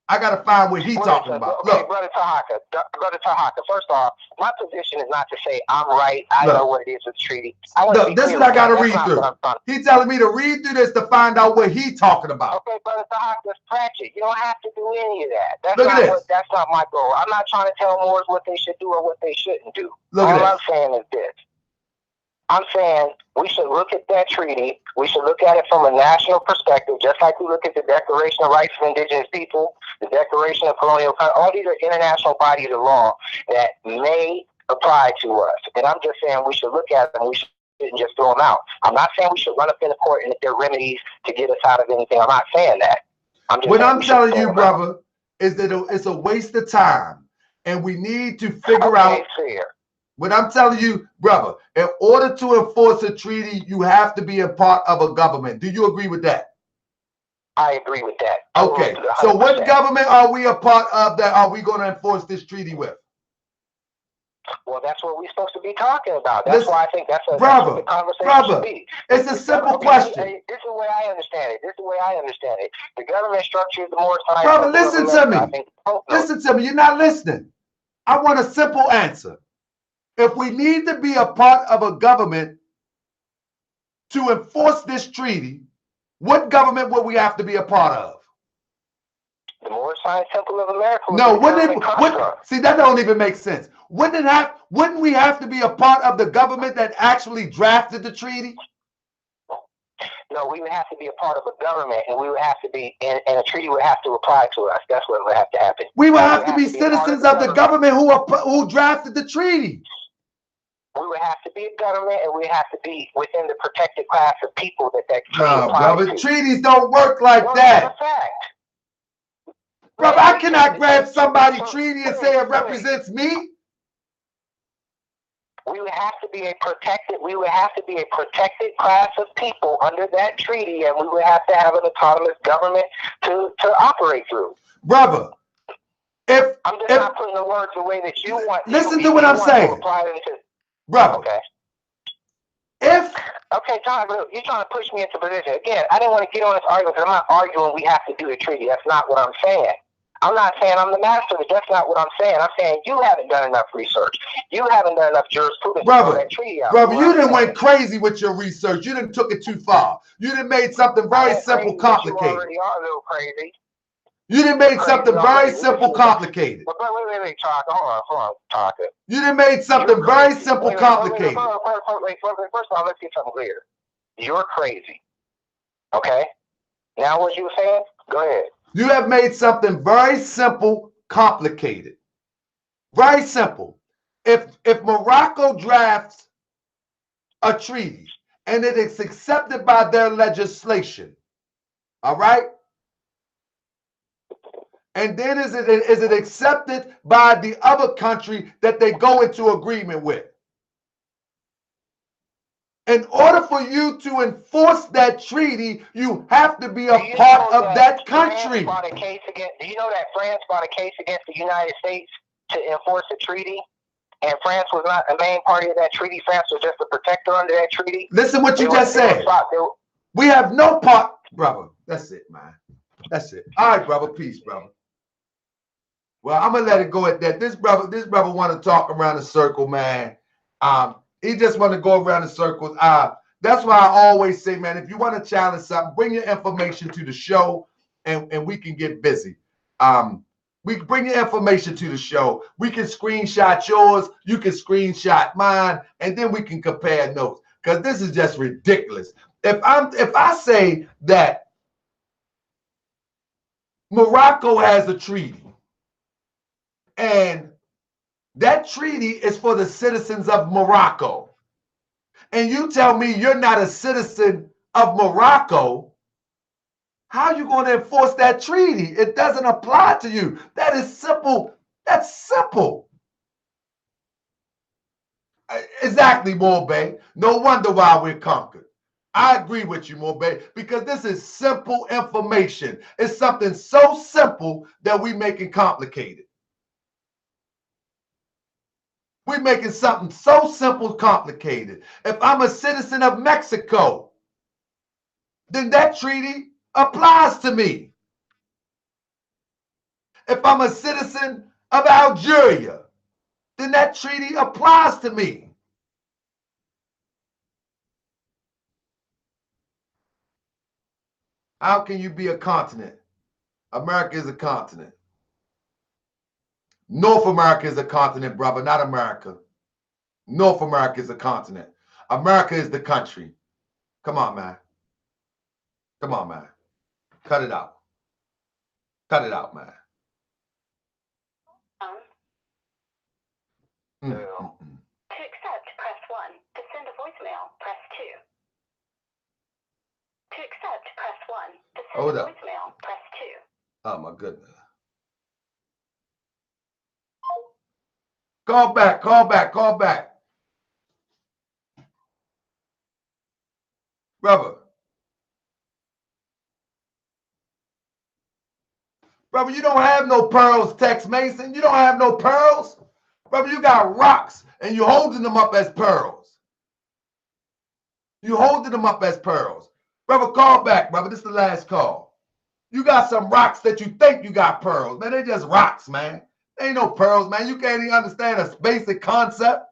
Speaker 1: I got to find what he's talking about.
Speaker 3: Okay,
Speaker 1: look,
Speaker 3: Brother Tahaka. First off, my position is not to say I'm right. I know what it is with the treaty.
Speaker 1: Look, this is what I got to read through. He's telling me to read through this to find out what he's talking about.
Speaker 3: Okay, Brother Tahaka, let's practice. You don't have to do any of that. That's not my goal. I'm not trying to tell Moors what they should do or what they shouldn't do. All I'm saying is this. I'm saying we should look at that treaty. We should look at it from a national perspective, just like we look at the Declaration of Rights of Indigenous People, the Declaration of Colonial Countries. All these are international bodies of law that may apply to us. And I'm just saying we should look at them. We shouldn't just throw them out. I'm not saying we should run up in the court and if there are remedies to get us out of anything. I'm not saying that.
Speaker 1: What I'm telling you, brother, is that it's a waste of time. And we need to figure out.
Speaker 3: Fair.
Speaker 1: What I'm telling you, brother, in order to enforce a treaty, you have to be a part of a government. Do you agree with that?
Speaker 3: I agree with that.
Speaker 1: Okay. 100%. So what government are we a part of that are we going to enforce this treaty with?
Speaker 3: Well, that's what we're supposed to be talking about. That's why I think that's what the conversation should be.
Speaker 1: It's a simple question.
Speaker 3: This is the way I understand it. The government structure is the more science.
Speaker 1: Brother, listen to me. Listen to me. You're not listening. I want a simple answer. If we need to be a part of a government to enforce this treaty, what government would we have to be a part of?
Speaker 3: The Moorish Temple of America.
Speaker 1: No, see, that don't even make sense. Wouldn't we have to be a part of the government that actually drafted the treaty?
Speaker 3: No, we would have to be a part of a government, and we would have to be, and a treaty would have to apply to us. That's what would have to happen.
Speaker 1: We would have to be citizens of the government who drafted the treaty.
Speaker 3: We would have to be a government, and we have to be within the protected class of people that treaty applies
Speaker 1: brother,
Speaker 3: to.
Speaker 1: Treaties don't work like that.
Speaker 3: That's a fact.
Speaker 1: Brother, I cannot grab somebody's treaty and say it represents me.
Speaker 3: We would have to be a protected class of people under that treaty, and we would have to have an autonomous government to operate through.
Speaker 1: Brother,
Speaker 3: I'm just not putting the words the way that you want.
Speaker 1: Listen to what I'm saying. Brother.
Speaker 3: Okay, Tom, you're trying to push me into position. Again, I didn't want to get on this argument because I'm not arguing we have to do the treaty. That's not what I'm saying. I'm not saying I'm the master of it. That's not what I'm saying. I'm saying you haven't done enough research. You haven't done enough jurisprudence to throw that treaty out.
Speaker 1: Brother, you done went crazy with your research. You done took it too far. You done made something very simple complicated.
Speaker 3: You already are a little crazy.
Speaker 1: You done made something very simple complicated.
Speaker 3: Wait, Talk. Hold on, Talk.
Speaker 1: You done made something very simple complicated.
Speaker 3: First of all, let's get something clear. You're crazy. Okay? Now what you were saying? Go ahead.
Speaker 1: You have made something very simple complicated. Very simple. If Morocco drafts a treaty and it is accepted by their legislation, all right? And then is it accepted by the other country that they go into agreement with? In order for you to enforce that treaty, you have to be a part of that country.
Speaker 3: Do you know that France brought a case against the United States to enforce a treaty? And France was not a main party of that treaty. France was just a protector under that treaty.
Speaker 1: Listen what you just said. We have no part, brother. That's it, man. That's it. All right, brother. Peace, brother. Well, I'm gonna let it go at that. This brother want to talk around the circle, man. He just want to go around the circles. That's why I always say, man, if you want to challenge something, bring your information to the show, and we can get busy. We can bring your information to the show. We can screenshot yours. You can screenshot mine, and then we can compare notes. Because this is just ridiculous. If I say that Morocco has a treaty, and that treaty is for the citizens of Morocco, and you tell me you're not a citizen of Morocco, how are you going to enforce that treaty? It doesn't apply to you. That is simple. That's simple. Exactly, Morbay. No wonder why we're conquered. I agree with you, Morbay, because this is simple information. It's something so simple that we make it complicated. We're making something so simple complicated. If I'm a citizen of Mexico, then that treaty applies to me. If I'm a citizen of Algeria, then that treaty applies to me. How can you be a continent? America is a continent. North America is a continent, brother, not America. North America is a continent. America is the country. Come on, man. Come on, man. Cut it out. Cut it out, man.
Speaker 3: To accept, press 1. To send a voicemail, press 2. To accept, press 1. To send
Speaker 1: Hold
Speaker 3: a
Speaker 1: up.
Speaker 3: voicemail, press 2.
Speaker 1: Oh, my goodness. Call back, call back, call back. Brother. Brother, you don't have no pearls, Tex Mason. You don't have no pearls. Brother, you got rocks, and you're holding them up as pearls. You're holding them up as pearls. Brother, call back, brother. This is the last call. You got some rocks that you think you got pearls. Man, they just rocks, man. They ain't no pearls, man. You can't even understand a basic concept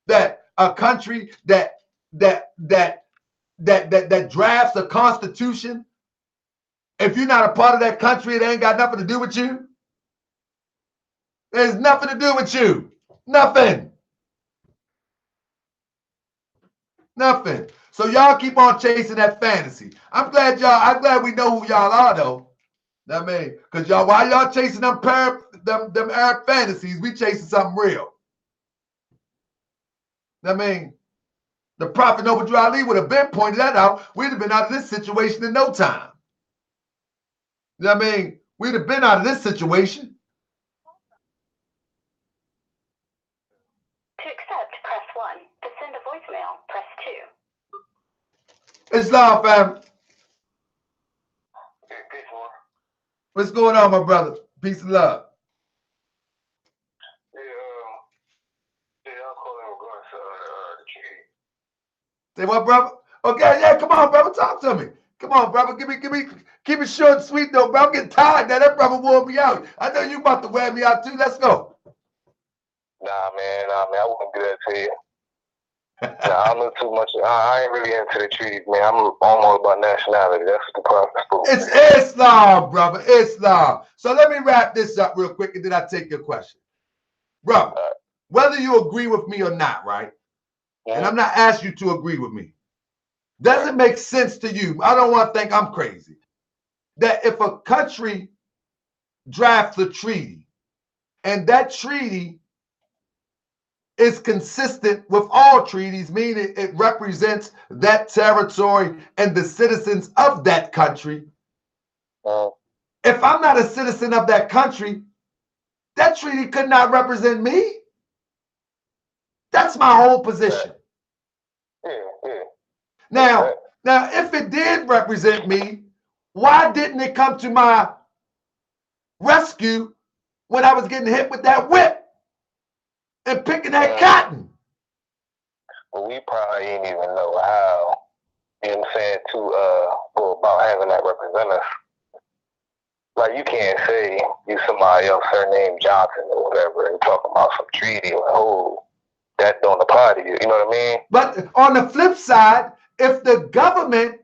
Speaker 1: that a country that drafts a constitution, if you're not a part of that country, it ain't got nothing to do with you. There's nothing to do with you. Nothing. Nothing. So y'all keep on chasing that fantasy. I'm glad we know who y'all are, though. I mean, because y'all, while y'all chasing them Arab fantasies, we chasing something real. I mean, the Prophet Noble Ali would have been pointed that out. We'd have been out of this situation in no time. I mean, we'd have been out of this situation.
Speaker 3: To accept, press 1. To send a voicemail, press 2.
Speaker 1: Islam, fam. What's going on, my brother? Peace and love.
Speaker 3: I'm calling in regards to the treaty.
Speaker 1: Say what, brother? Okay, yeah, come on, brother. Talk to me. Come on, brother. Keep it short and sweet, though, bro. I'm getting tired now. That brother wore me out. I know you about to wear me out, too. Let's go.
Speaker 3: Nah, man, I wouldn't do that to you. Nah, I don't know too much. I ain't really into the treaties, man. I'm almost about nationality. That's what the Prophet spoke.
Speaker 1: It's Islam, brother. Islam. So let me wrap this up real quick, and then I'll take your question. Brother, whether you agree with me or not, right? And I'm not asking you to agree with me. Does it make sense to you? I don't want to think I'm crazy. That if a country drafts a treaty, and that treaty is consistent with all treaties, meaning it represents that territory and the citizens of that country. If I'm not a citizen of that country, that treaty could not represent me. That's my whole position. Now, if it did represent me, why didn't it come to my rescue when I was getting hit with that whip and picking that cotton?
Speaker 3: Well, we probably ain't even know how, you know what I'm saying, to go about having that represent us. Like, you can't say you somebody else, surname Johnson or whatever, and talk about some treaty or, oh, that don't apply to you. You know what I mean?
Speaker 1: But on the flip side, if the government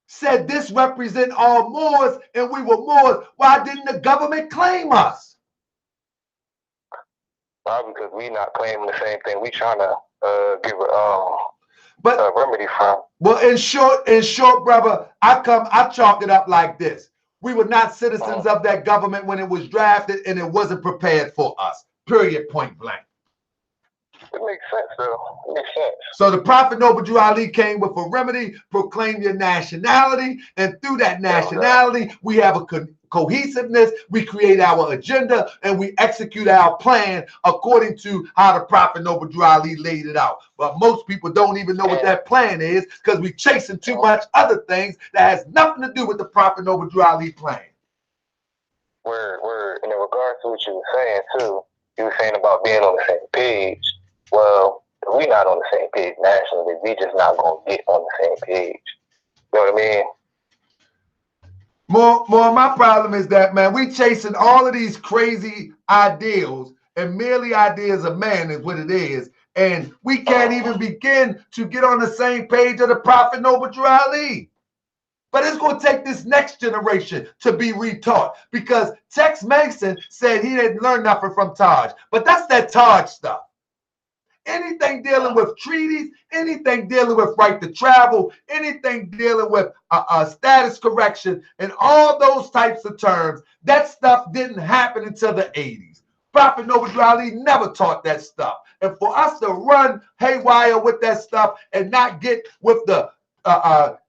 Speaker 1: said this represent all Moors and we were Moors, why didn't the government claim us?
Speaker 3: Probably because we not claiming the same thing. We trying to give a remedy from.
Speaker 1: Well, in short, brother, I chalk it up like this. We were not citizens of that government when it was drafted, and it wasn't prepared for us. Period, point blank.
Speaker 3: It makes sense, though. It makes sense.
Speaker 1: So the Prophet Noble Ali came with a remedy: proclaim your nationality, and through that nationality, we have a cohesiveness, we create our agenda, and we execute our plan according to how the Prophet Noble Drew Ali laid it out. But most people don't even know what that plan is because we're chasing too much other things that has nothing to do with the Prophet Noble Drew Ali plan.
Speaker 3: Word. And in regards to what you were saying too, you were saying about being on the same page. Well, we're not on the same page nationally. We just not gonna get on the same page. You know what I mean?
Speaker 1: More, my problem is that, man, we chasing all of these crazy ideals, and merely ideas of man is what it is. And we can't even begin to get on the same page of the Prophet Noble Drew Ali. But it's going to take this next generation to be retaught, because Tex Mason said he didn't learn nothing from Taj. But that's that Taj stuff. Anything dealing with treaties, anything dealing with right to travel, anything dealing with status correction, and all those types of terms, that stuff didn't happen until the 80s. Prophet Noble Drew Ali never taught that stuff. And for us to run haywire with that stuff and not get with the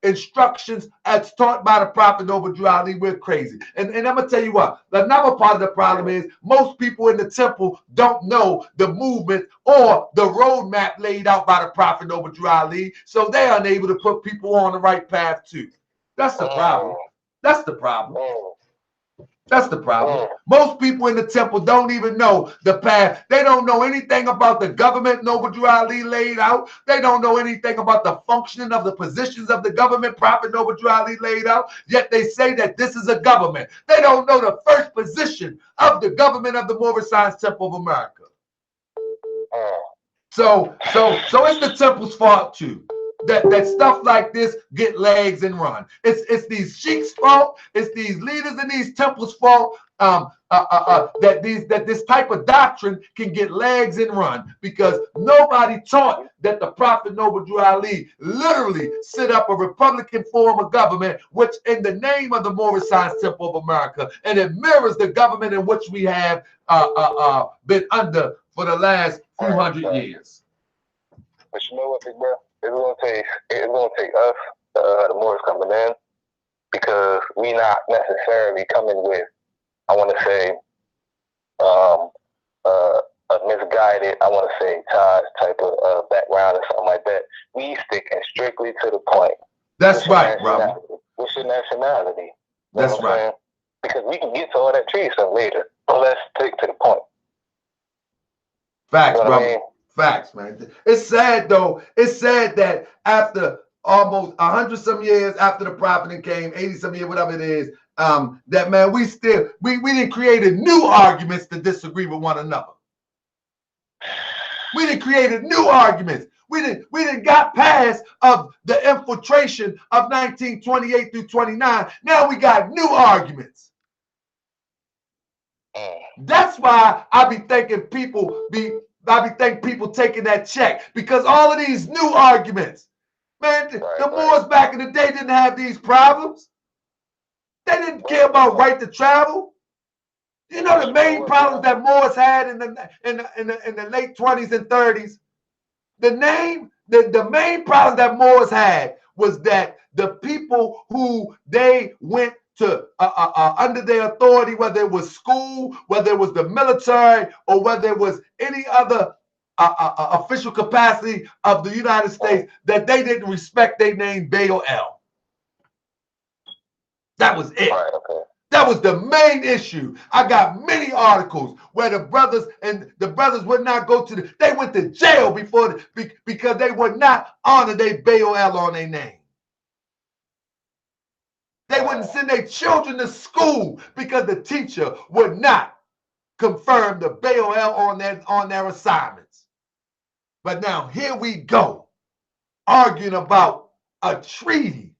Speaker 1: instructions as taught by the Prophet Noble Drew Ali, we're crazy. And I'm gonna tell you what, another part of the problem is most people in the temple don't know the movement or the roadmap laid out by the Prophet Noble Drew Ali, so they're unable to put people on the right path too. That's the problem. That's the problem. That's the problem. Most people in the temple don't even know the path. They don't know anything about the government Noble Drew Ali laid out. They don't know anything about the functioning of the positions of the government Prophet Noble Drew Ali laid out. Yet they say that this is a government. They don't know the first position of the government of the Moorish National Temple of America. So it's the temple's fault too. That stuff like this get legs and run. It's these sheiks' fault. It's these leaders in these temples' fault. That this type of doctrine can get legs and run, because nobody taught that the Prophet Noble Drew Ali literally set up a Republican form of government, which in the name of the Moorish National Temple of America, and it mirrors the government in which we have been under for the last few hundred years.
Speaker 3: But you know what, big bro? It's gonna take us, the Moors coming in, because we not necessarily coming with, I want to say, a misguided, I want to say, Taj type of background or something like that. We sticking strictly to the point.
Speaker 1: That's right, brother.
Speaker 3: What's your nationality?
Speaker 1: That's right.
Speaker 3: Because we can get to all that tree stuff later, but let's stick to the point.
Speaker 1: Facts,
Speaker 3: you know
Speaker 1: brother.
Speaker 3: I mean?
Speaker 1: Facts, man. It's sad though. It's sad that after almost 100-some years after the Prophet came, 80-some years, whatever it is, that, man, we didn't create new arguments to disagree with one another. We didn't create new arguments. We didn't got past of the infiltration of 1928 through 29. Now we got new arguments. That's why I be thinking people taking that check, because all of these new arguments, man, the Moors back in the day didn't have these problems. They didn't care about right to travel. You know, the main problems that Moors had in the late 20s and 30s, the main problem that Moors had was that the people who they went to under their authority, whether it was school, whether it was the military, or whether it was any other official capacity of the United States, that they didn't respect their name Baal El. That was it.
Speaker 3: Right, okay.
Speaker 1: That was the main issue. I got many articles where the brothers would not go to they went to jail because they would not honor their Baal El on their name. They wouldn't send their children to school because the teacher would not confirm the Baal El on their assignments. But now here we go, arguing about a treaty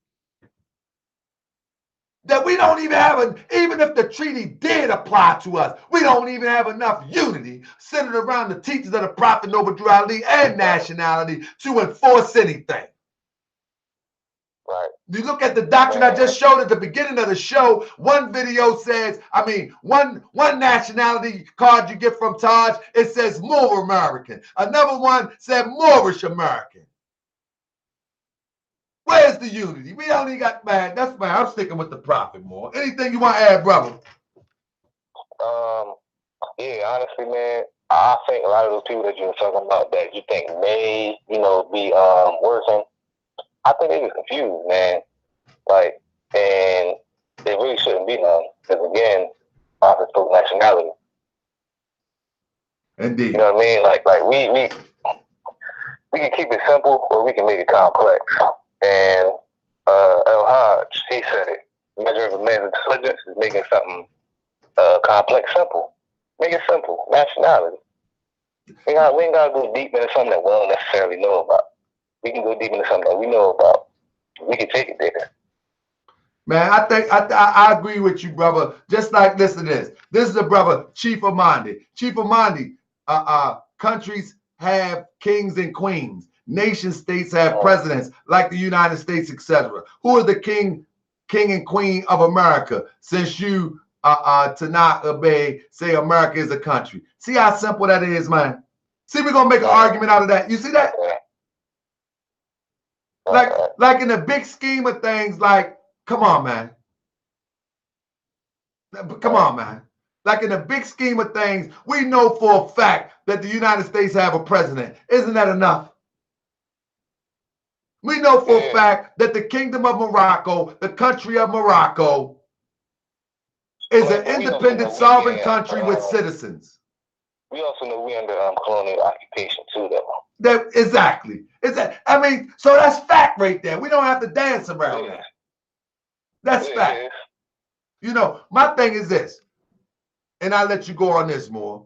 Speaker 1: that we don't even have, even if the treaty did apply to us, we don't even have enough unity centered around the teachings of the Prophet Noble Drew Ali and nationality to enforce anything.
Speaker 3: Right.
Speaker 1: You look at the doctrine I just showed at the beginning of the show. One video says, one nationality card you get from Taj, it says Moor American. Another one said Moorish American. Where's the unity? We only got, man, that's fine. I'm sticking with the prophet more. Anything you want to add, brother?
Speaker 3: Yeah, honestly, man, I think a lot of those people that you were talking about that you think may, you know, be working, I think they get confused, man. Like, and they really shouldn't be none. Because again, prophet spoke nationality.
Speaker 1: Indeed.
Speaker 3: You know what I mean? Like we can keep it simple or we can make it complex. And El Hodge, he said it. Measure of a man's intelligence is making something complex simple. Make it simple. Nationality. We ain't got to go deep into something that we don't necessarily know about. We can go deep into something that we know about. We can take it there.
Speaker 1: Man, I think I agree with you, brother. Just like, listen to this. This is the brother, Chief Amandi. Chief Amandi, countries have kings and queens. Nation states have presidents like the United States, etc. Who are the king and queen of America? Since you to not obey, say America is a country. See how simple that is, man. See, we're gonna make an argument out of that. You see that? Like in the big scheme of things, like, come on, man. Come on, man. Like in the big scheme of things, we know for a fact that the United States have a president. Isn't that enough? We know for a fact that the Kingdom of Morocco, the country of Morocco, is an independent, sovereign country with citizens.
Speaker 3: We also know we're under colonial occupation too, though.
Speaker 1: Exactly. I mean, so that's fact right there. We don't have to dance around that. That's fact. You know, my thing is this, and I'll let you go on this more.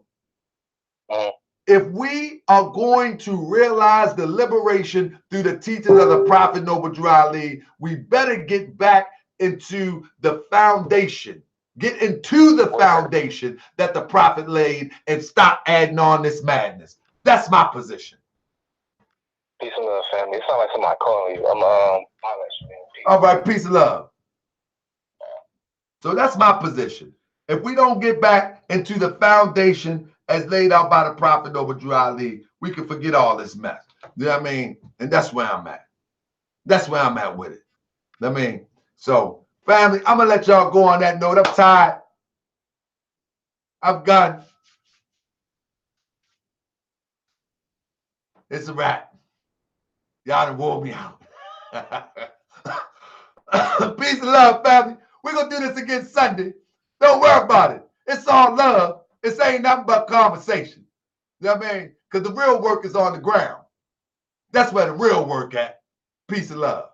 Speaker 1: If we are going to realize the liberation through the teachings of the Prophet Noble Drew Ali, we better get back into the foundation. Get into the foundation that the Prophet laid and stop adding on this madness. That's my position.
Speaker 3: Peace and love, family. It sounds like somebody calling you.
Speaker 1: All right, peace and love. So that's my position. If we don't get back into the foundation as laid out by the Prophet Noble Drew Ali, we can forget all this mess. You know what I mean? And that's where I'm at. That's where I'm at with it. I mean, so family, I'm gonna let y'all go on that note. I'm tired. I'm done. It's a wrap. Y'all done wore me out. Peace and love, family. We're gonna do this again Sunday. Don't worry about it. It's all love. It ain't nothing but conversation. You know what I mean? Because the real work is on the ground. That's where the real work at. Peace and love.